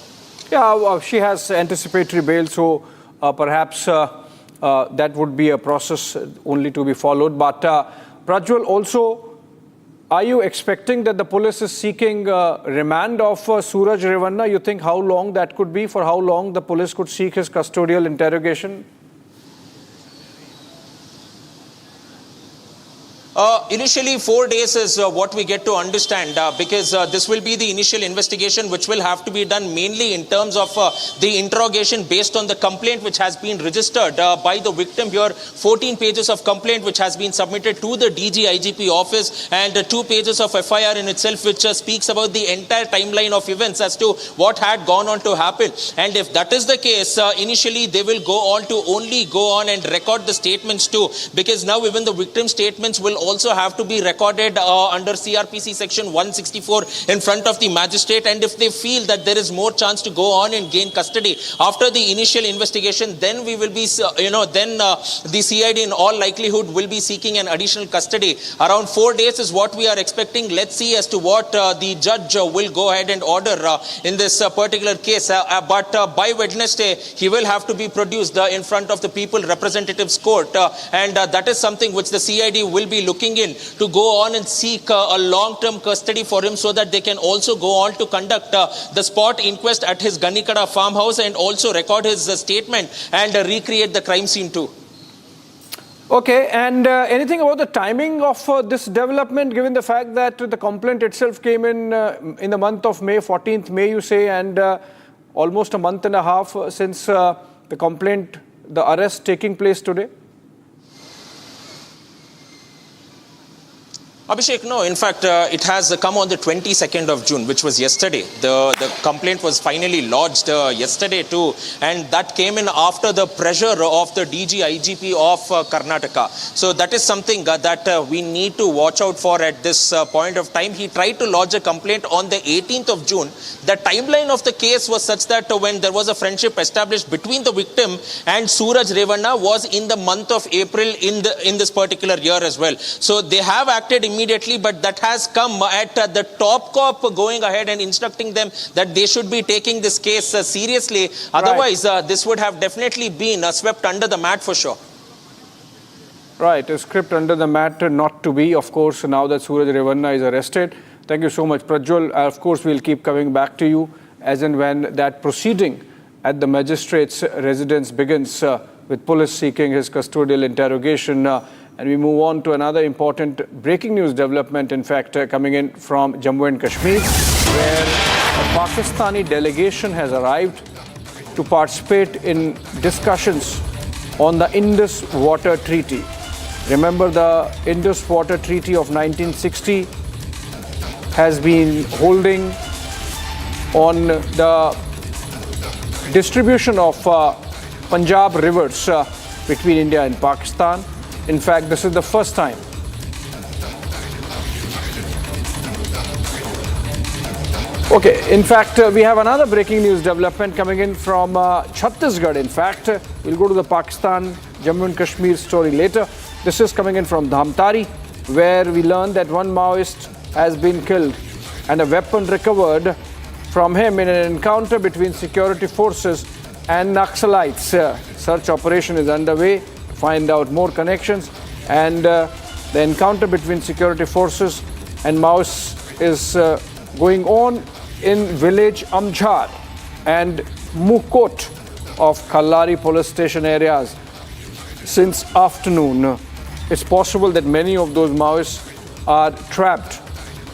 [SPEAKER 7] Yeah, she has anticipatory bail, so perhaps that would be a process only to be followed. But Prajwal, also, are you expecting that the police is seeking remand of Suraj Revanna? You think how long that could be? For how long the police could seek his custodial interrogation?
[SPEAKER 18] Initially 4 days is what we get to understand, because this will be the initial investigation which will have to be done mainly in terms of the interrogation based on the complaint which has been registered by the victim here. 14 pages of complaint which has been submitted to the DG IGP office, and 2 pages of FIR in itself, which speaks about the entire timeline of events as to what had gone on to happen. And if that is the case, initially they will only go on and record the statements too, because now even the victim statements will also have to be recorded under CRPC section 164 in front of the magistrate. And if they feel that there is more chance to go on and gain custody after the initial investigation, then we will be, the CID in all likelihood will be seeking an additional custody. Around 4 days is what we are expecting. Let's see as to what the judge will go ahead and order in this particular case. But by Wednesday, he will have to be produced in front of the People Representatives Court. And that is something which the CID will be looking in to go on and seek a long-term custody for him, so that they can also go on to conduct the spot inquest at his Ganikada farmhouse and also record his statement and recreate the crime scene too.
[SPEAKER 7] Okay, and anything about the timing of this development, given the fact that the complaint itself came in the month of May, 14th May you say, and almost a month and a half since the complaint, the arrest taking place today?
[SPEAKER 18] Abhishek, no, in fact, it has come on the 22nd of June, which was yesterday. The complaint was finally lodged yesterday too, and that came in after the pressure of the DG IGP of Karnataka. So that is something that we need to watch out for at this point of time. He tried to lodge a complaint on the 18th of June. The timeline of the case was such that when there was a friendship established between the victim and Suraj Revanna was in the month of April in this particular year as well. So they have acted immediately, but that has come at the top cop going ahead and instructing them that they should be taking this case seriously. Otherwise, this would have definitely been swept under the mat for sure.
[SPEAKER 7] Right, a script under the mat not to be, of course, now that Suraj Revanna is arrested. Thank you so much, Prajwal. Of course, we'll keep coming back to you as and when that proceeding at the magistrate's residence begins with police seeking his custodial interrogation. And we move on to another important breaking news development, in fact, coming in from Jammu and Kashmir, where a Pakistani delegation has arrived to participate in discussions on the Indus Water Treaty. Remember, the Indus Water Treaty of 1960 has been holding on the distribution of Punjab rivers between India and Pakistan. In fact, this is the first time in fact, we have another breaking news development coming in from Chhattisgarh. In fact, we'll go to the Pakistan, Jammu and Kashmir story later. This is coming in from Dhamtari, where we learned that one Maoist has been killed and a weapon recovered from him in an encounter between security forces and Naxalites. Search operation is underway to find out more connections, and the encounter between security forces and Maoists is going on in village Amjhar and Mukot of Khallari police station areas since afternoon. It's possible that many of those Maoists are trapped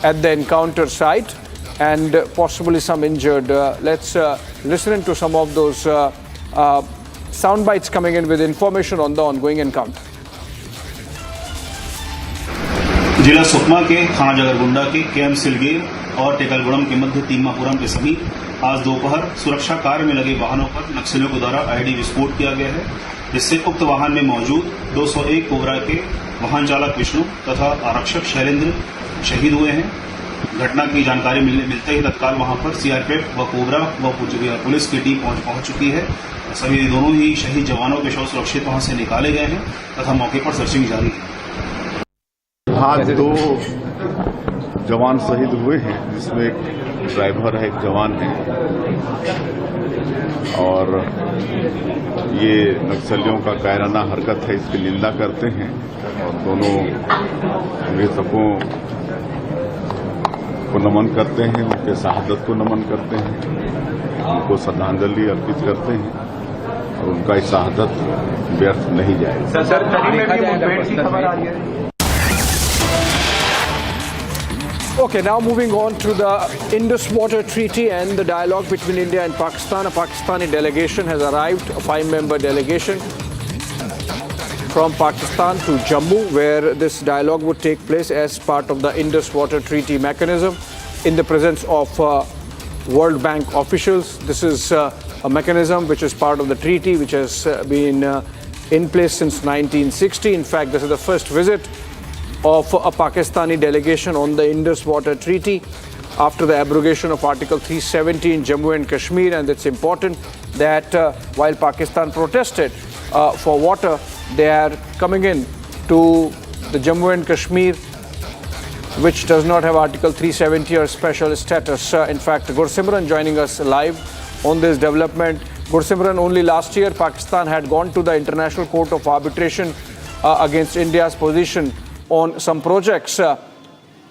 [SPEAKER 7] at the encounter site and possibly some injured. Let's listen to some of those sound bites coming in with information on the ongoing encounter.
[SPEAKER 6] जिला सुकमा के थाना जगरगुंडा के KM Silger और टेकलगुड़म के मध्य तीमापुरम के समीप आज दोपहर सुरक्षा कार्य में लगे वाहनों पर नक्सलियों के द्वारा आईडी विस्फोट किया गया है, जिससे उक्त वाहन में मौजूद 201 कोबरा के वाहन चालक विष्णु तथा आरक्षक शैलेंद्र शहीद हुए हैं। घटना की जानकारी मिलते ही तत्काल वहां पर सीआरपीएफ व कोबरा व पुलिस की टीम पहुंच चुकी है। सभी दोनों ही शहीद जवानों के शव सुरक्षित वहां से निकाले गए हैं तथा मौके पर सर्चिंग जारी है।
[SPEAKER 8] आज 2 जवान शहीद हुए हैं, जिसमें एक ड्राइवर है, एक जवान है, और ये नक्सलियों का कायराना हरकत है, इसकी निंदा करते हैं और दोनों मृतकों को नमन करते हैं, उनके शहादत को नमन करते हैं, उनको श्रद्धांजलि अर्पित करते हैं और उनका शहादत व्यर्थ नहीं जाएगा।
[SPEAKER 20] सर, करीब में भी मुठभेड़ की खबर आ रही है।
[SPEAKER 7] Okay, now moving on to the Indus Water Treaty and the dialogue between India and Pakistan. A Pakistani delegation has arrived, a 5-member delegation from Pakistan to Jammu, where this dialogue would take place as part of the Indus Water Treaty mechanism in the presence of World Bank officials. This is a mechanism which is part of the treaty, which has been in place since 1960. In fact, this is the first visit of a Pakistani delegation on the Indus Water Treaty after the abrogation of Article 370 in Jammu and Kashmir. And it's important that while Pakistan protested for water, they are coming in to the Jammu and Kashmir, which does not have Article 370 or special status. In fact, Gursimran joining us live on this development. Gursimran, only last year Pakistan had gone to the International Court of Arbitration against India's position on some projects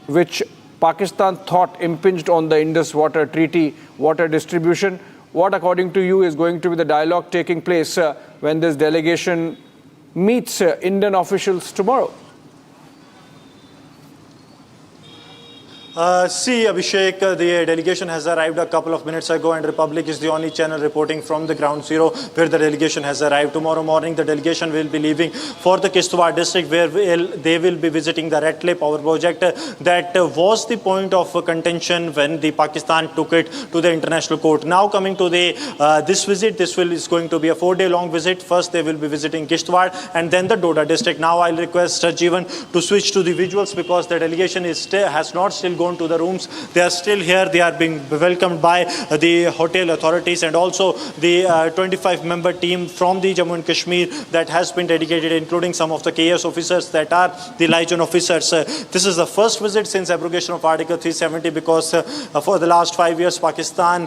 [SPEAKER 7] which Pakistan thought impinged on the Indus Water Treaty water distribution. What, according to you, is going to be the dialogue taking place when this delegation meets Indian officials tomorrow?
[SPEAKER 9] See, Abhishek, the delegation has arrived a couple of minutes ago, and Republic is the only channel reporting from the ground zero where the delegation has arrived. Tomorrow morning, the delegation will be leaving for the Kishtwar district, where they will be visiting the Racket power project. That was the point of contention when the Pakistan took it to the international court. Now coming to the this visit, is going to be a 4-day-long visit. First, they will be visiting Kishtwar and then the Doda district. Now, I'll request Jeevan to switch to the visuals because the delegation has not still gone to the rooms. They are still here. They are being welcomed by the hotel authorities and also the 25-member team from the Jammu and Kashmir that has been dedicated, including some of the KS officers that are the liaison officers. This is the first visit since abrogation of Article 370 because for the last 5 years, Pakistan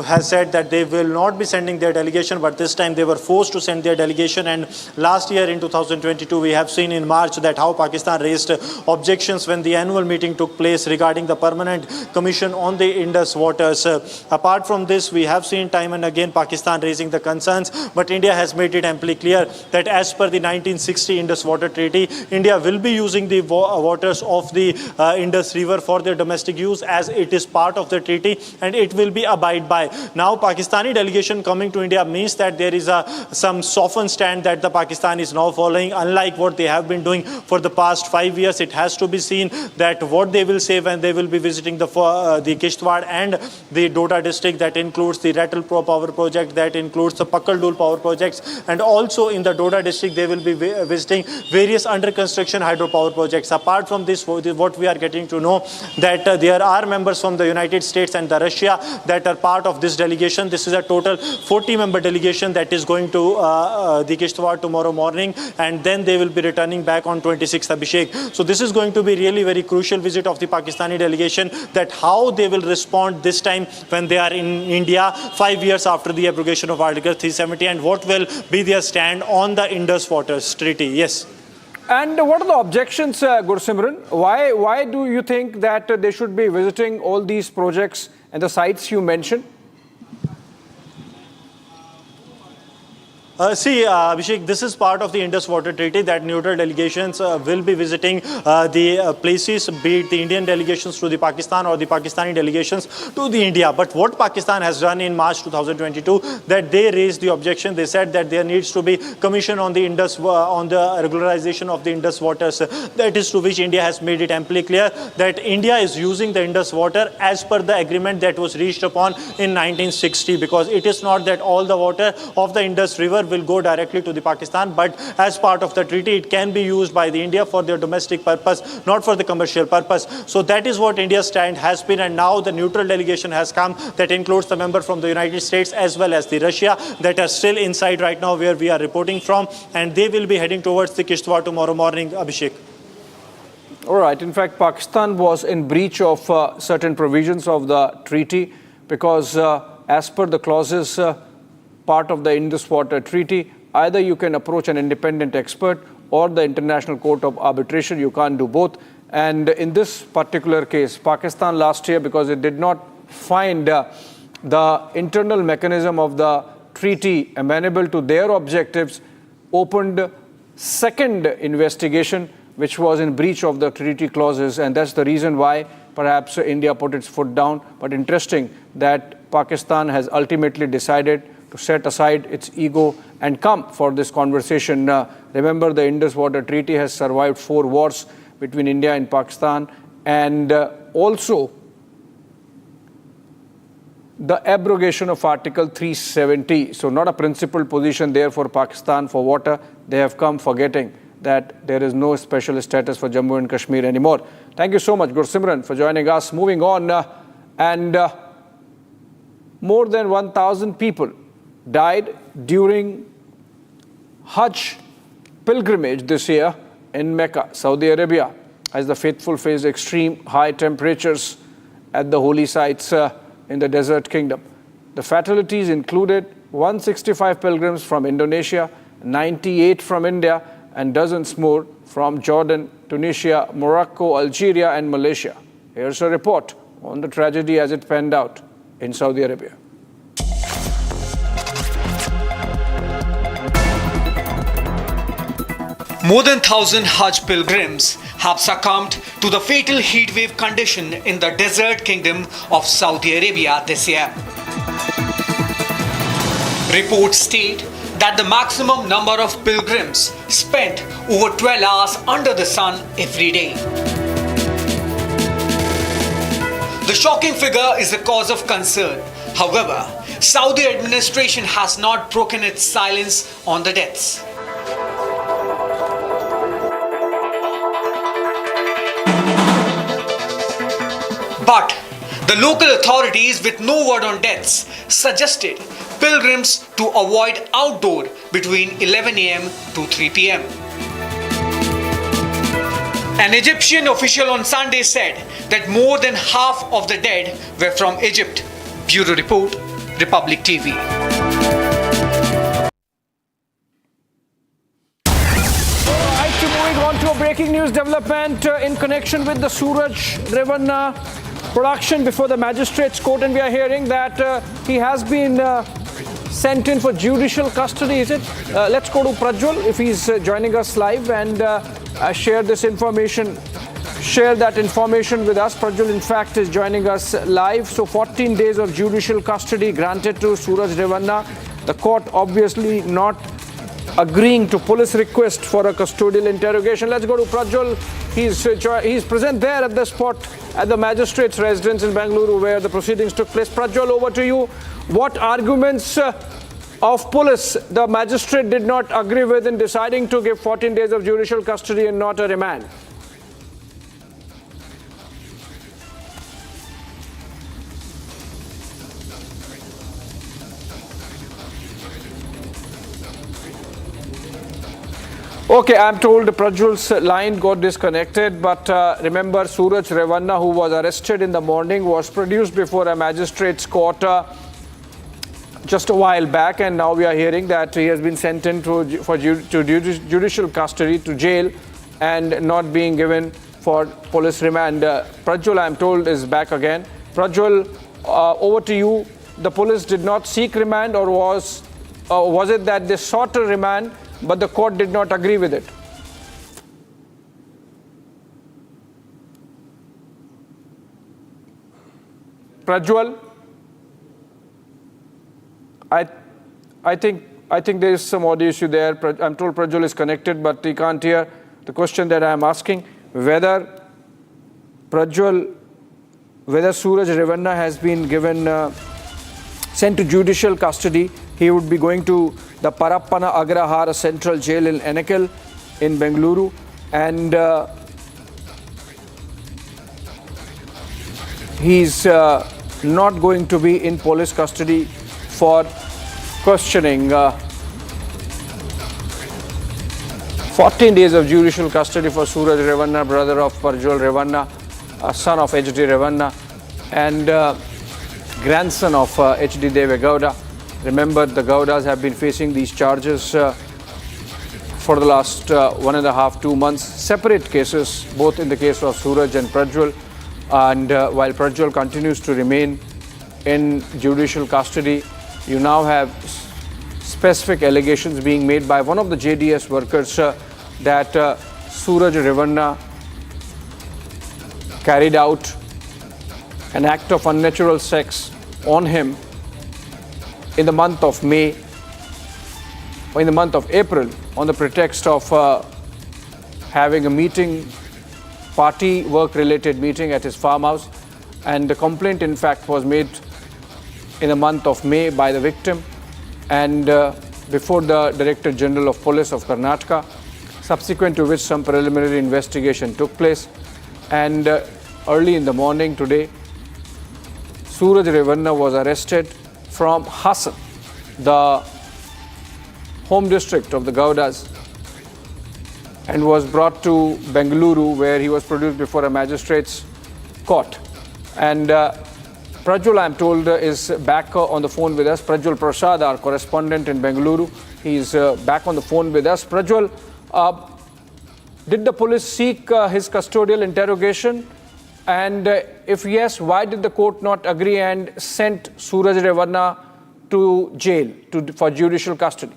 [SPEAKER 9] has said that they will not be sending their delegation, but this time they were forced to send their delegation. And last year in 2022, we have seen in March that how Pakistan raised objections when the annual meeting took place regarding the Permanent Commission on the Indus waters. Apart from this, we have seen time and again Pakistan raising the concerns, but India has made it amply clear that as per the 1960 Indus Water Treaty, India will be using the waters of the Indus River for their domestic use as it is part of the treaty and it will be abide by. Now, Pakistani delegation coming to India means that there is some softened stand that the Pakistan is now following, unlike what they have been doing for the past 5 years. It has to be seen that what they will say when they will be visiting the Kishtwar and the Doda district, that includes the Rattle power project, that includes the Pakaldul power projects, and also in the Doda district they will be visiting various under construction hydropower projects. Apart from this, what we are getting to know that there are members from the United States and the Russia that are part of this delegation. This is a total 40-member delegation that is going to the Kishtwar tomorrow morning, and then they will be returning back on 26th, Abhishek. So this is going to be really very crucial visit of the Pakistani delegation, that how they will respond this time when they are in India 5 years after the abrogation of Article 370, and what will be their stand on the Indus Waters Treaty. Yes.
[SPEAKER 7] And what are the objections, Gursimran? Why do you think that they should be visiting all these projects and the sites you mentioned?
[SPEAKER 9] See, Abhishek, this is part of the Indus Water Treaty that neutral delegations will be visiting the places, be it the Indian delegations to the Pakistan or the Pakistani delegations to the India. But what Pakistan has done in March 2022, that they raised the objection. They said that there needs to be commission on the Indus, on the regularization of the Indus waters. That is to which India has made it amply clear that India is using the Indus water as per the agreement that was reached upon in 1960, because it is not that all the water of the Indus River will go directly to the Pakistan, but as part of the treaty, it can be used by the India for their domestic purpose, not for the commercial purpose. So that is what India's stand has been, and now the neutral delegation has come that includes the member from the United States as well as the Russia that are still inside right now where we are reporting from, and they will be heading towards the Kishtwar tomorrow morning, Abhishek.
[SPEAKER 7] All right. In fact, Pakistan was in breach of certain provisions of the treaty because as per the clauses part of the Indus Water Treaty, either you can approach an independent expert or the International Court of Arbitration. You can't do both. And in this particular case, Pakistan last year, because it did not find the internal mechanism of the treaty amenable to their objectives, opened second investigation, which was in breach of the treaty clauses. And that's the reason why perhaps India put its foot down. But interesting that Pakistan has ultimately decided to set aside its ego and come for this conversation. Remember, the Indus Water Treaty has survived 4 wars between India and Pakistan, and also the abrogation of Article 370. So not a principled position there for Pakistan for water. They have come forgetting that there is no special status for Jammu and Kashmir anymore. Thank you so much, Gursimran, for joining us. Moving on, more than 1,000 people died during Hajj pilgrimage this year in Mecca, Saudi Arabia, as the faithful faced extreme high temperatures at the holy sites in the desert kingdom. The fatalities included 165 pilgrims from Indonesia, 98 from India, and dozens more from Jordan, Tunisia, Morocco, Algeria, and Malaysia. Here's a report on the tragedy as it panned out in Saudi Arabia.
[SPEAKER 16] More than 1,000 Hajj pilgrims have succumbed to
[SPEAKER 10] to the fatal heatwave condition in the desert kingdom of Saudi Arabia this year. Reports state that the maximum number of pilgrims spent over 12 hours under the sun every day. The shocking figure is a cause of concern. However, Saudi administration has not broken its silence on the deaths. But the local authorities, with no word on deaths, suggested pilgrims to avoid outdoor between 11 a.m. to 3 p.m. An Egyptian official on Sunday said that more than half of the dead were from Egypt. Bureau Report, Republic TV.
[SPEAKER 7] Moving on to a breaking news development in connection with the Suraj Revanna production before the magistrates court, and we are hearing that he has been sent in for judicial custody, is it? Let's go to Prajwal if he's joining us live and share that information with us. Prajwal, in fact, is joining us live. So 14 days of judicial custody granted to Suraj Revanna. The court obviously not agreeing to police request for a custodial interrogation. Let's go to Prajwal. He's present there at the spot at the magistrate's residence in Bengaluru where the proceedings took place. Prajwal, over to you. What arguments of police the magistrate did not agree with in deciding to give 14 days of judicial custody and not a remand? Okay, I'm told Prajwal's line got disconnected, but remember Suraj Revanna, who was arrested in the morning, was produced before a magistrate's court just a while back, and now we are hearing that he has been sent in to judicial custody, to jail, and not being given for police remand. Prajwal, I'm told, is back again. Prajwal, over to you. The police did not seek remand, or was it that they sought a remand, but the court did not agree with it? Prajwal, I think there is some audio issue there. I'm told Prajwal is connected, but he can't hear the question that I am asking, whether Suraj Revanna has been sent to judicial custody. He would be going to the Parappana Agrahara Central Jail in Enekal in Bengaluru, and he's not going to be in police custody for questioning. 14 days of judicial custody for Suraj Revanna, brother of Prajwal Revanna, son of H.D. Revanna, and grandson of H.D. Deve Gowda. Remember, the Gowdas have been facing these charges for the last 1.5–2 months. Separate cases, both in the case of Suraj and Prajwal. And while Prajwal continues to remain in judicial custody, you now have specific allegations being made by one of the JDS workers that Suraj Revanna carried out an act of unnatural sex on him in the month of May, or in the month of April, on the pretext of having a meeting, party work-related meeting at his farmhouse. And the complaint, in fact, was made in the month of May by the victim and before the Director General of Police of Karnataka, subsequent to which some preliminary investigation took place. And early in the morning today, Suraj Revanna was arrested from Hassan, the home district of the Gowdas, and was brought to Bengaluru, where he was produced before a magistrate's court. And Prajwal, I'm told, is back on the phone with us. Prajwal Prasad, our correspondent in Bengaluru, he's back on the phone with us. Prajwal, did the police seek his custodial interrogation? And if yes, why did the court not agree and sent Suraj Revanna to jail for judicial custody?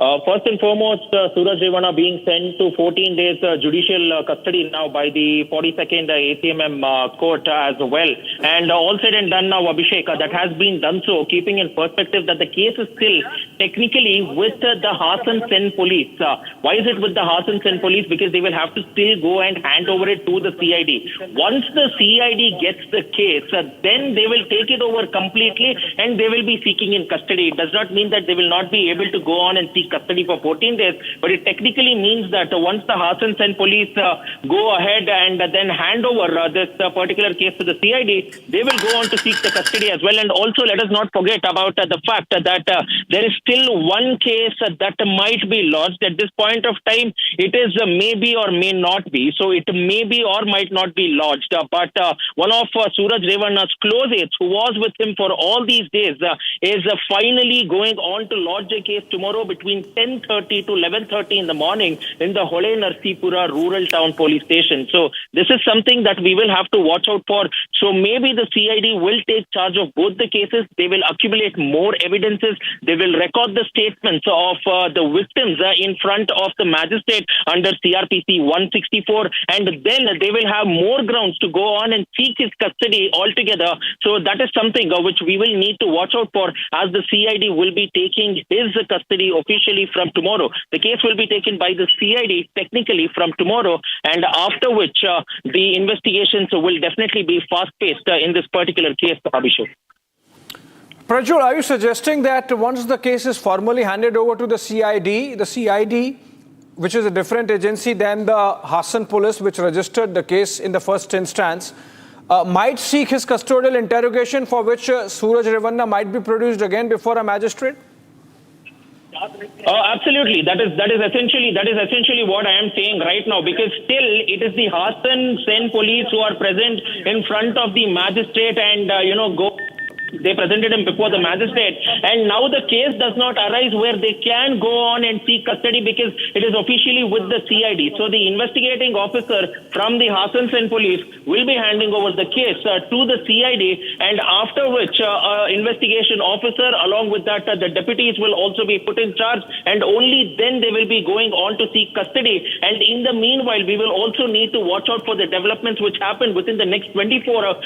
[SPEAKER 15] First and foremost, Suraj Revanna being sent to 14 days judicial custody now by the 42nd ACMM court as well. And all said and done now, Abhishek, that has been done so, keeping in perspective that the case is still technically with the Hassan Sen police. Why is it with the Hassan Sen police? Because they will have to still go and hand over it to the CID. Once the CID gets the case, then they will take it over completely and they will be seeking in custody. It does not mean that they will not be able to go on and seek custody for 14 days, but it technically means that once the Hassan Sen police go ahead and then hand over this particular case to the CID, they will go on to seek the custody as well. And also, let us not forget about the fact that there is still one case that might be lodged. At this point of time, it is maybe or may not be. So it may be or might not be lodged. But one of Suraj Revanna's close aides, who was with him for all these days, is finally going on to lodge a case tomorrow between 10:30 to 11:30 in the morning in the Hole Narsipura rural town police station. So this is something that we will have to watch out for. So maybe the CID will take charge of both the cases. They will accumulate more evidences. They will record the statements of the victims in front of the magistrate under CRPC 164, and then they will have more grounds to go on and seek his custody altogether. So that is something which we will need to watch out for, as the CID will be taking his custody officially from tomorrow. The case will be taken by the CID technically from tomorrow, and after which the investigations will definitely be fast-paced in this particular case, Abhishek.
[SPEAKER 7] Prajwal, are you suggesting that once the case is formally handed over to the CID, which is a different agency than the Hassan police, which registered the case in the first instance, might seek his custodial interrogation, for which Suraj Revanna might be produced again before a magistrate?
[SPEAKER 15] Absolutely. That is essentially what I am saying right now, because still it is the Hassan Sen police who are present in front of the magistrate and they presented him before the magistrate, and now the case does not arise where they can go on and seek custody because it is officially with the CID. So the investigating officer from the Hassan Sen police will be handing over the case to the CID, and after which investigation officer along with that the deputies will also be put in charge, and only then they will be going on to seek custody. And in the meanwhile, we will also need to watch out for the developments which happen within the next 24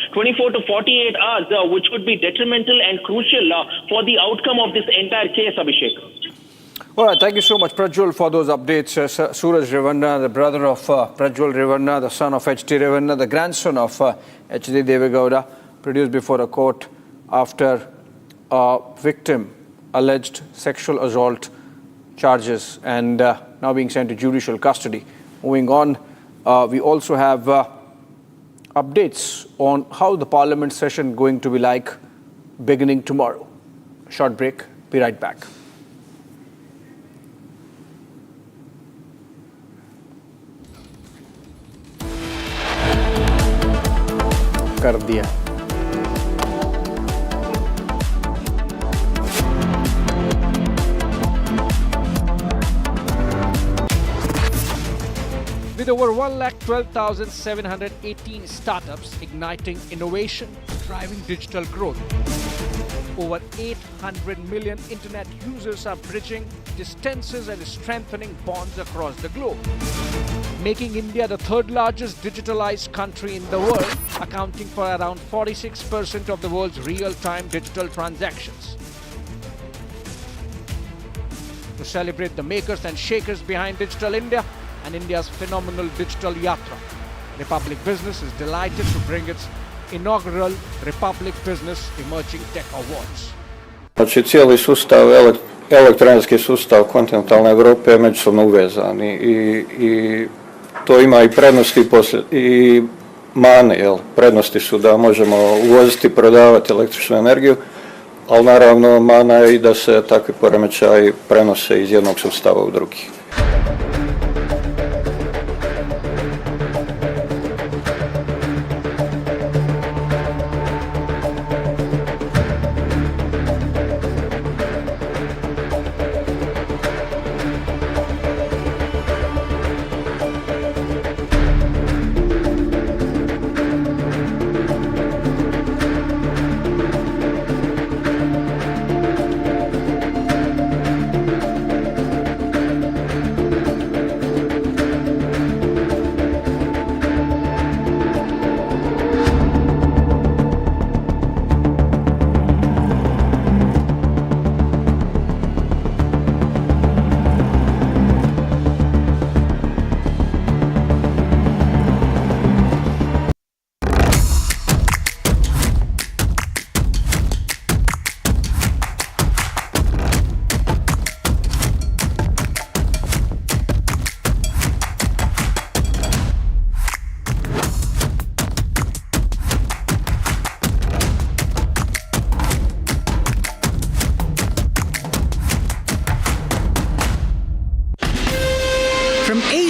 [SPEAKER 15] to 48 hours, which would be detrimental and crucial for the outcome of this entire case, Abhishek.
[SPEAKER 7] All right, thank you so much, Prajwal, for those updates. Suraj Revanna, the brother of Prajwal Revanna, the son of H.D. Revanna, the grandson of H.D. Devegowda, produced before a court after a victim alleged sexual assault charges and now being sent to judicial custody. Moving on, we also have updates on how the parliament session going to be like beginning tomorrow. Short break, be right back. कर दिया
[SPEAKER 14] With over 1,12,718 startups igniting innovation, driving digital growth, over 800 million internet users are bridging distances and strengthening bonds across the globe, making India the third largest digitalized country in the world, accounting for around 46% of the world's real-time digital transactions. To celebrate the makers and shakers behind Digital India and India's phenomenal digital yatra, Republic Business is delighted to bring its inaugural Republic Business Emerging Tech Awards.
[SPEAKER 17] Znači cijeli sustav, elektronički sustav kontinentalne Europe je međusobno uvezan i to ima i prednosti i mane, jel? Prednosti su da možemo uvoziti i prodavati električnu energiju, ali naravno mana je i da se takvi poremećaji prenose iz jednog sustava u drugi.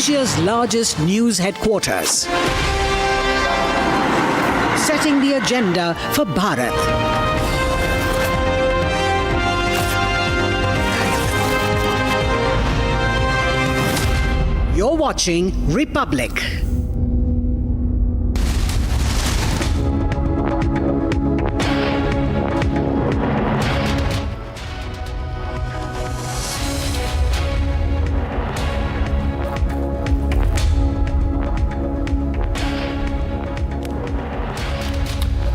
[SPEAKER 23] Asia's largest news headquarters. Setting the agenda for Bharat. You're watching Republic.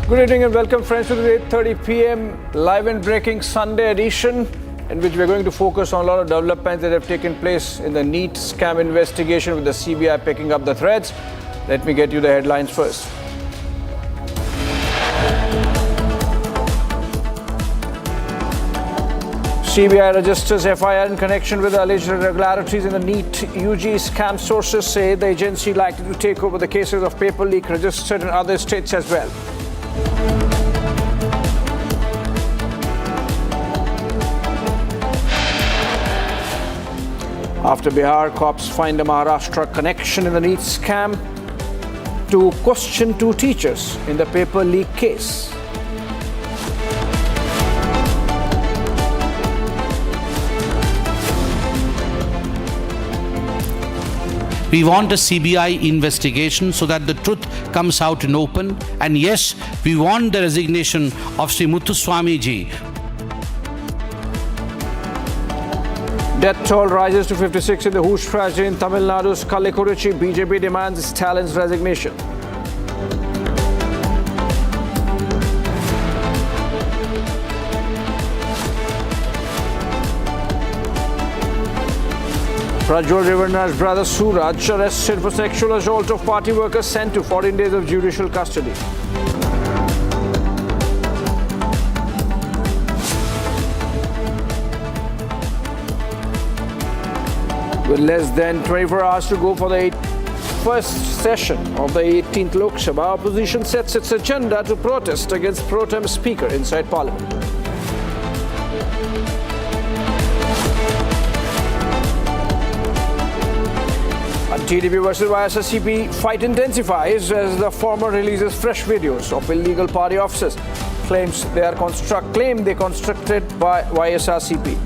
[SPEAKER 7] Good evening and welcome friends to the 8:30 p.m. live and breaking Sunday edition, in which we're going to focus on a lot of developments that have taken place in the NEET scam investigation, with the CBI picking up the threads. Let me get you the headlines first. CBI registers FIR in connection with alleged irregularities in the NEET UG scam. Sources say the agency likely to take over the cases of paper leak registered in other states as well. After Bihar, cops find a Maharashtra connection in the NEET scam to question two teachers in the paper leak case.
[SPEAKER 11] We want a CBI investigation so that the truth comes out in open. And yes, we want the resignation of Sri Muthuswamy ji.
[SPEAKER 7] Death toll rises to 56 in the Hoosh tragedy in Tamil Nadu's Kallikuruchi. BJP demands Stalin's resignation. Suraj Revanna's brother Suraj arrested for sexual assault of party workers, sent to 14 days of judicial custody. With less than 24 hours to go for the first session of the 18th Lok Sabha, opposition sets its agenda to protest against pro-tem speaker inside Parliament. TDP versus YSRCP fight intensifies as the former releases fresh videos of illegal party officers. Claims they are constructed by YSRCP.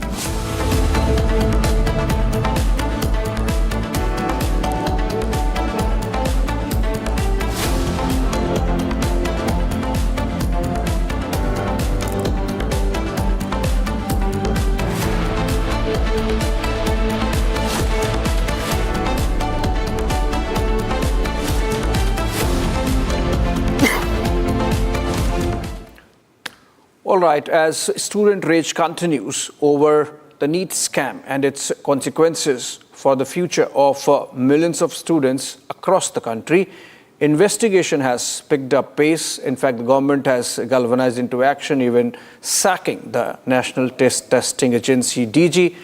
[SPEAKER 7] All right, as student rage continues over the NEET scam and its consequences for the future of millions of students across the country, investigation has picked up pace. In fact, the government has galvanized into action, even sacking the National Testing Agency DG.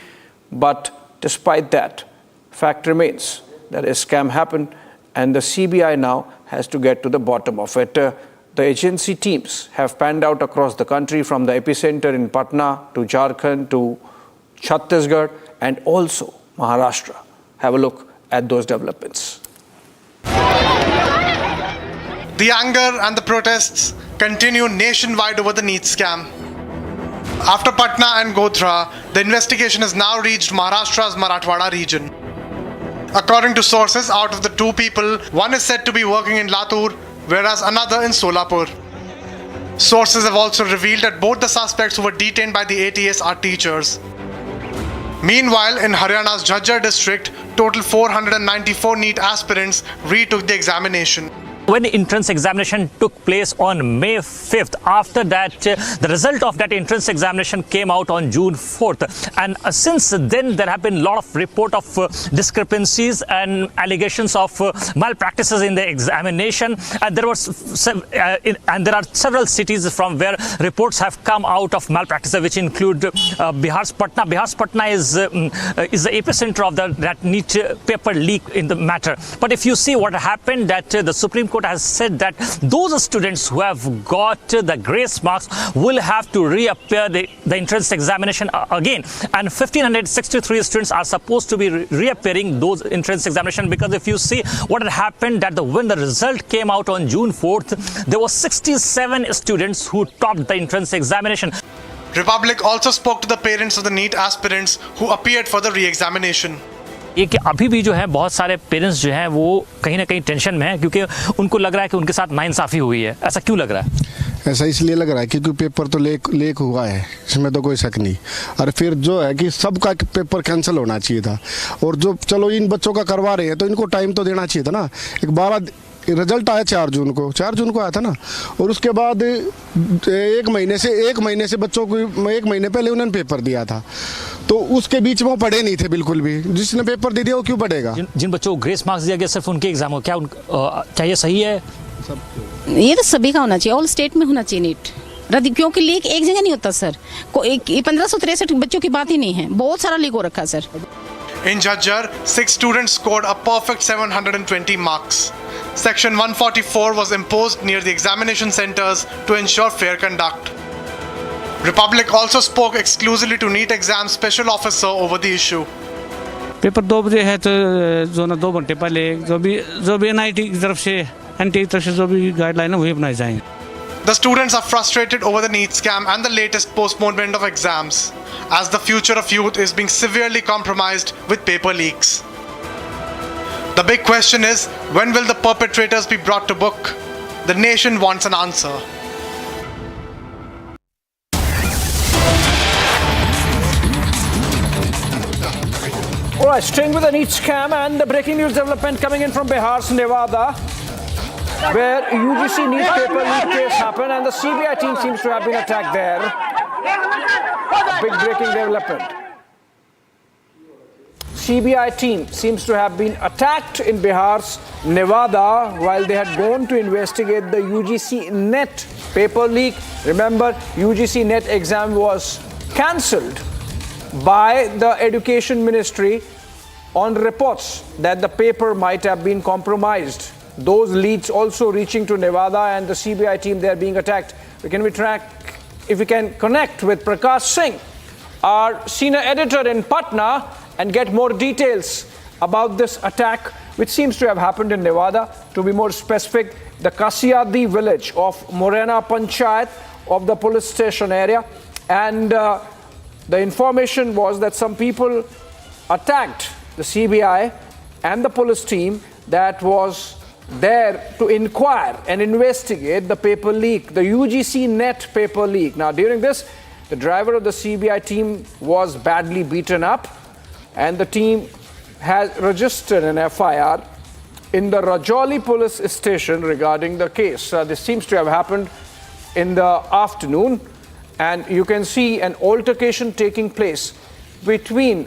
[SPEAKER 7] But despite that, fact remains that a scam happened, and the CBI now has to get to the bottom of it. The agency teams have panned out across the country, from the epicenter in Patna to Jharkhand to Chhattisgarh and also Maharashtra. Have a look at those developments.
[SPEAKER 19] The anger and the protests continue nationwide over the NEET scam. After Patna and Godhra, the investigation has now reached Maharashtra's Marathwada region. According to sources, out of the two people, one is said to be working in Latur, whereas another in Solapur. Sources have also revealed that both the suspects who were detained by the ATS are teachers. Meanwhile, in Haryana's Jhajjar district, total 494 NEET aspirants retook the examination.
[SPEAKER 21] When the entrance examination took place on May 5th, after that, the result of that entrance examination came out on June 4th. And since then, there have been a lot of report of discrepancies and allegations of malpractices in the examination. And there are several cities from where reports have come out of malpractices, which include Bihar's Patna. Bihar's Patna is the epicenter of that NEET paper leak in the matter. But if you see what happened, that the Supreme Court Court has said that those students who have got the grace marks will have to reappear the entrance examination again. And 1,563 students are supposed to be reappearing those entrance examination, because if you see what had happened, that when the result came out on June 4th, there were 67 students who topped the entrance examination.
[SPEAKER 19] Republic also spoke to the parents of the NEET aspirants who appeared for the re-examination.
[SPEAKER 21] ये कि अभी भी जो है बहुत सारे parents जो हैं वो कहीं ना कहीं टेंशन में हैं, क्योंकि उनको लग रहा है कि उनके साथ नाइंसाफ़ी हुई है। ऐसा क्यों लग रहा है?
[SPEAKER 1] ऐसा इसलिए लग रहा है क्योंकि पेपर तो लीक हुआ है, इसमें तो कोई शक नहीं। और फिर जो है कि सबका पेपर कैंसिल होना चाहिए था, और जो चलो इन बच्चों का करवा रहे हैं तो इनको टाइम तो देना चाहिए था ना। एक 12 रिजल्ट आया 4 जून को आया था ना, और उसके बाद एक महीने से बच्चों को 1 महीने पहले उन्होंने पेपर दिया था, तो उसके बीच में वो पढ़े नहीं थे बिल्कुल भी। जिसने पेपर दे दिया वो क्यों पढ़ेगा?
[SPEAKER 21] जिन बच्चों को ग्रेस मार्क्स दिया गया सिर्फ उनके एग्जाम हो, क्या ये सही है?
[SPEAKER 2] ये तो सभी का होना चाहिए, ऑल स्टेट में होना चाहिए नीट, क्योंकि लीक एक जगह नहीं होता सर। 1563 बच्चों की बात ही नहीं है, बहुत सारा लीक हो रखा है sir.
[SPEAKER 19] In Jhajjar, 6 students scored a perfect 720 marks. Section 144 was imposed near the examination centers to ensure fair conduct. Republic also spoke exclusively to NEET exam special officer over the issue.
[SPEAKER 22] Paper 2 बजे है तो जो ना 2 घंटे पहले जो भी NIT की तरफ से एनटी की तरफ से जो भी गाइडलाइन है वही बनाए जाएंगे।
[SPEAKER 19] The students are frustrated over the NEET scam and the latest postponement of exams, as the future of youth is being severely compromised with paper leaks. The big question is, when will the perpetrators be brought to book? The nation wants an answer.
[SPEAKER 7] Alright, staying with the NEET scam and the breaking news development coming in from Bihar, Nevada, where UGC NEET paper leak case happened and the CBI team seems to have been attacked there. Big breaking development. CBI team seems to have been attacked in Bihar's Nevada while they had gone to investigate the UGC NET paper leak. Remember, UGC NET exam was cancelled by the Education Ministry on reports that the paper might have been compromised. Those leads also reaching to Nevada and the CBI team there being attacked. If we can connect with Prakash Singh, our senior editor in Patna, and get more details about this attack, which seems to have happened in Nevada. To be more specific, the Kasiyadi village of Morena Panchayat of the police station area. And the information was that some people attacked the CBI and the police team that was there to inquire and investigate the paper leak, the UGC NET paper leak. Now, during this, the driver of the CBI team was badly beaten up, and the team has registered an FIR in the Rajouri police station regarding the case. This seems to have happened in the afternoon, and you can see an altercation taking place between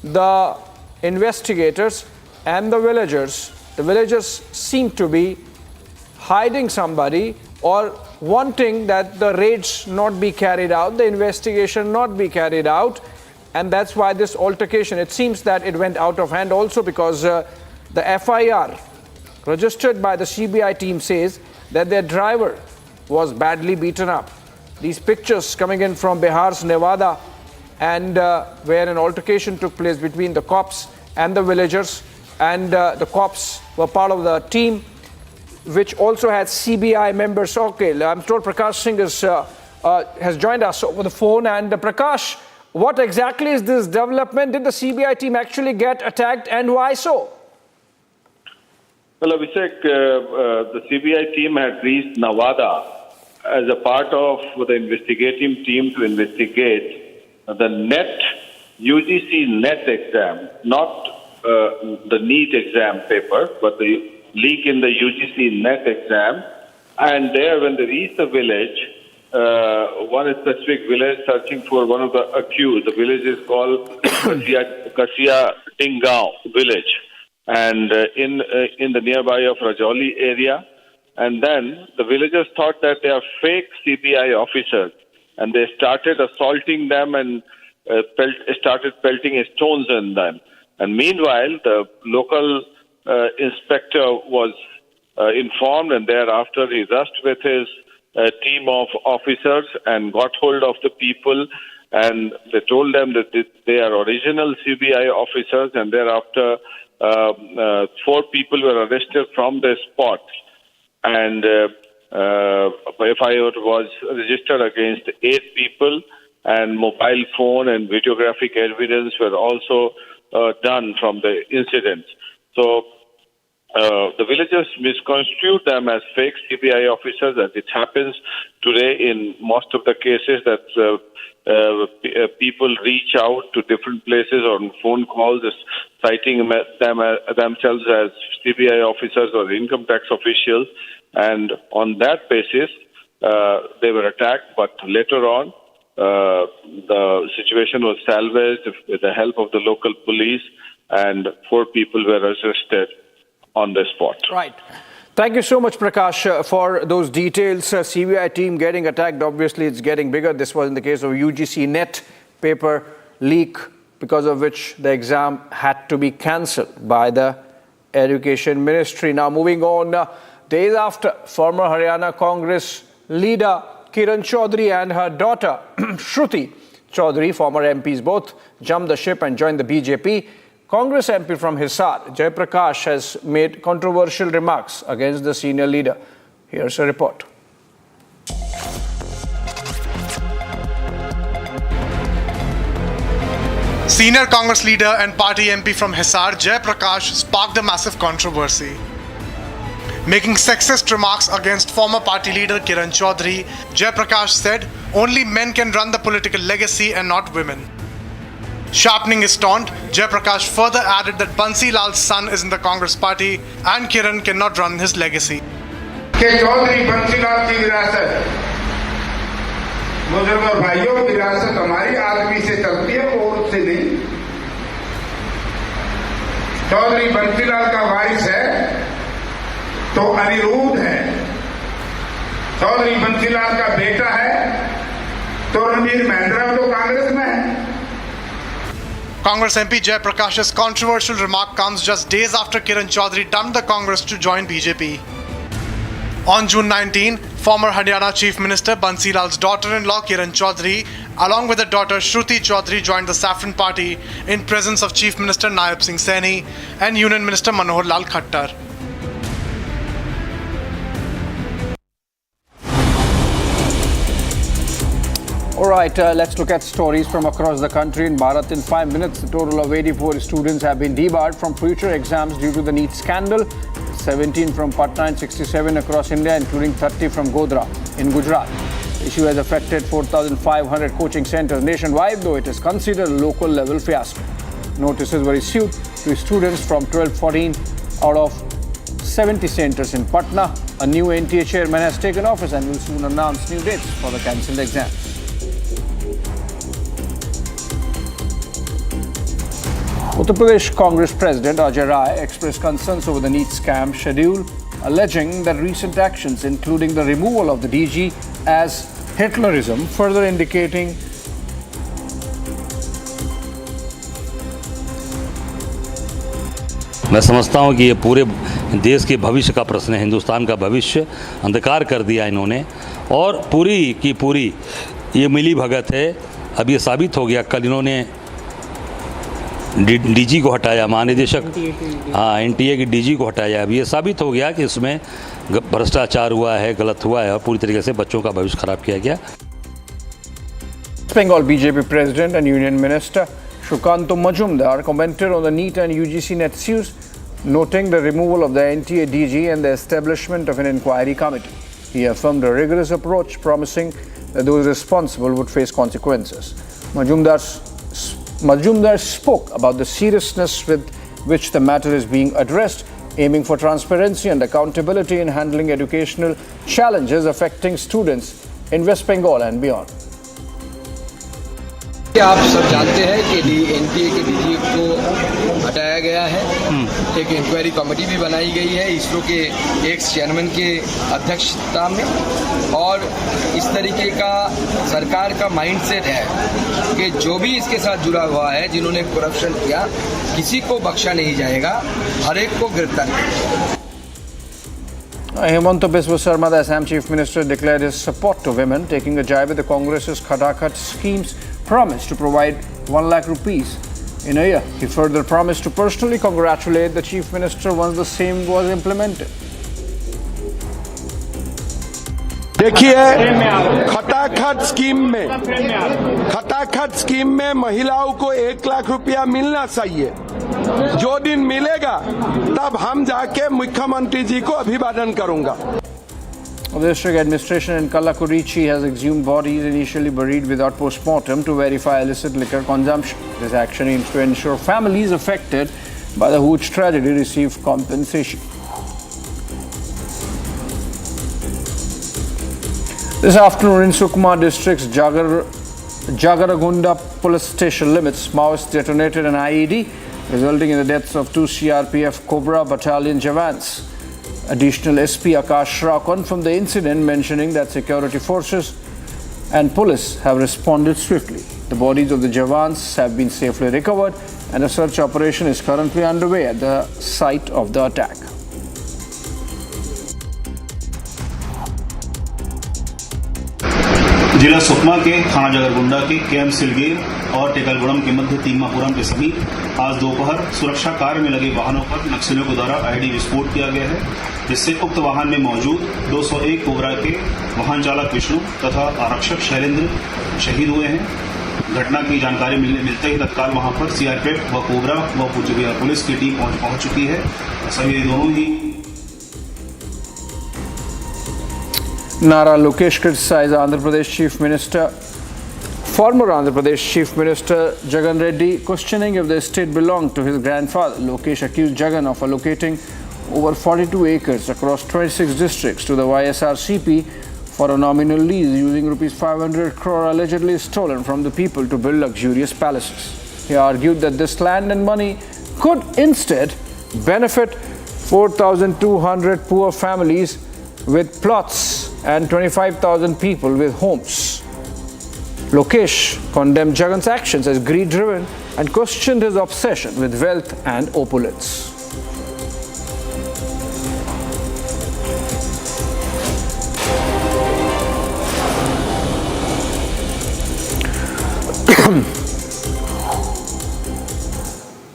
[SPEAKER 7] the investigators and the villagers. The villagers seem to be hiding somebody or wanting that the raids not be carried out, the investigation not be carried out, and that's why this altercation, it seems that it went out of hand also because the FIR registered by the CBI team says that their driver was badly beaten up. These pictures coming in from Bihar's Nevada, and where an altercation took place between the cops and the villagers, and the cops were part of the team which also had CBI members. Okay, I'm told Prakash Singh has joined us over the phone. And Prakash, what exactly is this development? Did the CBI team actually get attacked, and why so?
[SPEAKER 24] Well, Abhishek, the CBI team had reached Nevada as a part of the investigative team to investigate the UGC NET exam, not the NEET exam paper, but the leak in the UGC NET exam. And there, when they reached the village, one specific village searching for one of the accused. The village is called Kasiya Tinggaon village, and in the nearby of Rajouri area. And then the villagers thought that they are fake CBI officers, and they started assaulting them and started pelting stones on them. And meanwhile, the local inspector was informed, and thereafter he rushed with his team of officers and got hold of the people, and they told them that they are original CBI officers, and thereafter 4 people were arrested from the spot, and FIR was registered against 8 people, and mobile phone and videographic evidence were also done from the incident. So the villagers misconstrued them as fake CBI officers, as it happens today in most of the cases that people reach out to different places on phone calls, citing themselves as CBI officers or income tax officials, and on that basis they were attacked. But later on, the situation was salvaged with the help of the local police, and 4 people were arrested on the spot.
[SPEAKER 7] Right. Thank you so much, Prakash, for those details. CBI team getting attacked. Obviously, it's getting bigger. This was in the case of UGC net paper leak, because of which the exam had to be cancelled by the Education Ministry. Now, moving on, days after former Haryana Congress leader Kiran Chaudhary and her daughter Shruti Chaudhary, former MPs, both jumped the ship and joined the BJP. Congress MP from Hisar, Jai Prakash, has made controversial remarks against the senior leader. Here's a report.
[SPEAKER 19] Senior Congress leader and party MP from Hisar, Jai Prakash, sparked a massive controversy. Making sexist remarks against former party leader Kiran Chaudhary, Jai Prakash said, "Only men can run the political legacy and not women." Sharpening his taunt, Jai Prakash further added that Bansi Lal's son is in the Congress party and Kiran cannot run his legacy.
[SPEAKER 3] के चौधरी बंसीलाल की विरासत, बुजुर्गों भाइयों, विरासत हमारी आदमी से चलती है, वो उससे नहीं। चौधरी बंसीलाल का वारिस है तो अनिरुद्ध है, चौधरी बंसीलाल का बेटा है तो रणवीर महेंद्रा तो कांग्रेस में है।
[SPEAKER 19] Congress MP Jai Prakash's controversial remark comes just days after Kiran Chaudhary dumped the Congress to join BJP. On June 19, former Haryana Chief Minister Bansi Lal's daughter-in-law Kiran Chaudhary, along with her daughter Shruti Chaudhary, joined the Saffron Party in presence of Chief Minister Naib Singh Saini and Union Minister Manohar Lal Khattar.
[SPEAKER 7] All right, let's look at stories from across the country. In Bharat, in 5 minutes, a total of 84 students have been debarred from future exams due to the NEET scandal. 17 from Patna and 67 across India, including 30 from Godhra in Gujarat. The issue has affected 4,500 coaching centers nationwide, though it is considered a local level fiasco. Notices were issued to students from 12-14 out of 70 centers in Patna. A new NTA chairman has taken office and will soon announce new dates for the cancelled exams. Uttar Pradesh Congress President Ajay Rai expressed concerns over the NEET scam schedule, alleging that recent actions, including the removal of the DG as Hitlerism, further indicating
[SPEAKER 4] मैं समझता हूं कि ये पूरे देश के भविष्य का प्रश्न है। हिंदुस्तान का भविष्य अंधकार कर दिया इन्होंने, और पूरी की पूरी ये मिली भगत है। अब ये साबित हो गया, कल इन्होंने डीजी को हटाया, महानिदेशक एनटीए की डीजी को हटाया। अब ये साबित हो गया कि इसमें भ्रष्टाचार हुआ है, गलत हुआ है और पूरी तरीके से बच्चों का भविष्य खराब किया गया।
[SPEAKER 7] Bengal BJP President and Union Minister Shukanto Majumdar commented on the NEET and UGC net issues, noting the removal of the NTA DG and the establishment of an inquiry committee. He affirmed a rigorous approach, promising that those responsible would face consequences. Majumdar spoke about the seriousness with which the matter is being addressed, aiming for transparency and accountability in handling educational challenges affecting students in West Bengal and beyond.
[SPEAKER 5] आप सब जानते हैं कि NTA के DG को हटाया गया है, एक इंक्वायरी कमेटी भी बनाई गई है इसरो के एक्स चेयरमैन के अध्यक्षता में, और इस तरीके का सरकार का माइंडसेट है कि जो भी इसके साथ जुड़ा हुआ है, जिन्होंने करप्शन किया, किसी को बख्शा नहीं जाएगा, हर एक को गिरफ्तार किया जाएगा।
[SPEAKER 7] Hemanta Biswa Sarma, the Assam Chief Minister, declared his support to women, taking a jibe with the Congress's Khadakat scheme's promise to provide 1 lakh rupees in a year. He further promised to personally congratulate the Chief Minister once the same was implemented.
[SPEAKER 6] देखिए खटाखट scheme में महिलाओं को 1 लाख रुपया मिलना चाहिए। जो दिन मिलेगा तब हम जाके मुख्यमंत्री जी को अभिवादन करूंगा।
[SPEAKER 7] The district administration in Kallakurichi has exhumed bodies initially buried without post-mortem to verify illicit liquor consumption. This action aims to ensure families affected by the Hooch tragedy receive compensation. This afternoon in Sukhma district's Jagaragunda police station limits, Maoists detonated an IED, resulting in the deaths of 2 CRPF Cobra battalion jawans. Additional SP Akash Rao confirmed the incident, mentioning that security forces and police have responded swiftly. The bodies of the jawans have been safely recovered and a search operation is currently underway at the site of the attack.
[SPEAKER 12] जिला सुकमा के थाना जगरगुंडा के KM Silger और टेकलगुड़म के मध्य तीमापुरम के समीप आज दोपहर सुरक्षा कार्य में लगे वाहनों पर नक्सलियों के द्वारा आईडी विस्फोट किया गया है, जिससे उक्त वाहन में मौजूद 201 कोबरा के वाहन चालक विष्णु तथा आरक्षक शैलेंद्र शहीद हुए हैं। घटना की जानकारी मिलते ही तत्काल वहां पर सीआरपीएफ व कोबरा व बिहार पुलिस की टीम पहुंच चुकी है। सभी दोनों ही
[SPEAKER 7] Nara Lokesh criticized former Andhra Pradesh Chief Minister Jagan Reddy, questioning if the estate belonged to his grandfather. Lokesh accused Jagan of allocating over 42 acres across 26 districts to the YSRCP for a nominal lease, using rupees 500 crore allegedly stolen from the people to build luxurious palaces. He argued that this land and money could instead benefit 4,200 poor families with plots and 25,000 people with homes. Lokesh condemned Jagan's actions as greed-driven and questioned his obsession with wealth and opulence.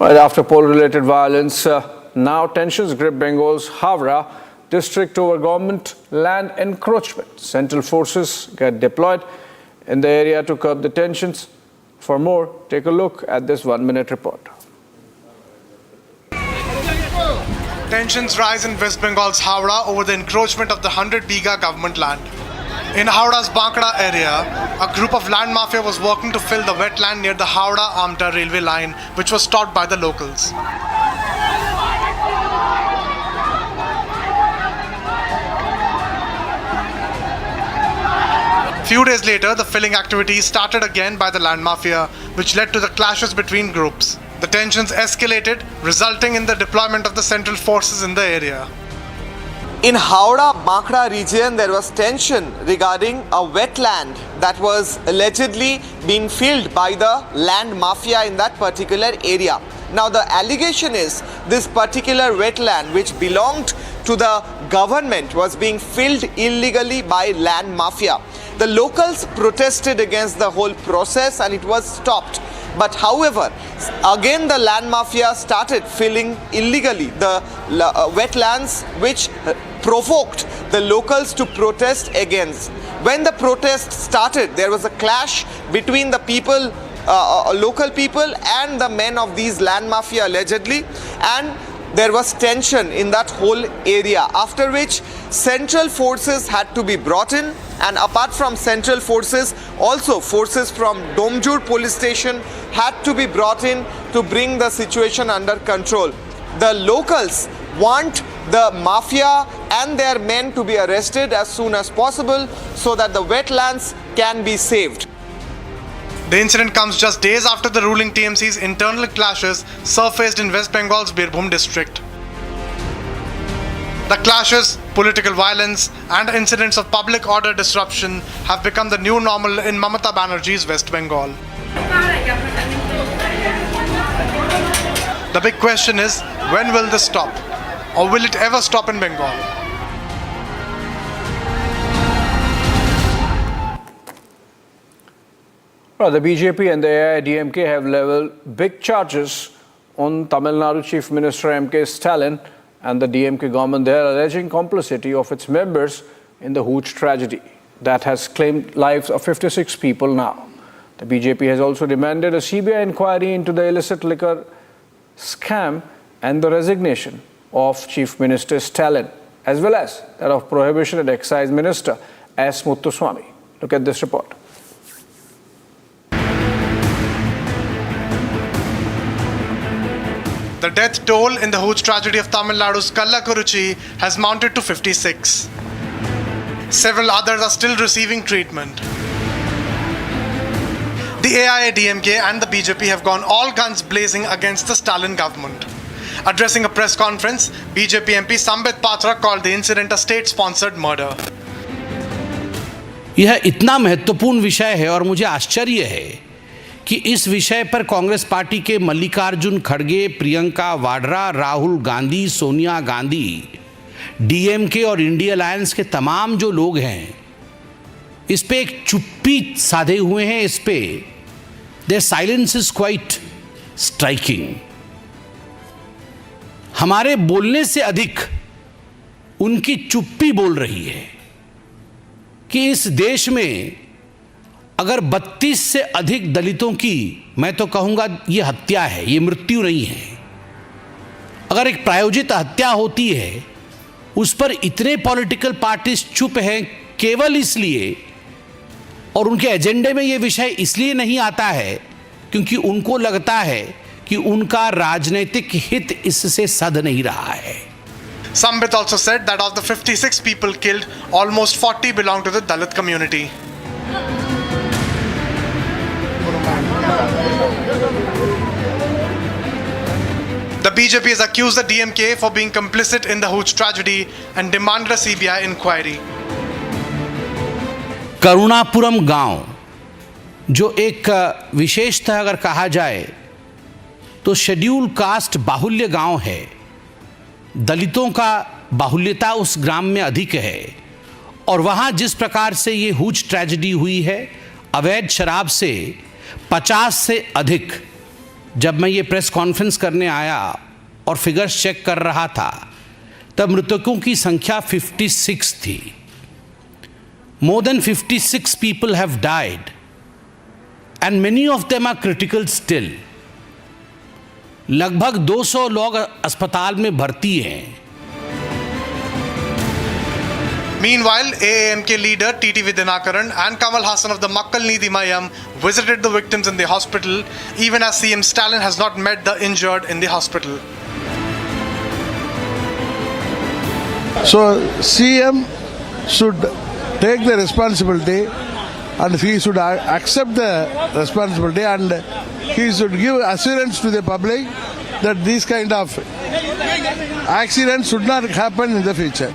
[SPEAKER 7] Right after poll-related violence, now tensions grip Bengal's Howrah district over government land encroachment. Central forces get deployed in the area to curb the tensions. For more, take a look at this 1-minute report.
[SPEAKER 19] Tensions rise in West Bengal's Howrah over the encroachment of the 100 Bigha government land. In Howrah's Bankada area, a group of land mafia was working to fill the wetland near the Howrah-Amta railway line, which was stopped by the locals. Few days later, the filling activities started again by the land mafia, which led to the clashes between groups. The tensions escalated, resulting in the deployment of the central forces in the area.
[SPEAKER 13] In Howrah-Bankda region, there was tension regarding a wetland that was allegedly being filled by the land mafia in that particular area. Now, the allegation is this particular wetland, which belonged to the government, was being filled illegally by land mafia. The locals protested against the whole process and it was stopped. But however, again the land mafia started filling illegally the wetlands, which provoked the locals to protest against. When the protest started, there was a clash between the people, local people and the men of these land mafia allegedly, and there was tension in that whole area, after which central forces had to be brought in, and apart from central forces, also forces from Domjur police station had to be brought in to bring the situation under control. The locals want the mafia and their men to be arrested as soon as possible so that the wetlands can be saved.
[SPEAKER 19] The incident comes just days after the ruling TMC's internal clashes surfaced in West Bengal's Birbhum district. The clashes, political violence, and incidents of public order disruption have become the new normal in Mamata Banerjee's West Bengal. The big question is, when will this stop? Or will it ever stop in Bengal?
[SPEAKER 7] Well, the BJP and the AIADMK have leveled big charges on Tamil Nadu Chief Minister M.K. Stalin and the DMK government there, alleging complicity of its members in the Hooch tragedy that has claimed lives of 56 people now. The BJP has also demanded a CBI inquiry into the illicit liquor scam and the resignation of Chief Minister Stalin, as well as that of Prohibition and Excise Minister S. Muthuswamy. Look at this report.
[SPEAKER 19] The death toll in the Hooch tragedy of Tamil Nadu's Kallakuruchi has mounted to 56. Several others are still receiving treatment. The AIADMK and the BJP have gone all guns blazing against the Stalin government. Addressing a press conference, BJP MP Sambit Patra called the incident a state-sponsored murder.
[SPEAKER 11] यह इतना महत्वपूर्ण विषय है और मुझे आश्चर्य है कि इस विषय पर कांग्रेस पार्टी के मल्लिकार्जुन खड़गे, प्रियंका वाड्रा, राहुल गांधी, सोनिया गांधी, डीएमके और इंडिया अलायंस के तमाम जो लोग हैं, इस पे एक चुप्पी साधे हुए हैं. इस पे their silence is quite striking. हमारे बोलने से अधिक उनकी चुप्पी बोल रही है कि इस देश में अगर 32 से अधिक दलितों की, मैं तो कहूंगा ये हत्या है, ये मृत्यु नहीं है, अगर एक प्रायोजित हत्या होती है, उस पर इतने पॉलिटिकल पार्टीज चुप हैं केवल इसलिए, और उनके एजेंडे में ये विषय इसलिए नहीं आता है क्योंकि उनको लगता है कि उनका राजनीतिक हित इससे सध नहीं रहा है.
[SPEAKER 19] Sambit also said that of the 56 people killed, almost 40 belong to the Dalit community. The BJP has accused the DMK for being complicit in the Hooch tragedy and demanded a CBI inquiry.
[SPEAKER 11] Karunapuram गांव जो एक विशेषतः अगर कहा जाए तो schedule caste बाहुल्य गांव है. दलितों का बाहुल्यता उस ग्राम में अधिक है और वहाँ जिस प्रकार से ये हूच ट्रेजेडी हुई है, अवैध शराब से 50 से अधिक, जब मैं ये प्रेस कॉन्फ्रेंस करने आया और फिगर्स चेक कर रहा था तब मृतकों की संख्या 56 थी. More than 56 people have died and many of them are critical still. लगभग 200 लोग अस्पताल में भर्ती हैं.
[SPEAKER 19] Meanwhile, AAMK leader T.T. Vidyanakaran and Kamal Hassan of the Makkal Nidhi Mayam visited the victims in the hospital, even as CM Stalin has not met the injured in the hospital.
[SPEAKER 8] So CM should take the responsibility and he should accept the responsibility and he should give assurance to the public that these kind of accidents should not happen in the future.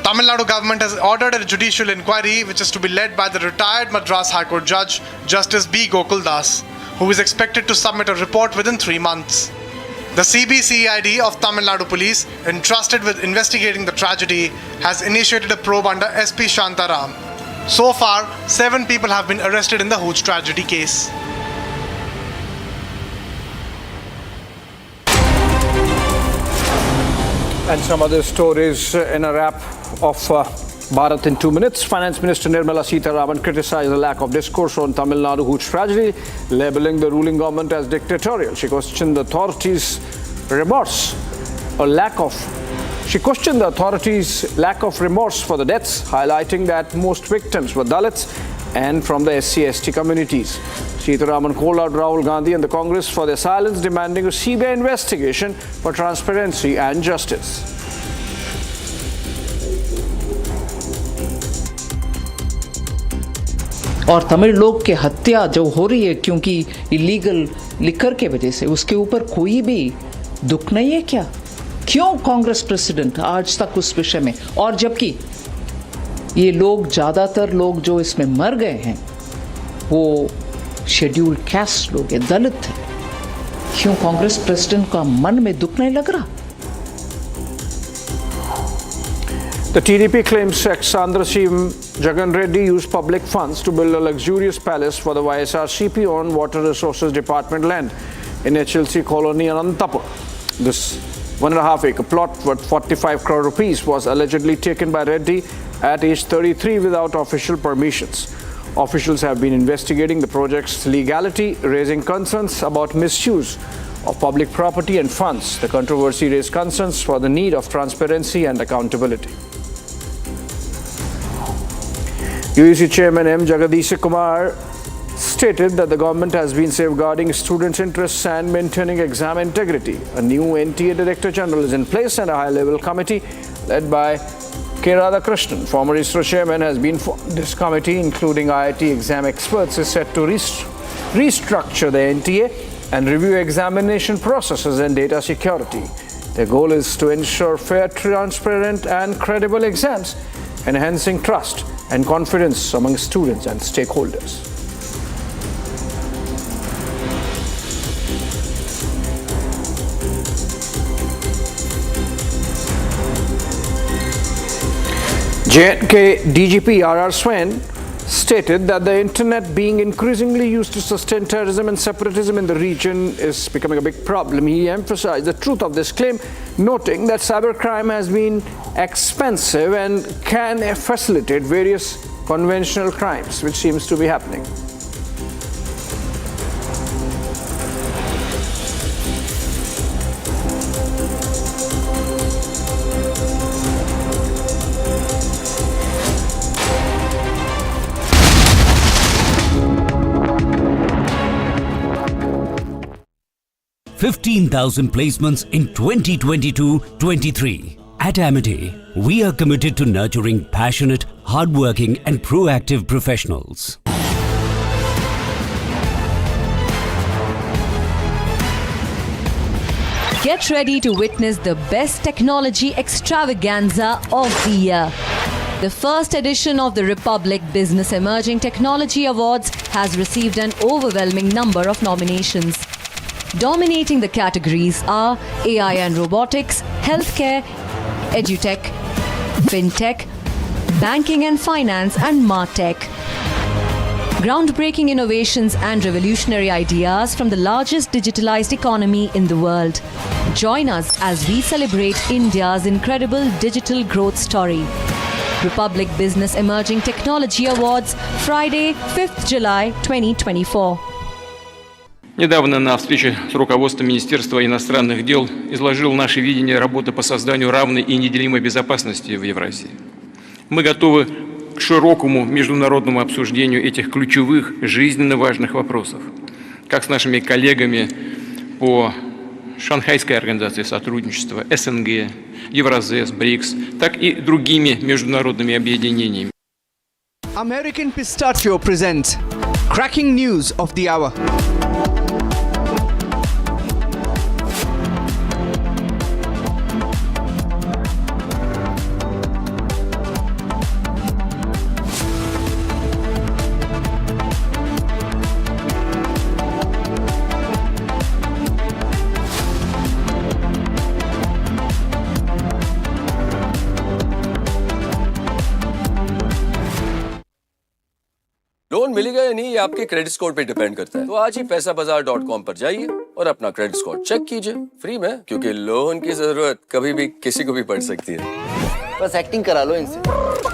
[SPEAKER 19] Tamil Nadu government has ordered a judicial inquiry which is to be led by the retired Madras High Court Judge Justice B. Gokul Das, who is expected to submit a report within 3 months. The CBCID of Tamil Nadu Police, entrusted with investigating the tragedy, has initiated a probe under SP Shantaram. So far, 7 people have been arrested in the Hooch tragedy case.
[SPEAKER 7] And some other stories in a wrap of Bharat in 2 minutes. Finance Minister Nirmala Sitharaman criticized the lack of discourse on Tamil Nadu Hooch tragedy, labeling the ruling government as dictatorial. She questioned the authorities' remorse or lack of. She questioned the authorities' lack of remorse for the deaths, highlighting that most victims were Dalits and from the SC/ST communities. Sitharaman called out Rahul Gandhi and the Congress for their silence, demanding a CBI investigation for transparency and justice.
[SPEAKER 9] और तमिल लोग की हत्या जो हो रही है क्योंकि illegal liquor के वजह से, उसके ऊपर कोई भी दुख नहीं है क्या? क्यों कांग्रेस प्रेसिडेंट आज तक उस विषय में, और जबकि ये लोग ज़्यादातर लोग जो इसमें मर गए हैं वो शेड्यूल कास्ट लोग हैं, दलित हैं, क्यों कांग्रेस प्रेसिडेंट का मन में दुख नहीं लग रहा?
[SPEAKER 7] The TDP claims ex-Andhra CM Jagan Reddy used public funds to build a luxurious palace for the YSRCP-owned Water Resources Department land in HLC colony Anantapur. This 1.5-acre plot worth 45 crore rupees was allegedly taken by Reddy at age 33 without official permissions. Officials have been investigating the project's legality, raising concerns about misuse of public property and funds. The controversy raised concerns for the need of transparency and accountability. UEC Chairman M. Jagadish Kumar stated that the government has been safeguarding students' interests and maintaining exam integrity. A new NTA Director General is in place and a high-level committee led by K. Radhakrishnan, former ISRO Chairman, has been formed. This committee, including IIT exam experts, is set to restructure the NTA and review examination processes and data security. Their goal is to ensure fair, transparent and credible exams, enhancing trust and confidence among students and stakeholders. J&K DGP R.R. Swain stated that the internet being increasingly used to sustain terrorism and separatism in the region is becoming a big problem. He emphasized the truth of this claim, noting that cybercrime has been expensive and can facilitate various conventional crimes, which seems to be happening.
[SPEAKER 10] $15,000 placements in 2022-23. At Amity, we are committed to nurturing passionate, hardworking and proactive professionals.
[SPEAKER 16] Get ready to witness the best technology extravaganza of the year. The first edition of the Republic Business Emerging Technology Awards has received an overwhelming number of nominations. Dominating the categories are AI and robotics, healthcare, edutech, fintech, banking and finance, and martech. Groundbreaking innovations and revolutionary ideas from the largest digitalized economy in the world. Join us as we celebrate India's incredible digital growth story. Republic Business Emerging Technology Awards, Friday, 5th July 2024.
[SPEAKER 18] Недавно на встрече с руководством Министерства иностранных дел изложил наше видение работы по созданию равной и неделимой безопасности в Евразии. Мы готовы к широкому международному обсуждению этих ключевых, жизненно важных вопросов, как с нашими коллегами по Шанхайской организации сотрудничества, СНГ, Евразес, БРИКС, так и другими международными объединениями.
[SPEAKER 20] American Pistachio presents Cracking News of the Hour.
[SPEAKER 25] Loan मिलेगा या नहीं ये आपके credit score पे depend करता है। तो आज ही पैसाबाजार.com पर जाइए और अपना क्रेडिट स्कोर चेक कीजिए फ्री में, क्योंकि लोन की जरूरत कभी भी किसी को भी पड़ सकती है। बस एक्टिंग करा लो इनसे।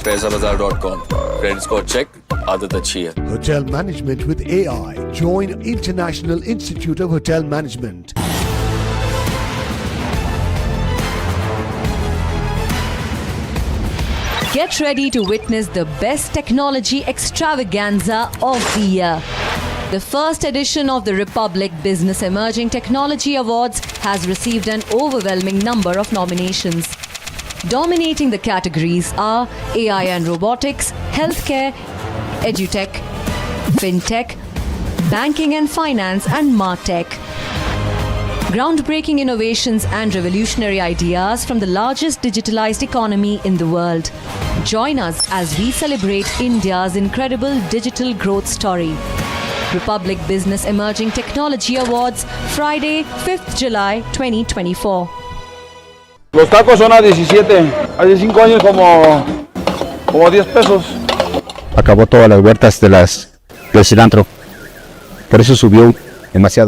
[SPEAKER 25] पैसाबाजार.com, क्रेडिट स्कोर चेक, आदत अच्छी है।
[SPEAKER 26] Hotel Management with AI. Join International Institute of Hotel Management.
[SPEAKER 16] Get ready to witness the best technology extravaganza of the year. The first edition of the Republic Business Emerging Technology Awards has received an overwhelming number of nominations. Dominating the categories are AI and robotics, healthcare, edutech, fintech, banking and finance, and martech. Groundbreaking innovations and revolutionary ideas from the largest digitalized economy in the world. Join us as we celebrate India's incredible digital growth story. Republic Business Emerging Technology Awards, Friday, 5th July 2024.
[SPEAKER 1] Los tacos son a 17, hace 5 años como 10 pesos.
[SPEAKER 14] Acabó todas las huertas del cilantro, por eso subió demasiado.